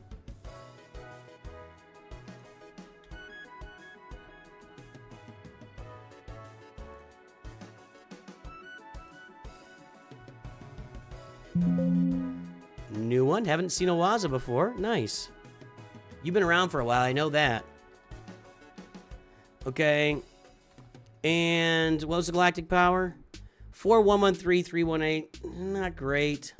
New one. Haven't seen a Aaza before. Nice. You've been around for a while. I know that. Okay. And what was the galactic power? 4113-318. Not great.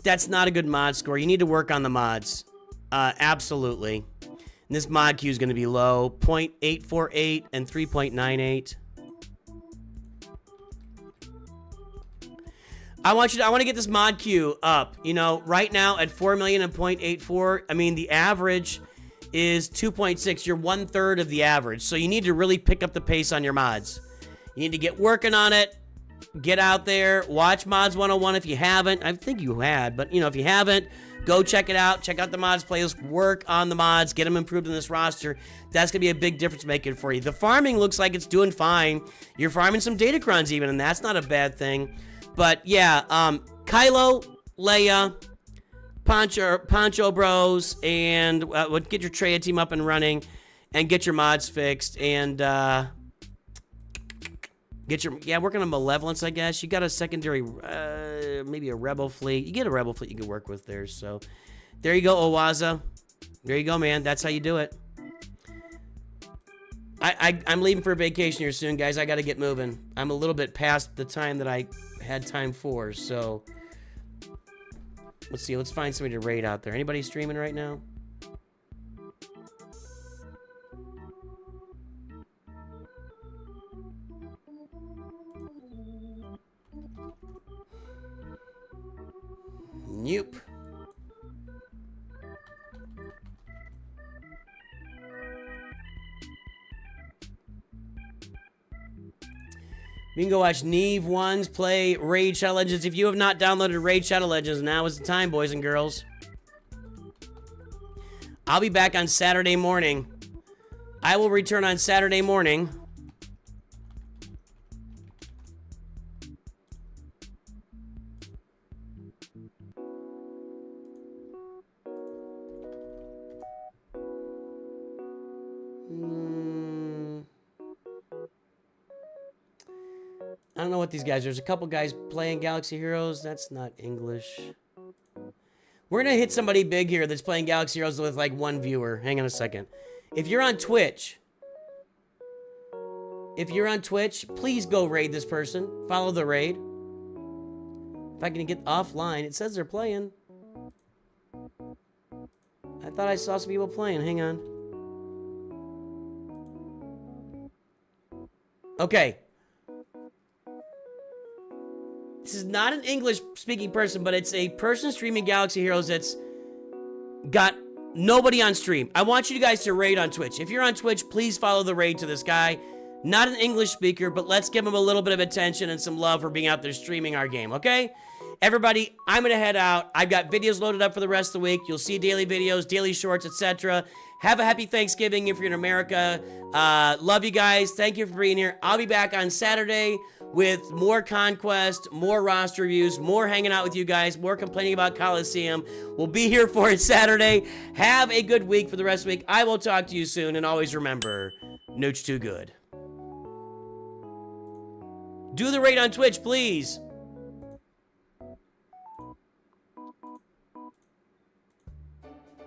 That's not a good mod score. You need to work on the mods. Absolutely. And this mod queue is going to be low. 0.848 and 3.98. I want to get this mod queue up. You know, right now at 4 million and 0.84, I mean, the average is 2.6. You're 1/3 of the average. So you need to really pick up the pace on your mods. You need to get working on it. Get out there. Watch Mods 101 if you haven't. I think you had, but, you know, if you haven't, go check it out. Check out the mods playlist. Work on the mods. Get them improved in this roster. That's going to be a big difference maker for you. The farming looks like it's doing fine. You're farming some Datacrons even, and that's not a bad thing. But, yeah, Kylo, Leia, Poncho Bros, and get your Traya team up and running, and get your mods fixed, and working on Malevolence, I guess. You got a secondary, maybe a Rebel fleet. You get a Rebel fleet you can work with there, so there you go, Aaza. There you go, man. That's how you do it. I'm leaving for a vacation here soon, guys. I got to get moving. I'm a little bit past the time that I had time for, so let's see. Let's find somebody to raid out there. Anybody streaming right now? Nope. You can go watch Neve Ones play Raid Shadow Legends. If you have not downloaded Raid Shadow Legends, now is the time, boys and girls. I'll be back on Saturday morning. I will return on Saturday morning. I don't know what these guys are. There's a couple guys playing Galaxy Heroes. That's not English. We're going to hit somebody big here that's playing Galaxy Heroes with like one viewer. Hang on a second. If you're on Twitch, please go raid this person. Follow the raid. If I can get offline, it says they're playing. I thought I saw some people playing. Hang on. Okay. This is not an English-speaking person, but it's a person streaming Galaxy Heroes that's got nobody on stream. I want you guys to raid on Twitch. If you're on Twitch, please follow the raid to this guy. Not an English speaker, but let's give him a little bit of attention and some love for being out there streaming our game, okay? Everybody, I'm going to head out. I've got videos loaded up for the rest of the week. You'll see daily videos, daily shorts, etc. Have a happy Thanksgiving if you're in America. Love you guys. Thank you for being here. I'll be back on Saturday with more Conquest, more roster reviews, more hanging out with you guys, more complaining about Coliseum. We'll be here for it Saturday. Have a good week for the rest of the week. I will talk to you soon, and always remember, Nooch2Gud. Do the raid on Twitch, please.